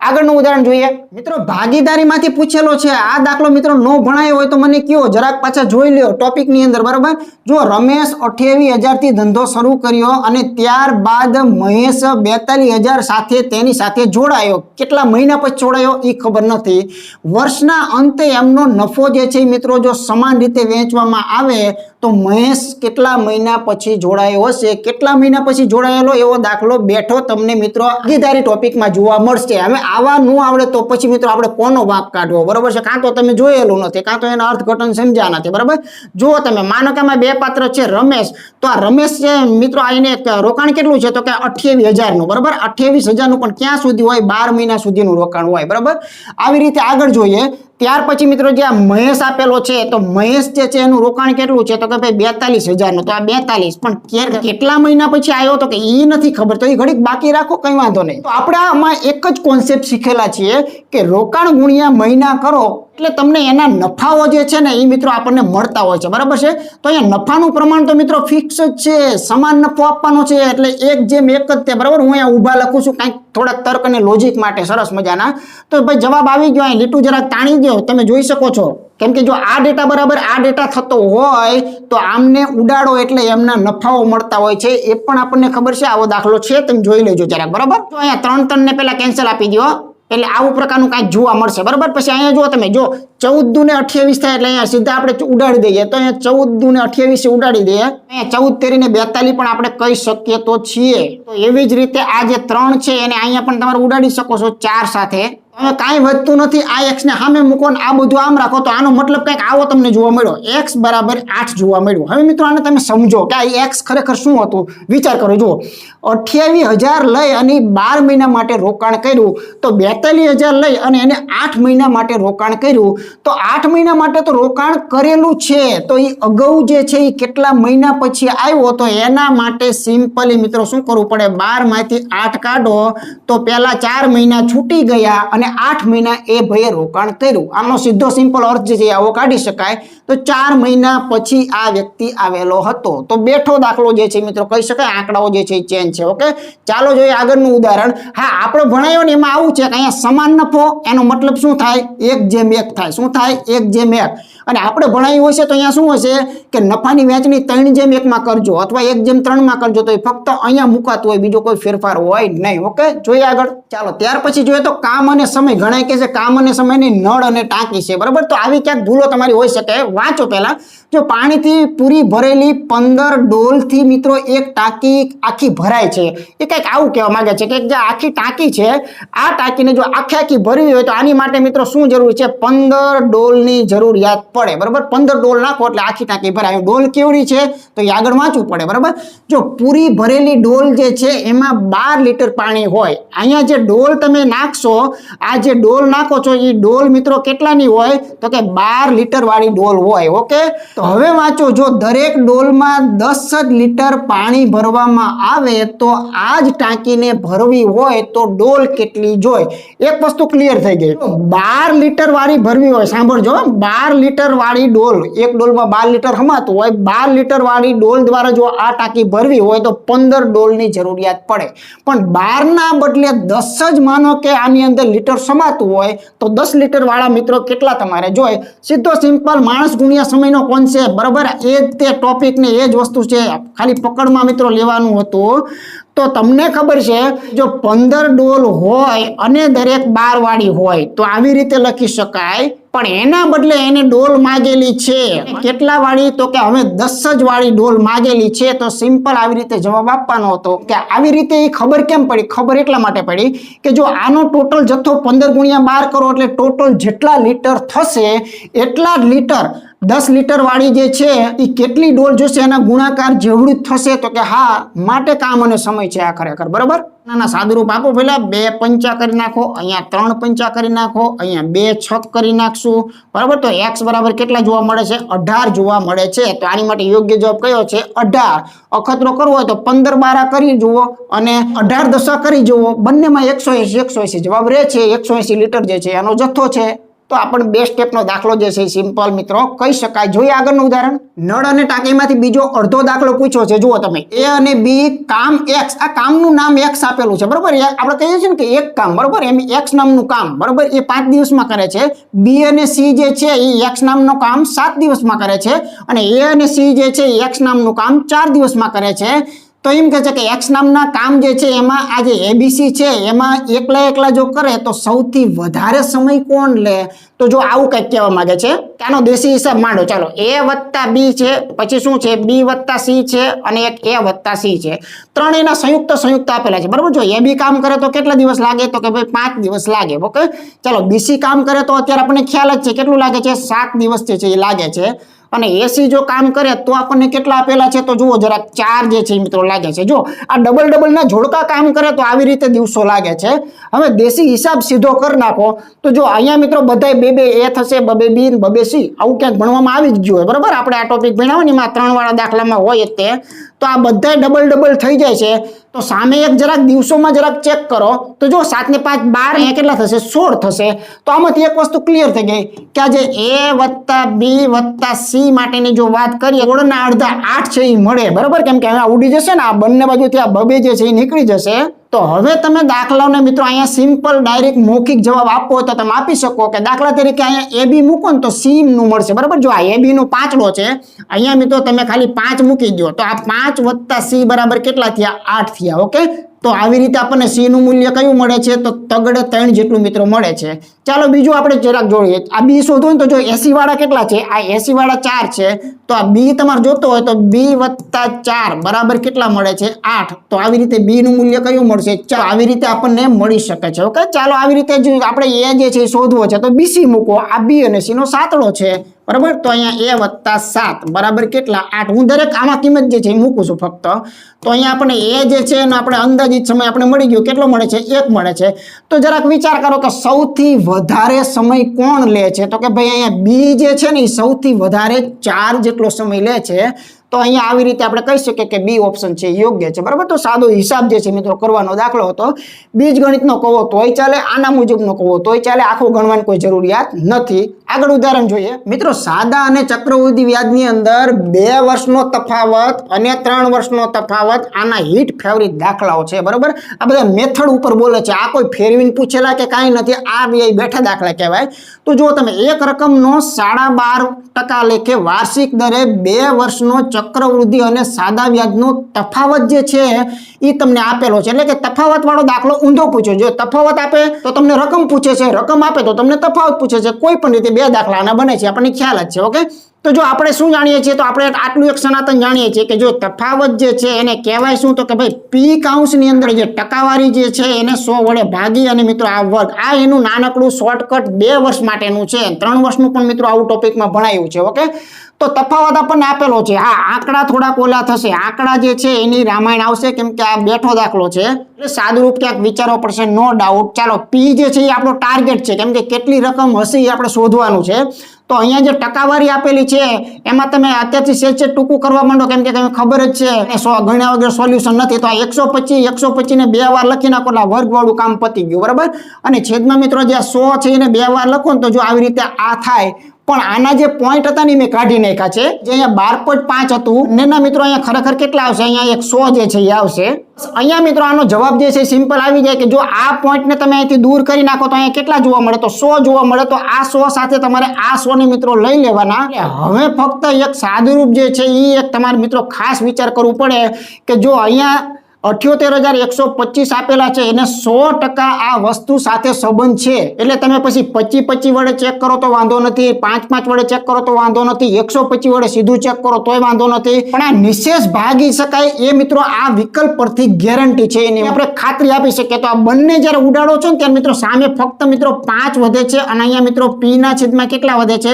આગળનું ઉદાહરણ જોઈએ મિત્રો ભાગીદારીમાંથી પૂછેલો છે આ દાખલો મિત્રો નો ભણાયો હોય તો મને કયો જરાક પાછા જોઈ લ્યો ટોપિકની અંદર બરાબર જો રમેશ 28,000 થી ધંધો શરૂ કર્યો અને ત્યારબાદ મહેશ 42,000 સાથે તેની સાથે જોડાયો કેટલા મહિના પછી જોડાયો એ ખબર નથી વર્ષના અંતે એમનો નફો જે છે મિત્રો જો સમાન રીતે વહેંચવામાં આવે તો મહેશ કેટલા મહિના પછી જોડાયો હશે કેટલા મહિના પછી જોડાયેલો એવો દાખલો બેઠો તમને મિત્રો ભાગીદારી ટોપિકમાં જોવા મળશે હવે આવા ન આવડે તો પછી મિત્રો આપણે કોનો વાંક કાઢવો બરાબર છે કાં તો તમે જોયેલું નથી કાં તો એના અર્થઘટન સમજ્યા નથી બરાબર જો તમે માનો કે આમાં બે પાત્ર છે રમેશ તો આ રમેશ છે મિત્રો આને રોકાણ કેટલું છે તો કે 28,000 નું બરાબર 28,000 નું પણ ક્યાં સુધી હોય 12 મહિના સુધીનું રોકાણ હોય બરાબર આવી રીતે આગળ જોઈએ ત્યાર પછી મિત્રો જે આ મહેશ આપેલો છે તો મહેશ જે છે એનું રોકાણ કેટલું છે તો કે ભાઈ 42,000 નું તો આ 42 પણ કેટલા મહિના પછી આવ્યો તો કે ઈ નથી ખબર તો એ ઘડીક બાકી રાખો કઈ વાંધો નહીં તો આપણે આમાં એક જ કોન્સેપ્ટ શીખેલા છીએ કે રોકાણ ગુણ્યા મહિના કરો એટલે તમને એના નફાઓ જે છે ને એ મિત્રો આપણને મળતા હોય છે બરાબર છે તો અહીંયા નફાનું પ્રમાણ તો મિત્રો ફિક્સ જ છે સમાન નફો આપવાનો છે એટલે 1:1 જ તે બરાબર હું અહીંયા ઊભા લખું છું કંઈક થોડા તર્ક અને લોજિક માટે સરસ મજાના તો ભાઈ જવાબ આવી ગયો અહીં લીટું જરાક તાણી ગયો તમે જોઈ શકો છો કેમ કે જો આ ડેટા બરાબર આ ડેટા થતો હોય તો આમને ઉડાડો એટલે એમના નફાઓ મળતા હોય છે એ પણ આપણને ખબર છે આવો દાખલો છે તમે જોઈ લેજો જરાક બરાબર તો અહીંયા 3 ને પહેલા કેન્સલ આપી દો એટલે આવું પ્રકારનું કાંઈક જોવા મળશે બરાબર પછી અહીંયા જો તમે જો 14 ને 28 થાય એટલે અહીંયા સીધા આપણે ઉડાડી દઈએ તો અહીંયા 14 ને 28 ઉડાડી દઈએ અહીંયા 14 ને 42 પણ આપણે કહી શકીએ તો છીએ તો એવી જ રીતે આ જે 3 છે એને અહીંયા પણ તમારે ઉડાડી શકો છો 4 સાથે હવે કાંઈ વધતું નથી આ x ને સામે મૂકો ને આ બધું આમ રાખો તો આનો મતલબ કંઈક આવો તમને જોવા મળ્યો x બરાબર 8 જોવા મળ્યું હવે મિત્રો આને તમે સમજો કે આ x ખરેખર શું હતું વિચાર કરો જુઓ 28,000 લઈ અને 12 મહિના માટે રોકાણ કર્યું તો 42,000 લઈ અને એને 8 મહિના માટે રોકાણ કર્યું તો 8 મહિના માટે તો રોકાણ કરેલું છે તો એ અગાઉ જે છે એ કેટલા મહિના પછી આવ્યો તો એના માટે સિમ્પલી મિત્રો શું કરવું પડે 12 માંથી 8 કાઢો તો પહેલા 4 મહિના છૂટી ગયા અને 8 મહિના એ ભાઈએ રોકાણ કર્યું આનો સીધો સિમ્પલ અર્થ જે છે આવો કાઢી શકાય તો 4 મહિના પછી આ વ્યક્તિ આવેલો હતો તો બેઠો દાખલો જે છે મિત્રો કહી શકાય આંકડાઓ જે છે ચેન્જ છે ઓકે ચાલો જોઈએ આગળનું ઉદાહરણ હા આપણે ભણાયો ને એમાં આવું છે કે અહીંયા સમાન નફો એનો મતલબ શું થાય 1:1 થાય શું થાય 1:1 અને આપણે ભણાયું હશે તો અહીંયા શું હશે કે નફાની વહેંચણી 3:1 માં કરજો અથવા 1:3 માં કરજો તો એ ફક્ત અહીંયા મુકાતું હોય બીજો કોઈ ફેરફાર હોય નહીં ઓકે જોઈએ આગળ ચાલો ત્યાર પછી જોઈએ તો કામ અને સમય ઘણા કહે છે કામ અને સમયની નળ અને ટાંકી છે બરાબર તો આવી ક્યાંક ભૂલો તમારી હોઈ શકે વાંચો પહેલા જો પાણીથી પૂરી ભરેલી 15 ડોલથી મિત્રો એક ટાંકી આખી ભરાય છે એ કંઈક આવું કહેવા માંગે છે કે જે આખી ટાંકી છે આ ટાંકીને જો આખી ભરવી હોય તો આની માટે મિત્રો શું જરૂરી છે 15 ડોલની જરૂરિયાત પડે બરાબર 15 ડોલ નાખો એટલે આખી ટાંકી ભરાય ડોલ કેવડી છે તો એ આગળ વાંચવું પડે બરાબર જો પૂરી ભરેલી ડોલ જે છે એમાં 12 લીટર પાણી હોય અહીંયા જે ડોલ તમે નાખશો આ જે ડોલ નાખો છો એ ડોલ મિત્રો કેટલાની હોય તો કે 12 લીટર વાળી ડોલ હોય ઓકે તો હવે વાંચો જો દરેક ડોલમાં 10 જ લીટર પાણી ભરવામાં આવે તો આ જ ટાંકીને ભરવી હોય તો ડોલ કેટલી જોઈ એક વસ્તુ ક્લિયર થઈ ગઈ 12 લીટર વાળી ભરવી હોય સાંભળજો 12 લીટર લીટર વાળી ડોલ, એક ડોલમાં 12 લીટર હમાતું હોય, 12 લીટર વાળી ડોલ દ્વારા જો આ ટાંકી ભરવી હોય તો 15 ડોલની જરૂરિયાત પડે. પણ 12 ના બદલે 10 જ માનો કે આની અંદર લીટર સમાતું હોય તો 10 લીટર વાળા મિત્રો કેટલા તમારે જોઈએ? સીધો સિમ્પલ માણસ ગુણ્યા સમયનો કોન્સેપ્ટ, બરાબર? એ જ તે ટોપિક ને એ જ વસ્તુ છે, ખાલી પકડમાં મિત્રો લેવાનું હતું. તો તમને ખબર છે જો 15 ડોલ હોય અને દરેક 12 વાળી હોય તો આવી રીતે લખી શકાય, પણ એના બદલે એને ડોલ માગેલી છે કેટલા વાળી? તો કે હવે 10 જ વાળી ડોલ માગેલી છે. તો સિમ્પલ આવી રીતે જવાબ આપવાનો હતો. કે આવી રીતે એ ખબર કેમ પડી? ખબર એટલા માટે પડી કે જો આનો ટોટલ જથ્થો 15 ગુણ્યા 12 કરો એટલે ટોટલ જેટલા લીટર થશે એટલા જ લીટર 10 લીટર વાળી જે છે એ કેટલી ડોલ જોશે એના ગુણાકાર જેવડું જ થશે. તો કે હા, માટે કામ અને સમય છે આ ખરેખર, બરાબર? ના સાદુરૂપ આપો. પેલા 2 પંચા કરી નાખો, અહીંયા 3 પંચા કરી નાખો, અહીંયા 2 છક કરી નાખશું, બરાબર? તો x બરાબર કેટલા જોવા મળે છે? 18 જોવા મળે છે. તો આની માટે યોગ્ય જવાબ કયો છે? 18. અખતરો કરવો હોય તો 15 12 કરી જુઓ અને 18 10 કરી જુઓ, બંનેમાં 180 જવાબ રહે છે. 180 લીટર જે છે એનો જથ્થો છે. તો આપણે 2 સ્ટેપનો દાખલો જે છે સિમ્પલ મિત્રો કહી શકાય. જોઈએ આગળનું ઉદાહરણ. નળ અને ટાંકીમાંથી બીજો અડધો દાખલો પૂછ્યો છે. જુઓ તમે, A અને B કામ X, આ કામનું નામ X આપેલું છે, બરાબર? આપણે કહીએ છીએ ને કે એક કામ, બરાબર? એમ X નામનું કામ, બરાબર, એ 5 દિવસમાં કરે છે. B અને C જે છે એ X નામનું કામ 7 દિવસમાં કરે છે અને A અને C જે છે એ X નામનું કામ 4 દિવસમાં કરે છે. તો એમ કહે છે કે X નામના કામ જે છે એમાં આ જે ABC છે એમાં એકલા જો કરે તો સૌથી વધારે સમય કોણ લે? તો જો આવું કંઈક કહેવા માંગે છે કે આનો દેશી હિસાબ માંડો. ચાલો, A વત્તા B છે, પછી શું છે? B વત્તા C છે અને એક A વત્તા C છે. ત્રણેયના સંયુક્ત આપેલા છે, બરાબર? જો AB કામ કરે તો કેટલા દિવસ લાગે? તો કે ભાઈ 5 દિવસ લાગે. ઓકે, ચાલો, BC કામ કરે તો અત્યારે આપણને ખ્યાલ જ છે કેટલું લાગે છે? 7 દિવસ જે છે એ લાગે છે. અને AC જો કામ કરે તો આપણને કેટલા આપેલા છે? તો જુઓ જરા, 4 જે છે મિત્રો લાગે છે. જો આ ડબલ ના જોડકા કામ કરે તો આવી રીતે દિવસો લાગે છે. હવે દેશી હિસાબ સીધો કરી નાખો તો જો અહીંયા મિત્રો બધાય 2 A થશે, 2 B, 2 C, આવું ક્યાંક ભણવામાં આવી જ ગયું હોય, બરાબર? આપણે આ ટોપિક ભણ્યા હોય ને એમાં 3 વાળા દાખલામાં હોય તે. તો આ બધાય ડબલ થઈ જાય છે. તો સામે એક જરાક દિવસોમાં જરાક ચેક કરો તો જો 7 ને 5 12, અહીંયા કેટલા થશે? 16 થશે. તો આમાંથી એક વસ્તુ ક્લિયર થઈ ગઈ કે આ જે A વત્તા B વત્તા C માટેની જો વાત કરીએ, 16 ના અડધા 8 છે એ મળે, બરાબર? કેમ કે હવે ઉડી જશે ને આ બંને બાજુથી આ 2 જે છે એ નીકળી જશે. તો હવે તમે દાખલાઓને મિત્રો અહીંયા સિમ્પલ ડાયરેક્ટ મૌખિક જવાબ આપવો તો તમે આપી શકો કે દાખલા તરીકે અહીંયા AB મૂકો ને તો C નું મળશે, બરાબર? જો આ AB નો પાંચડો છે, અહીંયા મિત્રો તમે ખાલી 5 મૂકી દો તો આ 5 વત્તા C બરાબર કેટલા થયા? 8 થયા. ઓકે, તો આવી રીતે આપણને C નું મૂલ્ય કયું મળે છે? તો તગડે 3 જેટલું મિત્રો મળે છે. ચાલો બીજું આપણે જરાક જોઈએ. આ B શોધવું તો જો 80 વાળા કેટલા છે? આ 80 વાળા 4 છે. તો આ B તમારે જોતો હોય તો B વત્તા 4 બરાબર કેટલા મળે છે? 8. તો આવી રીતે B નું મૂલ્ય કયું મળશે? 4. આવી રીતે આપણને મળી શકે છે. ઓકે, ચાલો આવી રીતે જો આપણે A જે છે શોધવો છે તો BC મૂકો. આ B અને C નો સાતડો છે, બરાબર? તો અહીંયા A વત્તા 7 બરાબર કેટલા? 8. હું દરેક આમાં કિંમત જે છે એ મૂકું છું ફક્ત. તો અહીંયા આપણે A જે છે એનો આપણે અંદાજિત સમય આપણે મળી ગયો, કેટલો મળે છે? 1 મળે છે. તો જરાક વિચાર કરો કે સૌથી વધારે સમય કોણ લે છે? તો કે ભાઈ અહીંયા B જે છે ને એ સૌથી વધારે 4 જેટલો સમય લે છે. તો અહીંયા આવી રીતે આપણે કહી શકીએ કે B ઓપ્શન છે યોગ્ય છે, બરાબર? તો સાદો હિસાબ જે છે મિત્રો કરવાનો દાખલો હતો. બીજગણિતનો કહો તોય ચાલે, આના મુજબનો કહો તોય ચાલે, આખો ગણવાની કોઈ જરૂરિયાત નથી. આગળ ઉદાહરણ જોઈએ મિત્રો. સાદા અને ચક્રવૃદ્ધિ વ્યાજની અંદર 2 વર્ષનો તફાવત અને 3 વર્ષનો તફાવત આના હિટ ફેવરિટ દાખલાઓ છે, બરાબર? આ બધા મેથડ ઉપર બોલે છે, આ કોઈ ફેરવીને પૂછેલા કે કાંઈ નથી, આ બે બેઠા દાખલા કહેવાય. તો જો તમે એક રકમનો 12.5% લેખે વાર્ષિક દરે 2 વર્ષનો ચક્રવૃદ્ધિ અને સાદા વ્યાજનો તફાવત જે છે એ તમને આપેલો છે. એટલે કે તફાવત વાળો દાખલો ઊંધો પૂછ્યો. જો તફાવત આપે તો તમને રકમ પૂછે છે, રકમ આપે તો તમને તફાવત પૂછે છે. કોઈ પણ રીતે 2 દાખલા આના બને છે, આપણને ખ્યાલ જ છે. ઓકે, તો જો આપણે શું જાણીએ છીએ? તો આપણે આટલું એક સનાતન જાણીએ છીએ કે જો તફાવત જે છે એને કહેવાય શું? તો કે ભાઈ P કૌંસની અંદર જે ટકાવારી જે છે એને 100 વડે ભાગી અને મિત્રો આ વર્ગ, આ એનું નાનકડું શોર્ટકટ 2 વર્ષ માટેનું છે. 3 વર્ષનું પણ મિત્રો આવું ટોપિકમાં ભણાયું છે. ઓકે, તો તફાવત આપણને આપેલો છે. હા, આંકડા થોડાક ઓલા થશે, આંકડા જે છે એની રામાયણ આવશે કેમ કે આ બેઠો દાખલો છે એટલે સાદુરૂપ ક્યાંક વિચારવો પડશે, નો ડાઉટ. ચાલો, P જે છે એ આપણો ટાર્ગેટ છે કેમ કે કેટલી રકમ હશે એ આપણે શોધવાનું છે. તો અહીંયા જે ટકાવારી આપેલી છે એમાં તમે અત્યારથી સેજ ટૂંકું કરવા માંડો કેમ કે તમે ખબર જ છે ગણ્યા વગર સોલ્યુશન નથી. તો આ 125 ને 2 વાર લખી નાખો એટલે વર્ગવાળું કામ પતી ગયું, બરાબર? અને છેદમાં મિત્રો જે 100 છે એને 2 વાર લખો ને તો જો આવી રીતે આ થાય પણ આના જે પોઈન્ટ હતા ને મેં કાઢી નાખ્યા છે. જે અહીંયા 12.5 હતું ને ના મિત્રો અહીંયા ખરેખર કેટલા આવશે? અહીંયા 100 જે છે એ આવશે. અહીંયા મિત્રો આનો જવાબ જે છે સિમ્પલ આવી જાય કે જો આ પોઈન્ટને તમે અહીંથી દૂર કરી નાખો તો અહીંયા કેટલા જોવા મળે? તો 100 જોવા મળે. તો આ 100 સાથે તમારે આ 100 ને મિત્રો લઈ લેવાના. હવે ફક્ત એક સાદુરૂપ જે છે એ એક તમારે મિત્રો ખાસ વિચાર કરવું પડે કે જો અહીંયા 78,125 આપેલા છે એને 100% આ વસ્તુ સાથે સંબંધ છે એટલે તમે પછી 25 વડે ચેક કરો તો વાંધો નથી, 5 વડે ચેક કરો તો વાંધો નથી, 125 વડે સીધું ચેક કરો તોય વાંધો નથી. પણ આ નિશેષ ભાગી શકાય એ મિત્રો આ વિકલ્પ પરથી ગેરંટી છે એની આપણે ખાતરી આપી શકીએ. તો આ બંને જ્યારે ઉડાડો છો ને ત્યારે મિત્રો સામે ફક્ત મિત્રો 5 વધે છે અને અહીંયા મિત્રો p ના છેદમાં કેટલા વધે છે?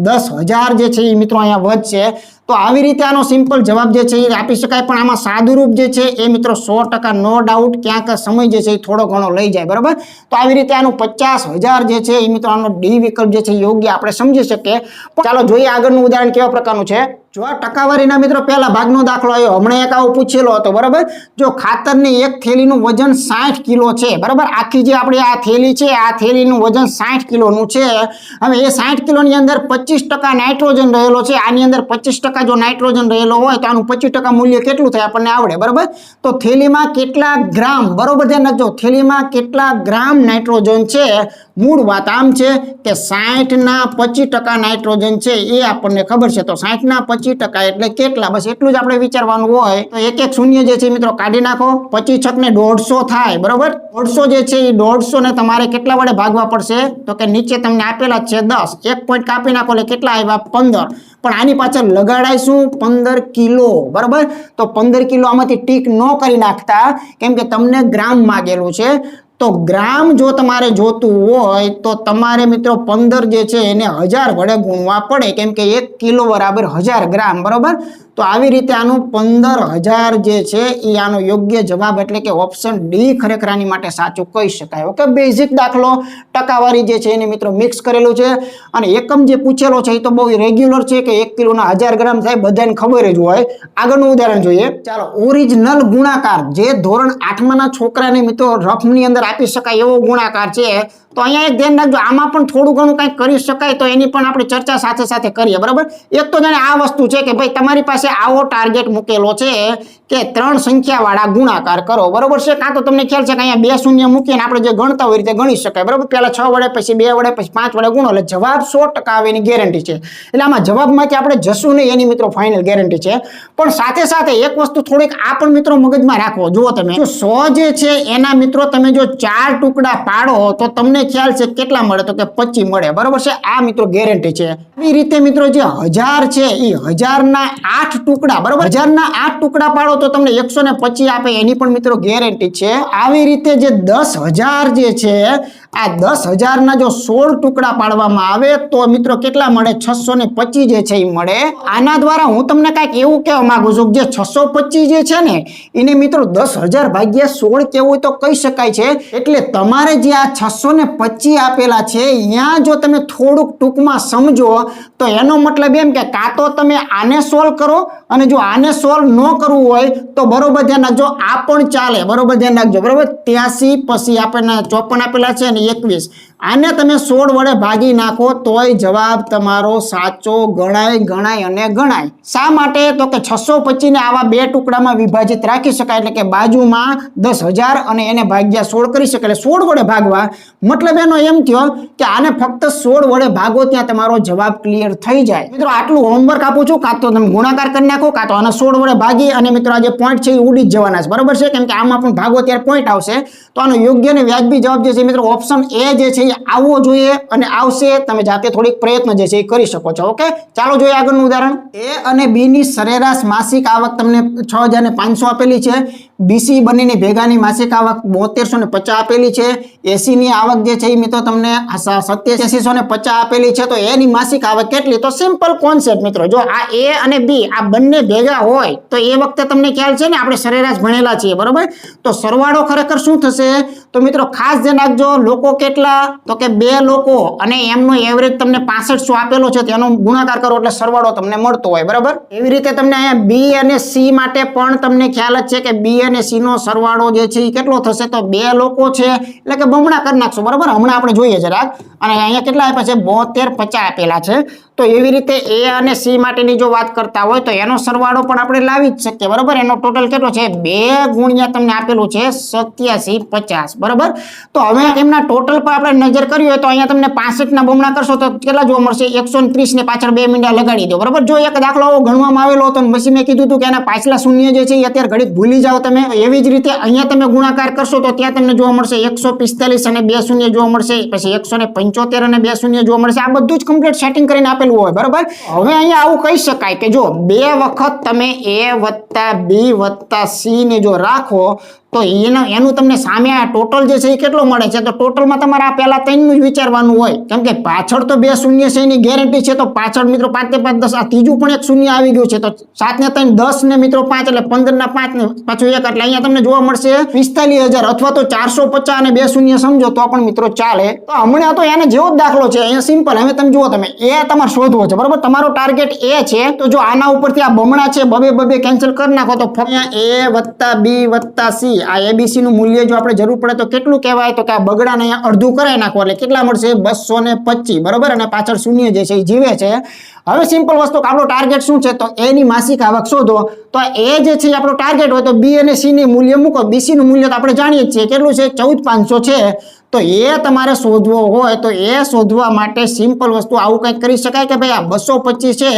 10,000 જે છે એ મિત્રો અહીંયા વધશે. તો આવી રીતે આનો સિમ્પલ જવાબ જે છે એ આપી શકાય. પણ આમાં સાદુરૂપ જે છે એ મિત્રો 100% નો ડાઉટ ક્યાંક સમય જે છે એ થોડો ઘણો લઈ જાય. બરાબર, તો આવી રીતે આનું 50,000 જે છે એ મિત્રો આનો ડી વિકલ્પ જે છે યોગ્ય આપણે સમજી શકીએ. ચાલો જોઈએ આગળનું ઉદાહરણ કેવા પ્રકારનું છે. જો આ ટકાવારીના મિત્રો પહેલા ભાગનો દાખલો આવ્યો, હમણાં એક આવો પૂછેલો હતો. બરાબર, જો ખાતરની એક થેલીનું વજન 60 કિલો છે. બરાબર, આખી જે આપણી આ થેલી છે આ થેલીનું વજન 60 કિલોનું છે. હવે એ 60 કિલોની અંદર 25% નાઇટ્રોજન રહેલો છે. આની અંદર 25% જો નાઇટ્રોજન રહેલો હોય તો આનું 25% મૂલ્ય કેટલું થાય આપણને આવડે. બરાબર, તો થેલીમાં કેટલા ગ્રામ, બરોબર ધ્યાન રાખજો, થેલીમાં કેટલા ગ્રામ નાઇટ્રોજન છે. મૂળ વાત આમ છે કે 60 ના 25% નાઇટ્રોજન છે એ આપણને ખબર છે. તો 60 ના 25% એટલે કેટલા? બસ એટલું જ આપણે વિચારવાનું હોય. તો એક એક શૂન્ય જે છે મિત્રો કાઢી નાખો. 25 ને 150 થાય. બરોબર, 150 જે છે એ 150 ને તમારે કેટલા વડે ભાગવા પડશે? તો કે નીચે તમને આપેલા છે 10, એક પોઈન્ટ કાપી નાખો એટલે કેટલા આવ્યા? 15. પણ આની પાછળ લગાડાઈશું 15 કિલો. બરાબર, તો 15 કિલો આમાંથી ટીક ન કરી નાખતા કેમ કે તમને ગ્રામ માગેલું છે. તો ગ્રામ જો તમારે જોતું હોય તો તમારે મિત્રો 15 જે છે એને 1000 વડે ગુણવા પડે કેમ કે 1 કિલો બરાબર 1000 ગ્રામ. બરાબર, તો આવી રીતે આનું 15,000 જે છે એ આનો યોગ્ય જવાબ એટલે કે ઓપ્શન ડી ખરેખર આની માટે સાચું કહી શકાય. ઓકે, બેઝિક દાખલો ટકાવારી જે છે એને મિત્રો મિક્સ કરેલું છે અને એકમ જે પૂછેલો છે એ તો બહુ રેગ્યુલર છે કે 1 કિલોના 1000 ગ્રામ થાય, બધાને ખબર જ હોય. આગળનું ઉદાહરણ જોઈએ. ચાલો, ઓરિજિનલ ગુણાકાર જે ધોરણ 8માના છોકરાને મિત્રો રફની અંદર આપી શકાય એવો ગુણાકાર છે. તો અહીંયા એક ધ્યાન રાખજો, આમાં પણ થોડું ઘણું કંઈક કરી શકાય તો એની પણ આપણે ચર્ચા સાથે સાથે કરીએ. બરાબર, એક તો જાણે આ વસ્તુ છે કે ભાઈ તમારી પાસે આવો ટાર્ગેટ મૂકેલો છે કે 3 સંખ્યાવાળા ગુણાકાર કરો. બરોબર છે, કાં તો તમને ખ્યાલ છે કે અહીંયા 2 શૂન્ય મૂકીને આપણે જે ગણતા હોય રીતે ગણી શકાય. બરાબર, પહેલા 6 વડે પછી 2 વડે પછી 5 વડે ગુણો એટલે જવાબ 100% આવે એની ગેરંટી છે. એટલે આમાં જવાબમાંથી આપણે જશું નહીં એની મિત્રો ફાઇનલ ગેરંટી છે. પણ સાથે સાથે એક વસ્તુ થોડીક આ પણ મિત્રો મગજમાં રાખવો. જુઓ તમે, જો 100 જે છે એના મિત્રો તમે જો 4 ટુકડા પાડો તો તમને ખ્યાલ છે કેટલા મળે? તો કે 25 મળે. બરોબર છે, આ મિત્રો ગેરંટી છે. આવી રીતે મિત્રો જે 1000 છે એ 1000 ના 8 ટુકડા, બરોબર, 1000 ના 8 ટુકડા પાડો તો તમને 125 આપે એની પણ મિત્રો ગેરંટી છે. આવી રીતે જે 10,000 જે છે આ 10,000 ના જો 16 ટુકડા પાડવામાં આવે તો મિત્રો કેટલા મળે? 625 જે છે એ મળે. આના દ્વારા હું તમને કાંઈક એવું કહેવા માંગુ છું જે 625 જે છે ને એને મિત્રો 10,000 ભાગ્યા 16 કેવું હોય તો કહી શકાય છે. એટલે તમારે જે આ 625 આપેલા છે અહીંયા જો તમે થોડુંક ટૂંકમાં સમજો તો એનો મતલબ એમ કે કાં તો તમે આને સોલ્વ કરો અને જો આને સોલ્વ ન કરવું હોય તો બરોબર ધ્યાન રાખજો આ પણ ચાલે. બરોબર ધ્યાન રાખજો. બરોબર, 83 પછી આપણને 54 આપેલા છે અને 21 આને તમે 16 વડે ભાગી નાખો તોય જવાબ તમારો સાચો ગણાય અને ગણાય. શા માટે? તો કે 625 ને આવા 2 ટુકડામાં વિભાજિત રાખી શકાય એટલે કે બાજુમાં 10,000 અને એને ભાગ્યા 16 કરી શકાય. એટલે 16 વડે ભાગવા મતલબ એનો એમ થયો કે આને ફક્ત 16 વડે ભાગો ત્યાં તમારો જવાબ ક્લિયર થઈ જાય. મિત્રો આટલું હોમવર્ક આપું છું, કાં તો તમે ગુણાકાર કરી નાખો કાં તો આને 16 વડે ભાગી અને મિત્રો આ જે પોઈન્ટ છે એ ઉડી જ જવાના છે. બરોબર છે, કેમ કે આમાં પણ ભાગો ત્યારે પોઈન્ટ આવશે. તો આનો યોગ્ય અને વ્યાજબી જવાબ જે છે મિત્રો ઓપ્શન એ જે છે આવવો જોઈએ અને આવશે. તમે જાતે થોડીક પ્રયત્ન જે છે એ કરી શકો છો. ઓકે, ચાલો જોઈએ આગળનું ઉદાહરણ. એ અને બી ની સરેરાશ માસિક આવક તમને 6,500 આપેલી છે. બીસી બંનેની ભેગાની માસિક આવક 7250 આપેલી છે. એસી ની આવક જે છે એ મિત્રો તમને 8750 આપેલી છે. તો એની માસિક આવક કેટલી? તો સિમ્પલ કોન્સેપ્ટ મિત્રો, જો આ એ અને બી આ બંને ભેગા હોય તો એ વખતે તમને ખ્યાલ છે ને આપણે સરેરાશ ભણેલા છીએ. બરોબર, તો સરવાળો ખરેખર શું થશે? તો મિત્રો ખાસ ધ્યાન રાખજો, લોકો કેટલા? તો કે 2 લોકો અને એમનો એવરેજ તમને 6500 આપેલો છે તેનો ગુણાકાર કરો એટલે સરવાળો તમને મળતો હોય. બરાબર, એવી રીતે તમને અહીંયા બી અને સી માટે પણ તમને ખ્યાલ જ છે કે બી અને સી નો સરવાળો જે છે એ કેટલો થશે તો 2 લોકો છે એટલે કે બમણા કરી નાખશું બરાબર હમણાં આપણે જોઈએ જરાક અને અહીંયા કેટલા આપ્યા છે 72 50 આપેલા છે તો એવી રીતે એ અને સી માટેની જો વાત કરતા હોય તો એનો સરવાળો પણ આપણે લાવી જ શકીએ બરાબર એનો ટોટલ કેટલો છે 2 ગુણ્યા તમને આપેલું છે 87 50 બરાબર તો હવે એમના ટોટલ પર આપણે નજર કરી હોય તો અહીંયા તમને 65 ના બમણા કરશો તો કેટલા જોવા મળશે 130 ને પાછળ 2 મીંડા લગાડી દો બરાબર જો એક દાખલો ગણવામાં આવેલો હતો પછી મેં કીધું હતું કે એના પાછલા શૂન્ય જે છે એ અત્યારે ઘડીક ભૂલી જાઓ તમે એવી જ રીતે અહીંયા તમે ગુણાકાર કરશો તો ત્યાં તમને જોવા મળશે 145 અને 2 શૂન્ય જોવા મળશે પછી 175 અને 2 શૂન્ય જોવા મળશે આ બધું જ કમ્પ્લીટ સેટિંગ કરીને આપેલું હોય બરાબર હવે અહીંયા આવું કહી શકાય કે જો 2 વખત તમે a વત્તા b વત્તા c ને જો રાખો તો એનું તમને સામે આ ટોટલ જે છે એ કેટલો મળે છે તો ટોટલમાં તમારે આ પહેલા 3 નું જ વિચારવાનું હોય કેમ કે પાછળ તો 2 શૂન્ય છે એની ગેરંટી છે તો પાછળ મિત્રો 5 ને 5 10 આ ત્રીજું પણ એક શૂન્ય આવી ગયું છે તો 7 ને 3 10 ને મિત્રો 5 એટલે 15 ના 5 ને પાછું 1 એટલે અહીંયા તમને જોવા મળશે 45000 અથવા તો 450 અને 2 શૂન્ય સમજો તો પણ મિત્રો ચાલે તો હમણાં તો એને જેવો જ દાખલો છે અહીંયા સિમ્પલ હવે તમે જુઓ તમે એ તમારે શોધવો છે બરાબર તમારો ટાર્ગેટ એ છે તો જો આના ઉપરથી આ બમણા છે બબે કેન્સલ કરી નાખો તો અહીંયા a વત્તા b વત્તા c આ એબીસી નું મૂલ્ય જો આપણે જરૂર પડે તો કેટલું કહેવાય તો કે આ બગડાને અહીંયા અડધું કરાવી નાખો એટલે કેટલા મળશે 225 બરાબર અને પાછળ શૂન્ય જે છે એ જીવે છે હવે સિમ્પલ વસ્તુ આપણો ટાર્ગેટ શું છે તો એ ની માસિક આવક શોધો તો એ જે છે આપણો ટાર્ગેટ હોય તો બી અને સી ની મૂલ્ય મૂકો બીસી નું મૂલ્ય તો આપણે જાણીએ જ છીએ કેટલું છે 14500 છે તો એ તમારે શોધવો હોય તો એ શોધવા માટે સિમ્પલ વસ્તુ આવું કંઈક કરી શકાય કે ભાઈ આ 225 છે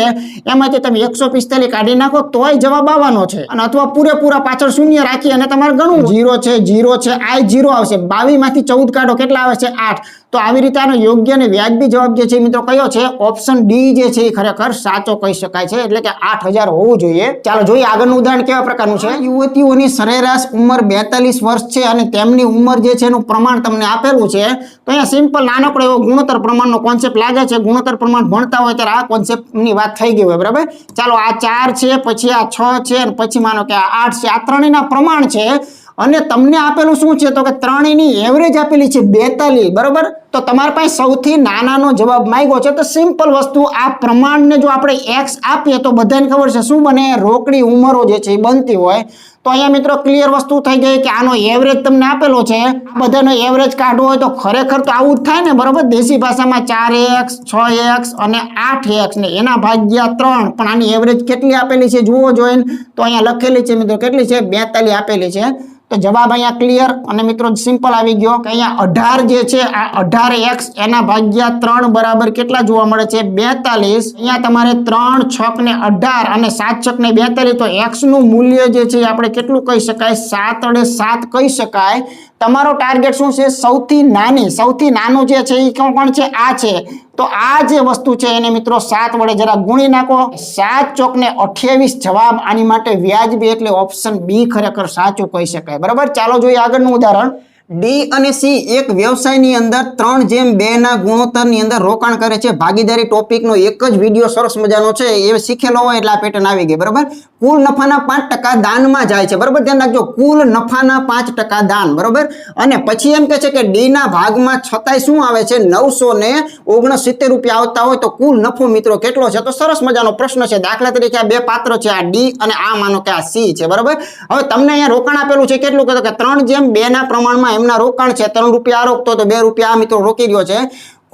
એમાંથી તમે 145 કાઢી નાખો તોય જવાબ આવવાનો છે અને અથવા પૂરેપૂરા પાછળ શૂન્ય રાખી અને તમારે ગણવું 0 છે 0 છે આ 0 આવશે 22 માંથી 14 કાઢો કેટલા આવે છે 8 તો આવી રીતે આનો યોગ્ય અને વ્યાજબી જવાબ જે છે મિત્રો કયો છે ઓપ્શન ડી જે છે એ ખરેખર સાચો કહી શકાય છે એટલે કે 8000 હોવું જોઈએ ચાલો જોઈએ આગળનું ઉદાહરણ કેવા પ્રકારનું છે યુવતીઓની સરેરાશ ઉંમર 42 વર્ષ છે અને તેમની ઉંમર જે છે એનું પ્રમાણ તમને આપેલું છે તો અહીંયા સિમ્પલ નાનકડો એવો ગુણોત્તર પ્રમાણનો કોન્સેપ્ટ લાગે છે ગુણોત્તર પ્રમાણ ભણતા હોય ત્યારે આ કોન્સેપ્ટની વાત થઈ ગઈ હોય બરાબર ચાલો આ 4 છે પછી આ 6 છે અને પછી માનો કે આ 8 છે આ ત્રણેયના પ્રમાણ છે અને તમને આપેલું શું છે તો કે ત્રણેયની એવરેજ આપેલી છે 42 બરાબર તો તમારી પાસે સૌથી નાનાનો જવાબ માંગ્યો છે તો સિમ્પલ વસ્તુ આ પ્રમાણને જો આપણે x આપીએ તો બધાને ખબર છે શું બને રોકડી ઉંમરો જે છે એ બનતી હોય તો અહીંયા મિત્રો ક્લિયર વસ્તુ થઈ ગઈ કે આનો એવરેજ તમને આપેલો છે આ બધાનો એવરેજ કાઢવો હોય તો ખરેખર તો આવું જ થાય ને બરાબર દેશી ભાષામાં 4x 6x અને 8x ને એના ભાગ્યા 3 પણ આની એવરેજ કેટલી આપેલી છે જુઓ જોઈને તો અહીંયા લખેલી છે મિત્રો કેટલી છે 42 આપેલી છે તો જવાબ અહીંયા ક્લિયર અને મિત્રો સિમ્પલ આવી ગયો કે અહીંયા 18 જે છે આ 18x એના ભાગ્યા 3 બરાબર કેટલા જોવા મળે છે 42 અહીંયા તમારે 3 6 ને 18 અને 7 6 ને 42 તો x નું મૂલ્ય જે છે આપણે કેટલું કહી શકાય 7 વડે 7 કહી શકાય તમારો ટાર્ગેટ શું છે સૌથી નાનું જે છે એ કોણ છે આ છે તો આ જે વસ્તુ છે એને મિત્રો 7 વડે જરા ગુણી નાખો 7 ચોક ને 28 જવાબ આની માટે વ્યાજબી એટલે ઓપ્શન બી ખરેખર સાચું કહી શકાય બરાબર ચાલો જોઈએ આગળનું ઉદાહરણ ડી અને સી એક વ્યવસાયની અંદર 3:2 ના ગુણોત્તરની અંદર રોકાણ કરે છે ભાગીદારી ટોપિકનો એક જ વિડીયો સરસ મજાનો છે એ શીખેલો હોય એટલે આ પેટર્ન આવી ગઈ બરાબર કુલ નફાના 5% દાનમાં જાય છે બરાબર ધ્યાન રાખજો કુલ નફાના 5% દાન બરાબર અને પછી એમ કહે છે કે ડી ના ભાગમાં છતાંય શું આવે છે 969 રૂપિયા આવતા હોય તો કુલ નફો મિત્રો કેટલો છે તો સરસ મજાનો પ્રશ્ન છે દાખલા તરીકે આ બે પાત્ર છે આ ડી અને આ માનો કે આ સી છે બરાબર હવે તમને અહીંયા રોકાણ આપેલું છે કેટલું કે 3:2 ના પ્રમાણમાં એમના રોકાણ છે 3 રૂપિયા રોકતો તો 2 રૂપિયા મિત્રો રોકી રહ્યો છે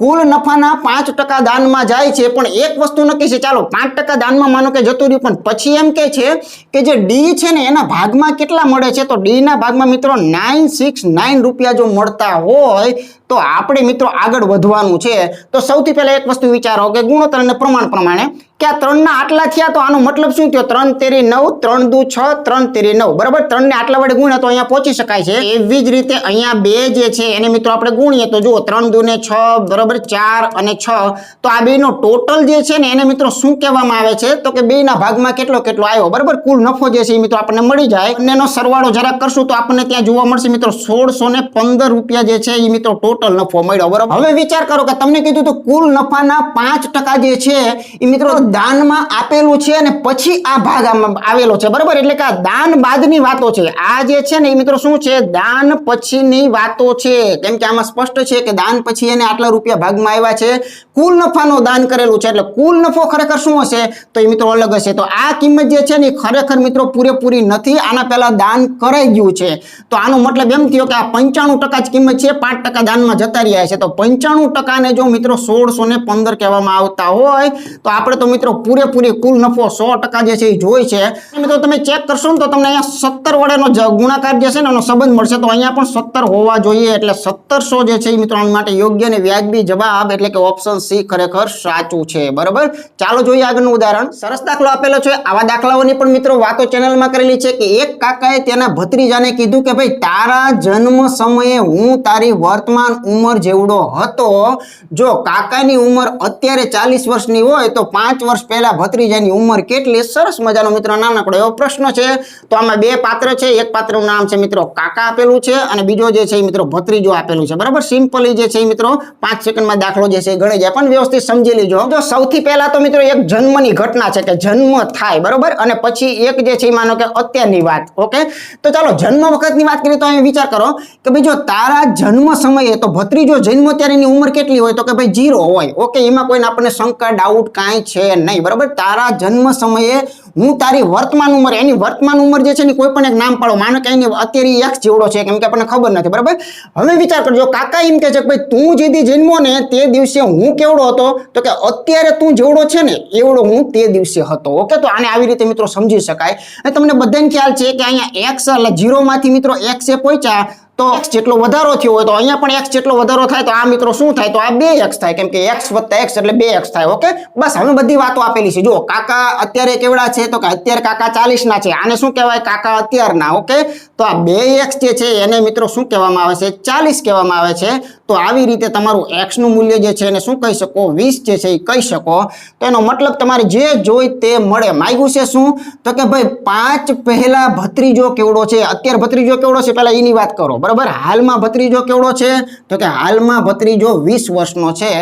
કુલ નફાના 5% દાનમાં જાય છે પણ એક વસ્તુ નક્કી છે ચાલો 5% દાનમાં માનો કે જતું રહ્યું પણ પછી એમ કહે છે કે જે ડી છે ને એના ભાગમાં કેટલા મળે છે તો ડી ના ભાગમાં મિત્રો 969 રૂપિયા જો મળતા હોય તો આપણે મિત્રો આગળ વધવાનું છે તો સૌથી પહેલા એક વસ્તુ વિચારો કે ગુણોત્તર અને પ્રમાણ પ્રમાણે કે આ 3 ના આટલા થયા તો આનો મતલબ શું થયો 3 તેરી 9 3 દુ 6 3 તેરી 9 બરાબર 3 ને આટલા વડે ગુણ્યા તો અહીંયા પહોંચી શકાય છે એવી જ રીતે અહીંયા 2 જે છે એને મિત્રો આપણે ગુણીએ તો જુઓ 3 દુ ને 6 બરાબર 4 અને 6 તો આ બેનો ટોટલ જે છે ને એને મિત્રો શું કહેવામાં આવે છે તો કે બેના ભાગમાં કેટલો આવ્યો બરાબર કુલ નફો જે છે એ મિત્રો આપણને મળી જાય બંનેનો સરવાળો જરા કરશું તો આપણને ત્યાં જોવા મળશે મિત્રો 1615 રૂપિયા જે છે એ મિત્રો ટોટલ નફો મળ્યો બરાબર હવે વિચાર કરો કે તમને કીધું તો કુલ નફાના 5% જે છે એ મિત્રો દાનમાં આપેલું છે અને પછી આ ભાગ આવેલો છે બરાબર એટલે કે આ દાન બાદની વાતો છે આ જે છે ને એ મિત્રો શું છે દાન પછીની વાતો છે કેમ કે આમાં સ્પષ્ટ છે કે દાન પછી એને આટલા રૂપિયા ભાગમાં આવ્યા છે કુલ નફાનો દાન કરેલું છે, એટલે કુલ નફો ખરેખર શું હશે તો એ મિત્રો અલગ હશે. તો આ કિંમત જે છે ને ખરેખર મિત્રો પૂરેપૂરી નથી, આના પહેલા દાન કરાઈ ગયું છે. તો આનો મતલબ એમ થયો કે આ 95% જ કિંમત છે, 5% દાનમાં જતા રહ્યા છે. તો 95% ને જો મિત્રો 1615 કહેવામાં આવતા હોય તો આપણે તો મિત્રો પૂરેપૂરી કુલ નફો 100% જે છે એ જોઈ છે. મિત્રો તમે ચેક કરશો ને તો તમને અહીંયા 17 વડેનો ગુણાકાર જે છે ને એનો સંબંધ મળશે. તો અહીંયા પણ 17 હોવા જોઈએ, એટલે 1700 જે છે એ મિત્રો આના માટે યોગ્ય અને વ્યાજબી જવાબ એટલે કે ઓપ્શન સી ખરેખર સાચું છે. બરાબર, ચાલો જોઈએ આગળનું ઉદાહરણ. સરસ દાખલો આપેલો છે. આવા દાખલાઓની પણ મિત્રો વાતો ચેનલમાં કરેલી છે કે એક કાકાએ તેના ભત્રીજાને કીધું કે ભાઈ તારા જન્મ સમયે હું તારી વર્તમાન ઉંમર જેવડો હતો. જો કાકાની ઉંમર અત્યારે 40 વર્ષની હોય તો 5 વર્ષ પહેલા ભત્રીજાની ઉંમર કેટલી? સરસ મજાનો મિત્રો નાનકડો એવો પ્રશ્ન છે. તો આમાં બે પાત્ર છે, એક પાત્રનું નામ છે મિત્રો કાકા આપેલું છે અને બીજો જે છે એ મિત્રો ભત્રીજો આપેલું છે. બરાબર, સિમ્પલી જે છે એ મિત્રો 5 સેકન્ડમાં દાખલો જે છે એ ગણી જાય, પણ વ્યવસ્થિત સમજી લેજો. જો સૌથી પહેલા તો મિત્રો એક જન્મની ઘટના છે કે જન્મ થાય, બરાબર, અને પછી એક જે છે માનો કે અત્યારની વાત. ઓકે, તો ચાલો જન્મ વખતની વાત કરીએ તો અહીં વિચાર કરો કે ભાઈ જો તારા જન્મ સમયે તો ભત્રીજો જન્મ ત્યારે એની ઉંમર કેટલી હોય તો કે ભાઈ 0 હોય. ઓકે, એમાં કોઈને આપણને શંકા ડાઉટ કાંઈ છે નહીં. બરાબર, તારા જન્મ સમયે હું તારી વર્તમાન ઉંમર, એની વર્તમાન ઉંમર જે છે ને કોઈ પણ એક નામ પાડો, માનો કે એની અત્યારે x જેવડો છે, કેમ કે આપણને ખબર નથી. બરાબર, હવે વિચાર કરજો કાકા એમ કહે છે કે ભાઈ તું જે દી જન્મો ને તે દિવસે હું કેવડો હતો તો કે અત્યારે તું જેવડો છે ને એવડો હું તે દિવસે હતો. ઓકે, તો આને આવી રીતે મિત્રો સમજી શકાય. અને તમને બધાને ખ્યાલ છે કે અહીંયા x એટલે 0 માંથી મિત્રો x એ પહોંચ્યા તો x જેટલો વધારો થયો હોય તો અહીંયા પણ x જેટલો વધારો થાય તો આ મિત્રો શું થાય તો આ 2x થાય, કેમ કે x + x એટલે 2x થાય. ઓકે, બસ હવે બધી વાતો આપેલી છે. જો કાકા અત્યારે કેવડા છે તો કે અત્યારે કાકા 40 ના છે, આને શું કહેવાય કાકા અત્યારના. ઓકે, તો આ 2x જે છે એને મિત્રો શું કહેવામાં આવે છે 40 કહેવામાં આવે છે. તો આવી રીતે તમારું x નું મૂલ્ય જે છે એને શું કહી શકો 20 જે છે એ કહી શકો. તો એનો મતલબ તમારે જે જોઈ તે મળે. માંગ્યું છે શું તો કે ભાઈ 5 પહેલા ભત્રીજો કેવડો છે, અત્યારે ભત્રીજો કેવડો છે પહેલા એની વાત કરો. બરાબર, હાલમાં ભત્રીજો કેવડો છે તો કે હાલમાં ભત્રીજો 20 વર્ષનો છે.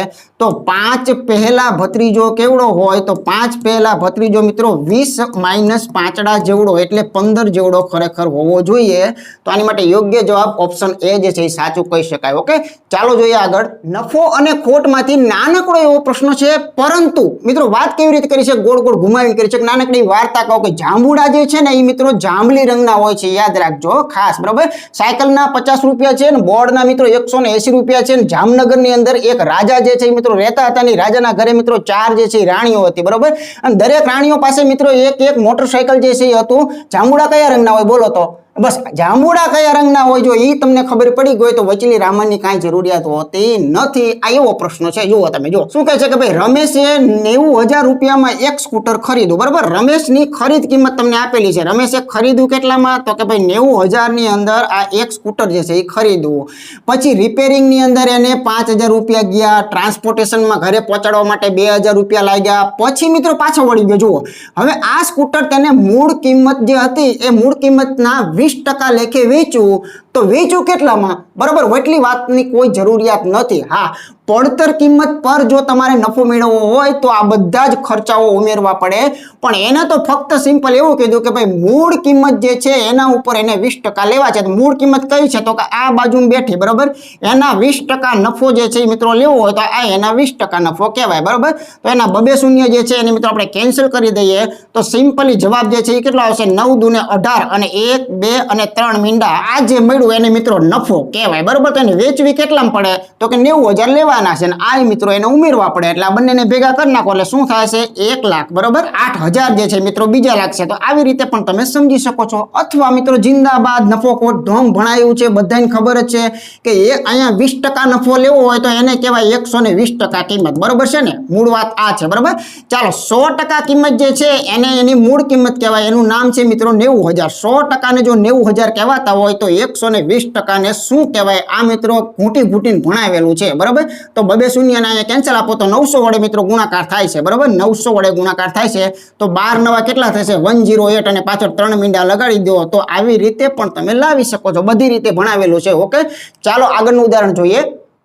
તો 5 પહેલા ભત્રીજો કેવડો હોય તો 5 પહેલા ભત્રીજો મિત્રો 20 - 5 જેવડો એટલે 15 જેવડો ખરેખર હોવો જોઈએ. તો આની માટે યોગ્ય જવાબ ઓપ્શન એ જે છે એ સાચું કહી શકાય. ઓકે, ચાલો જોઈએ આગળ. નફો અને ખોટમાંથી નાનકડો એવો પ્રશ્ન છે, પરંતુ મિત્રો વાત કેવી રીતે કરી છે ગોળ ગોળ ઘુમાવી કરી છે. નાનકડી વાર્તા કહો કે જાંબુડા જે છે ને એ મિત્રો જાંબલી રંગના હોય છે, યાદ રાખજો ખાસ. બરાબર, સાયકલના 50 રૂપિયા છે ને બોર્ડના મિત્રો 180 રૂપિયા છે. જામનગરની અંદર એક રાજા જે છે મિત્રો રહેતા હતા, ની રાજાના ઘરે મિત્રો 4 જે છે રાણીઓ હતી. બરાબર, અને દરેક રાણીઓ પાસે મિત્રો એક મોટરસાયકલ જે છે એ હતું. જાંબુડા કયા રંગના હોય બોલો તો? બસ જાંબુડા કયા રંગના હોય જો એ તમને ખબર પડી ગઈ તો વચલી રામાની કાંઈ જરૂરિયાત હોતી નથી. આ એવો પ્રશ્ન છે. જુઓ તમે, જો શું કહે છે કે ભાઈ રમેશે 90,000 રૂપિયામાં એક સ્કૂટર ખરીદું. બરાબર, રમેશની ખરીદ કિંમત તમને આપેલી છે. રમેશે ખરીદ્યું કેટલામાં તો કે ભાઈ 90,000 ની અંદર આ એક સ્કૂટર જે છે એ ખરીદવું. પછી રિપેરિંગ ની અંદર એને 5,000 રૂપિયા ગયા, ટ્રાન્સપોર્ટેશનમાં ઘરે પહોંચાડવા માટે 2,000 રૂપિયા લાગ્યા. પછી મિત્રો પાછો વળી ગયો. જુઓ હવે આ સ્કૂટર તેને મૂળ કિંમત જે હતી એ મૂળ કિંમતના 20% લેખે વેચવું તો વેચવું કેટલામાં? બરાબર, એટલી વાતની કોઈ જરૂરિયાત નથી. હા, પડતર કિંમત પર જો તમારે નફો મેળવવો હોય તો આ બધા જ ખર્ચાઓ ઉમેરવા પડે, પણ એને તો ફક્ત સિમ્પલ એવું કીધું કે ભાઈ મૂળ કિંમત જે છે એના ઉપર એને 20% લેવા છે. તો મૂળ કિંમત કઈ છે તો કે આ બાજુ બેઠી. બરાબર, એના 20% નફો જે છે એ મિત્રો લેવો હોય તો આ એના 20% નફો કહેવાય. બરાબર, તો એના 2 શૂન્ય જે છે એને મિત્રો આપણે કેન્સલ કરી દઈએ તો સિમ્પલી જવાબ જે છે એ કેટલો આવશે 9 દુને 18 અને 1 2 અને 3 મીંડા આ જે મળ્યું એને મિત્રો નફો કહેવાય. બરાબર, તો એને વેચવી કેટલામાં પડે તો કે 90,000 લેવા છે, આ મિત્રો એને ઉમેરવા પડે એટલે આ બંનેને ભેગા કરી નાખો એટલે શું થાય છે 1 લાખ. બરાબર, 8,000 જે છે મિત્રો બીજા લાખ છે. તો આવી રીતે પણ તમે સમજી શકો છો. અથવા મિત્રો જિંદાબાદ નફો ખોટ ઢોંગ ભણાયું છે, બધાને ખબર જ છે કે અહીંયા 20% નફો લેવો હોય તો એને કહેવાય 120% કિંમત. બરાબર છે ને, મૂળ વાત આ છે. બરાબર, ચાલો 100% કિંમત જે છે એને એની મૂળ કિંમત કહેવાય, એનું નામ છે મિત્રો 90,000. 100% ને જો 90,000 કહેવાતા હોય તો 120% ને શું કહેવાય? આ મિત્રો ઘૂંટી ઘૂંટીને ભણાવેલું છે. બરાબર, તો 2 શૂન્ય ને અહીંયા કેન્સલ આપો તો 900 વડે મિત્રો ગુણાકાર થાય છે. બરાબર, 900 વડે ગુણાકાર થાય છે તો 12 નવા કેટલા થશે 108 અને પાછળ 3 મીંડા લગાડી દો તો આવી રીતે પણ તમે લાવી શકો છો. બધી રીતે ભણાવેલું છે. ઓકે, ચાલો આગળનું ઉદાહરણ જોઈએ.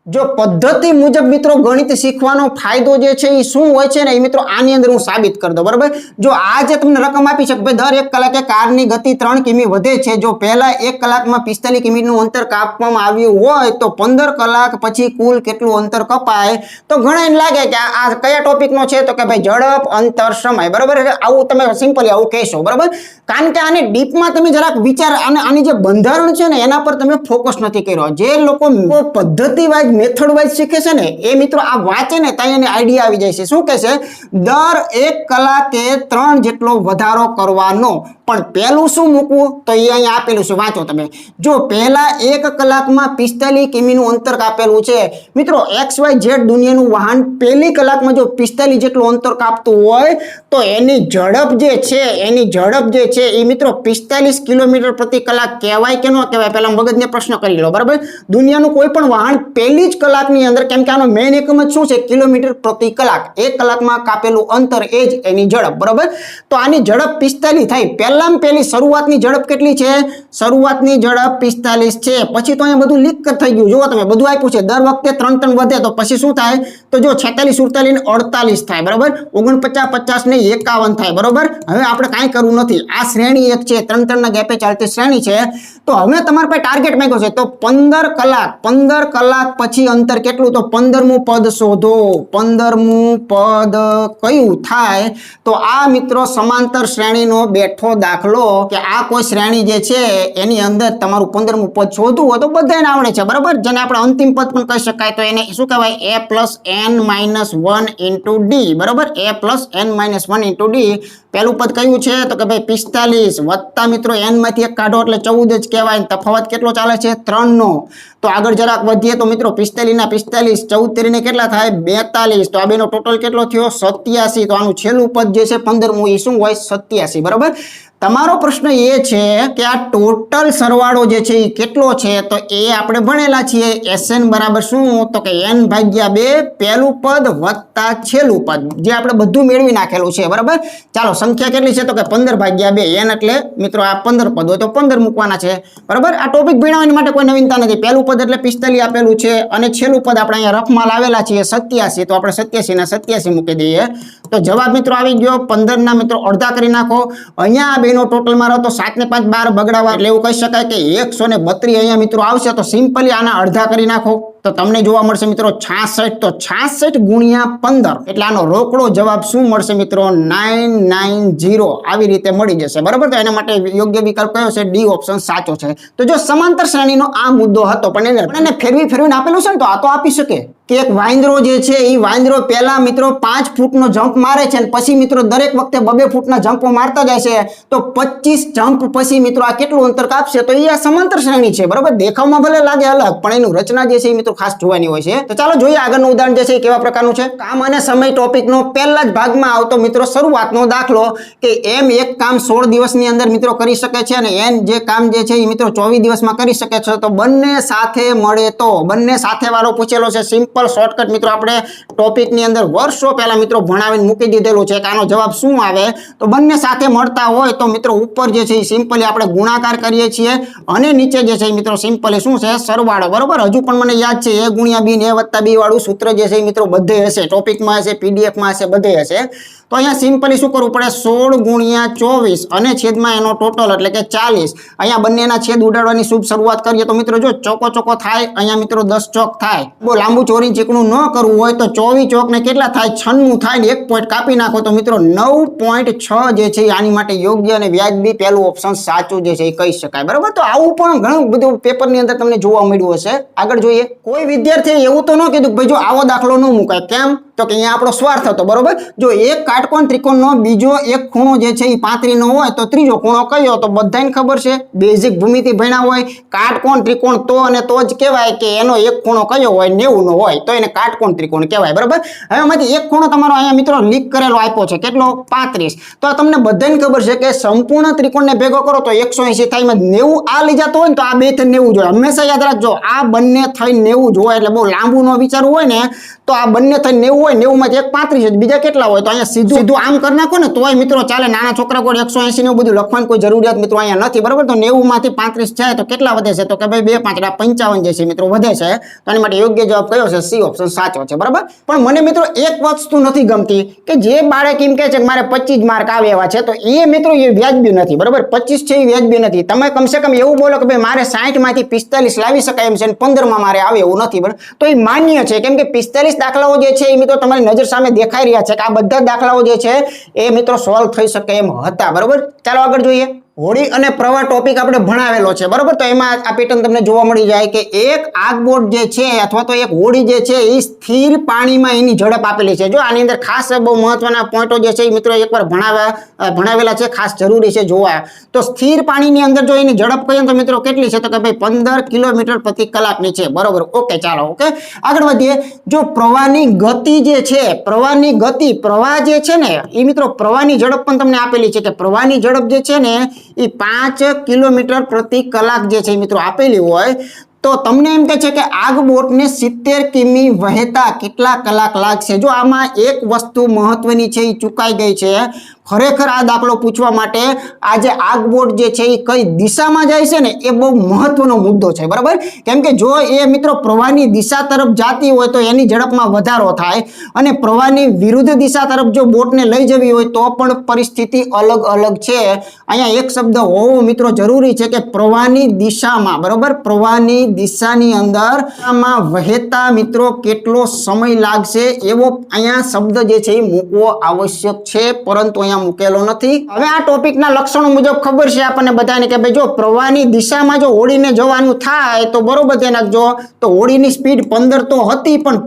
જો પદ્ધતિ મુજબ મિત્રો ગણિત શીખવાનો ફાયદો જે છે એ શું હોય છે ને એ મિત્રો આની અંદર હું સાબિત કરી દઉં બરાબર। જો આ જે તમને રકમ આપી છે કે ભાઈ દર 1 કલાકે કારની ગતિ 3 કિમી વધે છે, જો પહેલા 1 કલાકમાં 45 કિમીનું અંતર કાપવામાં આવ્યું હોય તો 15 કલાક પછી કુલ કેટલું અંતર કપાય, તો ઘણા એને લાગે કે આ કયા ટોપિકનો છે, તો કે ભાઈ ઝડપ અંતર સમય બરાબર। આવું તમે સિમ્પલી આવું કહેશો બરાબર, કારણ કે આને ડીપમાં તમે જરાક વિચાર અને આની જે બંધારણ છે ને એના પર તમે ફોકસ નથી કર્યો। જે લોકો પદ્ધતિ વાઇઝ મેથડ વાઇઝ શીખે છે ને એ મિત્રો આ વાંચે ને ત્યાં એને આઈડિયા આવી જાય છે। શું કહે છે, દર 1 કલાકે 3 જેટલો વધારો કરવાનો, પણ પહેલું શું મૂકવું તો એ અહીંયા આપેલું છે, વાંચો તમે। જો પહેલા 1 કલાકમાં 45 કિમીનું અંતર કાપેલું છે મિત્રો, XYZ દુનિયાનું વાહન પહેલી કલાકમાં જો 45 જેટલું અંતર કાપતું હોય તો એની ઝડપ જે છે એ મિત્રો 45 કિલોમીટર પ્રતિ કલાક કહેવાય કે ન કહેવાય, પહેલા મગજને પ્રશ્ન કરી લો બરાબર। દુનિયાનું કોઈ પણ વાહન પહેલી જ કલાકની અંદર, કેમ કે આનો મેઇન એકમ જ શું છે, કિલોમીટર પ્રતિ કલાક, 1 કલાકમાં કાપેલું અંતર એ જ એની ઝડપ બરાબર। તો આની ઝડપ 45 થાય, પહેલામાં પહેલી શરૂઆતની ઝડપ કેટલી છે, શરૂઆતની ઝડપ 45 છે। પછી તો અહીંયા બધું લીક થઈ ગયું, જુઓ તમે બધું આપ્યું છે, દર વખતે 3 વધે તો પછી શું થાય, તો જો 46 47 ને 48 થાય બરાબર, 49 50 ને 51 થાય બરાબર। હવે આપણે કાંઈ કરવું નથી, આ શ્રેણી એક છે, 3 ના ગેપે ચાલતી શ્રેણી છે। તો હવે તમારા પાસે ટાર્ગેટ માંગ્યો છે, તો 15 કલાક પછી અંતર કેટલું, તો 15મું પદ શોધો। 15મું પદ કયું થાય, તો આ મિત્રો સમાંતર શ્રેણીનો બેઠો દાખલો કે આ કોઈ શ્રેણી જે છે એની અંદર તમારું 15મું પદ શોધવું હોય તો બધાને આવડે છે બરાબર, જેને આપણે અંતિમ પદ પણ કહી શકાય, તો એને શું કહેવાય, a+n-1 * d બરાબર, a+n-1 * d। પહેલું પદ કયું છે, તો કે ભાઈ 45 વત્તા મિત્રો n માંથી 1 કાઢો એટલે 14 જ કહેવાય, તફાવત કેટલો ચાલે છે, 3 નો। તો આગળ જરાક વધીએ તો મિત્રો 45 ના 45 14 ને કેટલા થાય, 42, તો આ બેનો ટોટલ કેટલો થયો, 87। તો આનું છેલ્લું પદ જે છે 15મું એ શું હોય, 87 બરાબર। તમારો પ્રશ્ન એ છે કે આ ટોટલ સરવાળો જે છે એ કેટલો છે, તો એ આપણે ભણેલા છીએ, SN બરાબર શું, તો કે n/2 પહેલું પદ વત્તા છેલ્લું પદ, જે આપણે બધું મેળવી નાખેલું છે બરાબર। ચાલો સંખ્યા કેટલી છે, તો કે 15/2, n એટલે મિત્રો આ 15 પદ હોય તો 15 મૂકવાના છે બરાબર। આ ટોપિક ભણાવવાની માટે કોઈ નવીનતા નથી, પહેલું પદ એટલે 45 આપેલું છે અને છેલ્લું પદ આપણે અહીંયા રફમાં લાવેલા છીએ 87, તો આપણે 87 ના 87 મૂકી દઈએ, તો જવાબ મિત્રો આવી ગયો। 15 ના મિત્રો અડધા કરી નાખો, અહીંયા નો ટોટલ મારો તો 7 ને 5 12 બગડાવા, એટલે એવું કહી શકાય કે 132 અહીંયા મિત્રો આવશે, તો સિમ્પલી આના અડધા કરી નાખો તો તમને જોવા મળશે મિત્રો 66, તો 66 ગુણ્યા 15 એટલે આનો રોકડો જવાબ શું મળશે મિત્રો, 990 આવી રીતે મળી જશે બરાબર। તો એના માટે યોગ્ય વિકલ્પ કયો છે, ડી ઓપ્શન સાચો છે। તો જો સમાંતર શ્રેણીનો આ મુદ્દો હતો, પણ એને ફેરવીને આપેલું છે ને, તો આ તો આપી શકે કે એક વાંદરો જે છે એ વાંદરો પહેલા મિત્રો 5 ફૂટનો જમ્પ મારે છે, અને પછી મિત્રો દરેક વખતે 2 ફૂટના જમ્પો મારતા જાય છે, તો 25 જમ્પ પછી મિત્રો આ કેટલું અંતર કાપશે, તો એ આ સમાંતર શ્રેણી છે બરાબર। દેખાવમાં ભલે લાગે અલગ, પણ એનું રચના જે છે એ મિત્રો ખાસ જોવાની હોય છે। તો ચાલો જોઈએ આગળનું ઉદાહરણ જે છે એ કેવા પ્રકારનું છે। કામ અને સમય ટોપિકનો પહેલા જ ભાગમાં આવતો મિત્રો શરૂઆતનો દાખલો કે એમ એક કામ 16 દિવસની અંદર મિત્રો કરી શકે છે, અને એન જે કામ જે છે એ મિત્રો 24 દિવસમાં કરી શકે છે, તો બંને સાથે મળે તો, બંને સાથે વાળો પૂછેલો છે, સિમ્પલ શોર્ટકટ મિત્રો આપણે ટોપિકની અંદર વર્ષો પહેલા મિત્રો ભણાવીને મૂકી દીધેલું છે કે આનો જવાબ શું આવે, તો બંને સાથે મળતા હોય તો મિત્રો ઉપર જે છે એ સિમ્પલી આપણે ગુણાકાર કરીએ છીએ, અને નીચે જે છે એ મિત્રો સિમ્પલી શું છે, સરવાળો બરોબર। હજુ પણ મને યાદ છે a ગુણ્યા b ને a વત્તા b વાળું સૂત્ર જે છે એ મિત્રો બધે હશે, ટોપિકમાં હશે, પીડીએફમાં હશે, બધે હશે। તો અહીંયા સિમ્પલી શું કરવું પડે, 16 ગુણ્યા 24 અને છેદમાં એનો ટોટલ એટલે કે 40, અહીંયા બંનેના છેદ ઉડાડવાની શુભ શરૂઆત કરીએ તો મિત્રો જો ચોકો થાય, અહીંયા મિત્રો 10 ચોક થાય, બહુ લાંબુ ચોરી ચીકણું ન કરવું હોય તો 24 ચોક ને કેટલા થાય, 96 થાય ને 1 પોઈન્ટ કાપી નાખો તો મિત્રો 9.6 જે છે આની માટે યોગ્ય અને વ્યાજબી પહેલું ઓપ્શન સાચું જે છે એ કહી શકાય બરાબર। તો આવું પણ ઘણું બધું પેપરની અંદર તમને જોવા મળ્યું હશે। આગળ જોઈએ, કોઈ વિદ્યાર્થીએ એવું તો ન કીધું ભાઈ જો આવો દાખલો ન મુકાય, કેમ, તો કે અહીંયા આપણો સ્વાર્થ હતો બરોબર। જો એક કાટકોણ ત્રિકોણનો બીજો એક ખૂણો જે છે એ 35 નો હોય તો ત્રીજો ખૂણો કયો, તો બધાને ખબર છે, બેઝિક ભૂમિતિ ભણ્યા હોય, કાટકોણ ત્રિકોણ તો અને તો જ કહેવાય કે એનો એક ખૂણો કયો હોય, 90 નો હોય તો એને કાટકોણ ત્રિકોણ કહેવાય બરાબર। હવે એમાંથી એક ખૂણો તમારો અહીંયા મિત્રો લીક કરેલો આપ્યો છે, કેટલો, 35, તો આ તમને બધાને ખબર છે કે સંપૂર્ણ ત્રિકોણને ભેગો કરો તો 180 થાય, એમાં 90 આ લઈ જતો હોય ને તો આ બે થઈ 90 જોઈએ, હંમેશા યાદ રાખજો, આ બંને થઈ 90 જ હોય, એટલે બહુ લાંબુ ન વિચારવું હોય ને તો આ બંને થઈ 90 હોય હોય 90 માંથી એક 35 બીજા કેટલા હોય? તો અહીંયા સીધું આમ કરી નાખો ને તોય મિત્રો ચાલે. નાના છોકરા કોઈ 180 ને બધું લખવાની કોઈ જરૂરિયાત મિત્રો અહીંયા નથી, બરાબર. તો 90 માંથી 35 જાય તો કેટલા વધે છે? તો કે ભાઈ 2 5 55 જે છે મિત્રો વધે છે. તો આની માટે યોગ્ય જવાબ કયો છે? સી ઓપ્શન સાચો છે, બરાબર. પણ મને મિત્રો એક વસ્તુ નથી ગમતી કે જે બાળક એમ કહે છે કે મારે 25 માર્ક આવે એવા છે, તો એ મિત્રો એ વ્યાજબી નથી, બરાબર. 25 છે એ વ્યાજબી નથી. તમે કમસે કમ એવું બોલો કે ભાઈ મારે 60 માંથી 45 લાવી શકાય એમ છે અને 15 માં મારે આવે એવું નથી, બરાબર. તો એ માન્ય છે, કેમ કે 45 દાખલાઓ જે છે એ મિત્રો તમારી નજર સામે દેખાઈ રહ્યા છે કે આ બધા દાખલાઓ જે છે એ મિત્રો સોલ્વ થઈ શકે એમ હતા, બરાબર. ચાલો આગળ જોઈએ. હોડી અને પ્રવાહ ટોપિક આપણે ભણાવેલો છે, બરાબર. તો એમાં આ પેટર્ન તમને જોવા મળી જાય કે એક આગબોટ જે છે અથવા તો એક હોડી જે છે એ સ્થિર પાણીમાં એની ઝડપ આપેલી છે. જો આની અંદર ખાસ બહુ મહત્વના પોઈન્ટો જે છે એ મિત્રો એકવાર ભણાવેલા છે, ખાસ જરૂરી છે જોવા. તો સ્થિર પાણીની અંદર જો એની ઝડપ કહીએ તો મિત્રો કેટલી છે? તો કે ભાઈ 15 કિલોમીટર પ્રતિ કલાકની છે, બરોબર. ઓકે, ચાલો ઓકે આગળ વધીએ. જો પ્રવાહની ગતિ જે છે, પ્રવાહની ગતિ, પ્રવાહ જે છે ને એ મિત્રો પ્રવાહની ઝડપ પણ તમને આપેલી છે કે પ્રવાહની ઝડપ જે છે ને એ 5 કિલોમીટર પ્રતિ કલાક જે છે મિત્રો આપેલી હોય તો તમને એમ કહે છે કે આગબોટને 70 કિમી વહેતા કેટલા કલાક લાગશે? જો આમાં એક વસ્તુ મહત્વની છે એ ચૂકાઈ ગઈ છે. ખરેખર આ દાખલો પૂછવા માટે આ જે આગબોટ જે છે એ કઈ દિશામાં જાય છે ને એ બહુ મહત્વનો મુદ્દો છે, બરાબર. કેમ કે જો એ મિત્રો પ્રવાહની દિશા તરફ જાતી હોય તો એની ઝડપમાં વધારો થાય અને પ્રવાહની વિરુદ્ધ દિશા તરફ જો બોટને લઈ જવી હોય તો પણ પરિસ્થિતિ અલગ અલગ છે. અહીંયા એક શબ્દ હોવો મિત્રો જરૂરી છે કે પ્રવાહની દિશામાં, બરાબર. પ્રવાહની દિશાની અંદર આમાં વહેતા મિત્રો કેટલો સમય લાગશે એવો અહીંયા શબ્દ જે છે એ મૂકવો આવશ્યક છે, પરંતુ અહીંયા મૂકેલો નથી. હવે આ ટોપિકના લક્ષણો મુજબ ખબર છે આપણને બધાને કે ભાઈ જો પ્રવાહની દિશામાં જો હોડીને જવાનું થાય તો બરોબર ધ્યાન રાખજો. તો હોડીની સ્પીડ 15 તો હતી, પણ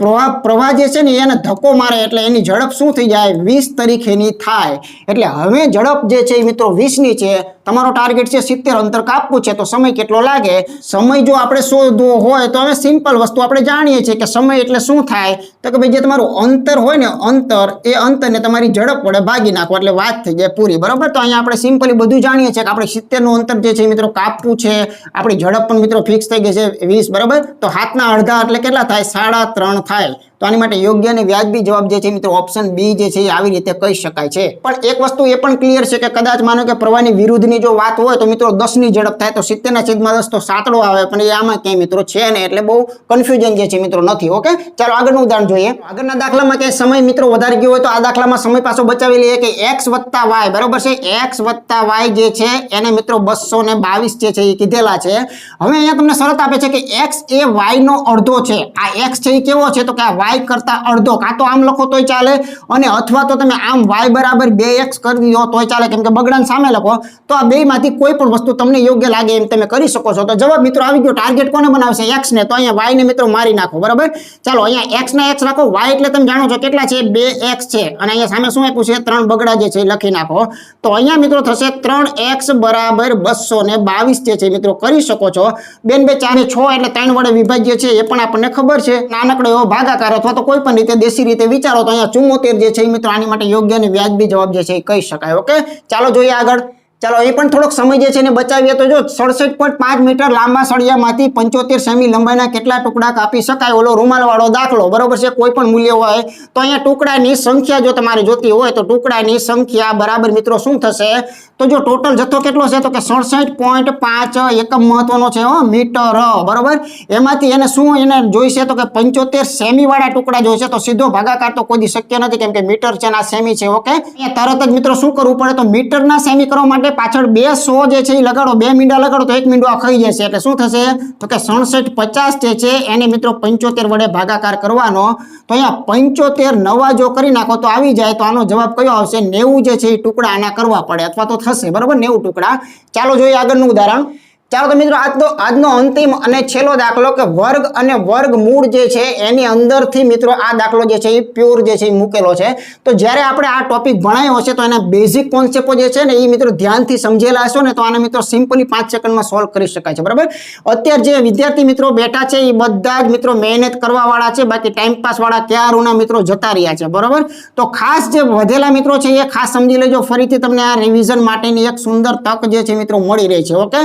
પ્રવાહ જે છે ને એને ધક્કો મારે એટલે એની ઝડપ શું થઈ જાય? 20 તરીકેની થાય. એટલે હવે ઝડપ જે છે એ મિત્રો 20 ની છે. તમારો ટાર્ગેટ છે 70, અંતર કાપવું છે તો સમય કેટલો લાગે? સમય જો આપણે શોધવો હોય તો હવે સિમ્પલ વસ્તુ આપણે જાણીએ છીએ કે સમય એટલે શું થાય? તો કે ભાઈ જે તમારું અંતર હોય ને અંતર, એ અંતરને તમારી ઝડપ વડે ભાગી નાખો એટલે વાત થઈ જાય પૂરી, બરાબર. તો અહીંયા આપણે સિમ્પલી બધું જાણીએ છીએ કે આપણે 70 નું અંતર જે છે મિત્રો કાપવું છે. આપણી ઝડપ પણ મિત્રો ફિક્સ થઈ ગઈ છે 20, બરાબર. તો હાથના અડધા એટલે કેટલા થાય? 3.5 થાય. તો આની માટે યોગ્ય અને વ્યાજબી જવાબ જે છે મિત્રો ઓપ્શન બી જે છે એ આવી રીતે કહી શકાય છે. પણ એક વસ્તુ એ પણ ક્લિયર છે કે કદાચ માનો કે પ્રવાહની વિરુદ્ધની જો વાત હોય તો મિત્રો 10 ની ઝડપ થાય તો 70/10 તો સાંકડો આવે, પણ એ આમાં ક્યાંય મિત્રો છે ને એટલે બહુ કન્ફ્યુઝન જે છે મિત્રો નથી. ઓકે, ચાલો આગળનું ઉદાહરણ જોઈએ. આગળના દાખલામાં ક્યાંય સમય મિત્રો વધારે ગયો હોય તો આ દાખલામાં સમય પાછો બચાવી લઈએ કે x + y, બરાબર છે. x + y જે છે એને મિત્રો 222 જે છે એ કીધેલા છે. હવે અહીંયા તમને શરત આપે છે કે x એ y નો અડધો છે. આ x છે એ કેવો છે? તો કે આ y કરતા અડધો. કાં તો આમ લખો તોય ચાલે અને અથવા તો તમે આમ y બરાબર 2x કરી દો તોય ચાલે, કેમ કે બગડાને સામે લખો. તો આ બેમાંથી કોઈ પણ વસ્તુ તમને યોગ્ય લાગે એમ તમે કરી શકો છો. તો જવાબ મિત્રો આવી ગયો. ટાર્ગેટ કોને બનાવશે? x ને. તો અહીંયા y ને મિત્રો મારી નાખો, બરાબર. ચાલો અહીંયા x ના x રાખો, y એટલે તમે જાણો છો કેટલા છે? 2x છે. અને અહીંયા સામે શું આપ્યું છે? 3 બગડા જે છે એ લખી નાખો. તો અહીંયા મિત્રો થશે 3x બરાબર 222 જે છે મિત્રો કરી શકો છો. 2 2 4 6 એટલે 3 વડે વિભાજ્ય છે એ પણ આપણને ખબર છે. નાનકડો એવો ભાગાકાર અથવા તો કોઈ પણ રીતે દેશી રીતે વિચારો તો અહીંયા 74 જે છે એ મિત્રો આની માટે યોગ્ય અને વ્યાજબી જવાબ જે છે એ કહી શકાય. ઓકે, ચાલો જોઈએ આગળ. ચાલો એ પણ થોડોક સમય જે છે એને બચાવીએ તો જો 67.5 મીટર લાંબા સળિયામાંથી 75 સેમી લંબાઈના કેટલા ટુકડા કાપી શકાય? ઓલો રૂમાલ વાળો દાખલો, બરોબર છે. કોઈ પણ મૂલ્ય હોય તો અહીંયા ટુકડાની સંખ્યા જો તમારે જોતી હોય તો ટુકડાની સંખ્યા બરાબર મિત્રો શું થશે? તો જો ટોટલ જથ્થો કેટલો છે? તો કે 67.5 એકમ મહત્વનો છે મીટર, બરોબર. એમાંથી એને શું એને જોઈશે? તો કે 75 સેમી વાળા ટુકડા જોઈશે. તો સીધો ભાગાકાર તો કોઈ શક્ય નથી કેમ કે મીટર છે ને આ સેમી છે. ઓકે, અહીંયા તરત જ મિત્રો શું કરવું પડે? તો મીટરના સેમી કરવા માટે પાછળ 200 જે છે એ લગાડો, 2 મીંડા લગાડો તો 1 મીંડો આ ખાઈ જશે. એટલે શું થશે? તો કે 6750 જે છે એને મિત્રો 75 વડે ભાગાકાર કરવાનો. તો અહીંયા 75 નવા જો કરી નાખો તો આવી જાય. તો આનો જવાબ કયો આવશે? 90 જે છે એ ટુકડા આના કરવા પડે અથવા તો થશે, બરાબર, 90 ટુકડા. ચાલો જોઈએ આગળનું ઉદાહરણ. ચાલો તો મિત્રો આજનો અંતિમ અને છેલ્લો દાખલો કે વર્ગ અને વર્ગમૂળ જે છે એની અંદરથી મિત્રો આ દાખલો જે છે એ પ્યોર જે છે એ મૂકેલો છે. તો જ્યારે આપણે આ ટોપિક ભણાયો હશે તો એના બેઝિક કોન્સેપ્ટો જે છે ને એ મિત્રો ધ્યાનથી સમજેલા હશો ને તો આને મિત્રો સિમ્પલી 5 સેકન્ડમાં સોલ્વ કરી શકાય છે, બરાબર. અત્યારે જે વિદ્યાર્થી મિત્રો બેઠા છે એ બધા જ મિત્રો મહેનત કરવા વાળા છે, બાકી ટાઈમ પાસ વાળા ક્યારના મિત્રો જતા રહ્યા છે, બરાબર. તો ખાસ જે વધેલા મિત્રો છે એ ખાસ સમજી લેજો. ફરીથી તમને આ રિવિઝન માટેની એક સુંદર તક જે છે મિત્રો મળી રહી છે. ઓકે,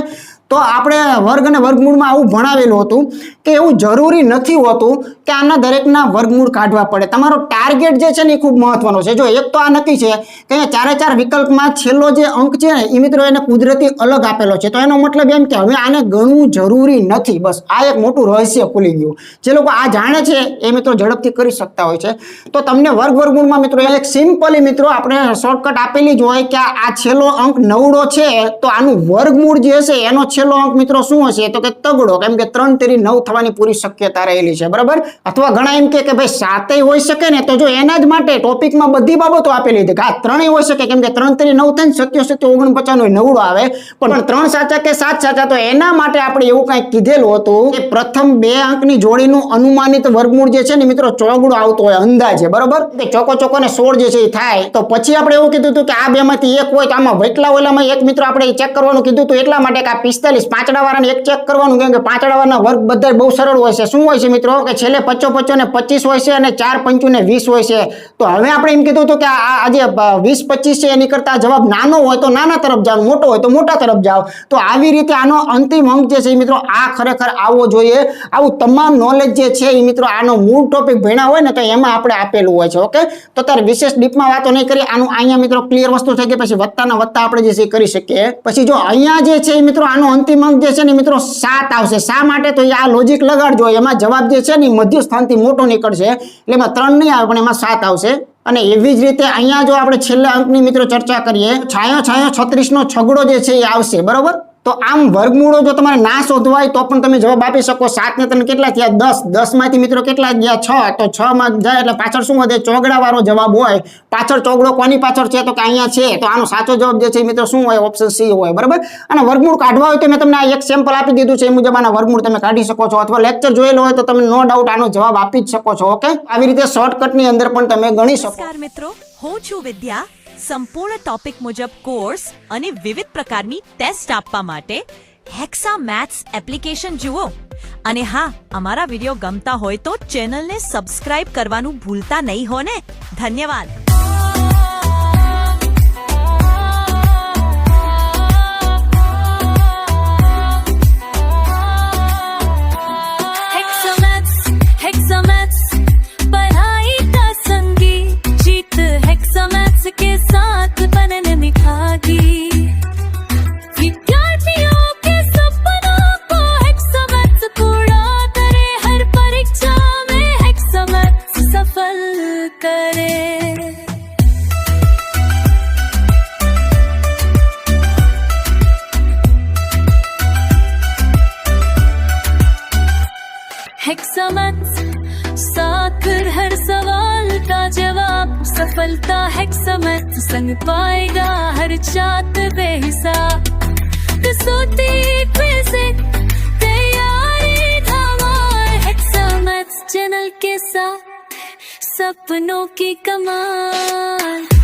તો આપણે વર્ગ અને વર્ગમૂળમાં આવું ભણાવેલું હતું કે એવું જરૂરી નથી હોતું કે આના દરેકના વર્ગમૂળ કાઢવા પડે. તમારો ટાર્ગેટ જે છે ને એ ખૂબ મહત્વનો છે. જો એક તો આ નક્કી છે કે ચારે ચાર વિકલ્પમાં છેલ્લો જે અંક છે ને એ મિત્રો એને કુદરતી અલગ આપેલો છે, તો એનો મતલબ એમ કે હવે આને ગણવું જરૂરી નથી. બસ આ એક મોટું રહસ્ય ખુલી ગયું. જે લોકો આ જાણે છે એ મિત્રો ઝડપથી કરી શકતા હોય છે. તો તમને વર્ગમૂળમાં મિત્રો એક સિમ્પલી મિત્રો આપણે શોર્ટકટ આપેલી જ હોય કે આ છેલ્લો અંક 9 છે તો આનું વર્ગમૂળ જે હશે એનો છેલ્લો અંક મિત્રો શું હશે તો કે તગડો, કેમ કે 3 તેરી 9 થવાની પૂરી શક્યતા રહેલી છે, બરાબર. અથવા ઘણા એમ કે ભાઈ 7 હોઈ શકે ને, તો જો એના જ માટે ટોપિકમાં બધી બાબતો આપેલી છે કે આ 3 હોઈ શકે, કેમ કે 3 તેરી 9 થાય ને 77 49 નવડો આવે, પણ 3 સાચા કે 7 સાચા, તો એના માટે આપણે એવું કંઈક કીધેલું હતું કે પ્રથમ 2 અંકની જોડીનું અનુમાનિત વર્ગમૂળ જે છે ને મિત્રો ચોગડો આવતો હોય અંદાજે, બરાબર. કે ચોકો ને 16 જે છે એ થાય. તો પછી આપણે એવું કીધું હતું કે આ બેમાંથી એક હોય તો આમાં વૈટલા ઓલામાં એક મિત્રો આપણે ચેક કરવાનું કીધું હતું, એટલા માટે કે આ 45 પાંચડા વાળાને એક ચેક કરવાનું, કેમ કે પાંચડા વાળાના વર્ગ બધા બહુ સરળ હોય છે. શું હોય છે મિત્રો કે છેલ્લે 55 ને 25 હોય છે અને 4 5 ને 20 હોય છે. તો હવે આપણે એમ કીધું હતું કે આ જે 20 25 છે એની કરતા જવાબ નાનો હોય તો નાના તરફ જાવ, મોટો હોય તો મોટા તરફ જાવ. તો આવી રીતે આનો અંતિમ અંક જે છે મિત્રો આ ખરેખર આવવો જોઈએ. આવું તમામ નોલેજ જે છે એ મિત્રો આનો મૂળ ટોપિક ભણ્યા હોય ને તો એમાં આપણે આપેલું હોય છે. ઓકે, તો તારે વિશેષ ડીપમાં વાતો નહીં કરી, આનું અહીંયા મિત્રો ક્લિયર વસ્તુ થઈ ગઈ. પછી વત્તાના વત્તા આપણે જે છે કરી શકીએ. પછી જો અહીંયા જે છે મિત્રો આનો અંતિમ અંક જે છે ને મિત્રો 7 આવશે. શા માટે તો આ લોજિક લગાડજો, એમાં જવાબ જે છે ને મધ્ય સ્થાનથી મોટો નીકળશે, એટલે એમાં 3 નહીં આવે પણ એમાં 7 આવશે. અને એવી જ રીતે અહીંયા જો આપણે છેલ્લા અંકની મિત્રો ચર્ચા કરીએ, છાયો 36 નો છગડો જે છે એ આવશે, બરોબર. તો આમ વર્ગમૂળો જો તમારે ના શોધવા હોય તો પણ તમે જવાબ આપી શકો. 7 ને 3 કેટલા થયા 10, 10 માંથી મિત્રો કેટલા ગયા 6, તો 6 માં જાય એટલે પાછળ શું વધે ચોગડા વાળો જવાબ હોય. પાછળ ચોગડો કોની પાછળ છે તો કે અહીંયા છે, તો આનો સાચો જવાબ જે છે મિત્રો શું હોય ઓપ્શન સી હોય, બરાબર. અને વર્ગમૂળ કાઢવા હોય તો મેં તમને આ એક સેમ્પલ આપી દીધું છે, એ મુજબ આના વર્ગમૂળ તમે કાઢી શકો છો, અથવા લેક્ચર જોયેલો હોય તો તમે નો ડાઉટ આનો જવાબ આપી જ શકો છો. ઓકે, આવી રીતે શોર્ટકટની અંદર પણ તમે ગણી શકો. નમસ્કાર મિત્રો, હું છું વિદ્યા. સંપૂર્ણ ટોપિક મુજબ કોર્સ અને વિવિધ પ્રકારની ટેસ્ટ આપવા માટે હેક્સા મેથ્સ એપ્લિકેશન જુઓ. અને હા, અમારા વિડિયો ગમતા હોય તો ચેનલને સબસ્ક્રાઇબ કરવાનું ભૂલતા નહીં હો ને. ધન્યવાદ. के साथ बनने निभागी विद्यार्थियों के सपनों को हेक्सामैथ्स पूरा करे, हर परीक्षा में हेक्सामैथ्स सफल करे. हेक्सामैथ्स साथ हर सवाल का जवाब, सफलता हेक्सामैथ्स संग पाएगा हर चात बेहिसाब. कसौटी से तैयारी धमाल, हेक्सामैथ्स चैनल के साथ सपनों की कमाल.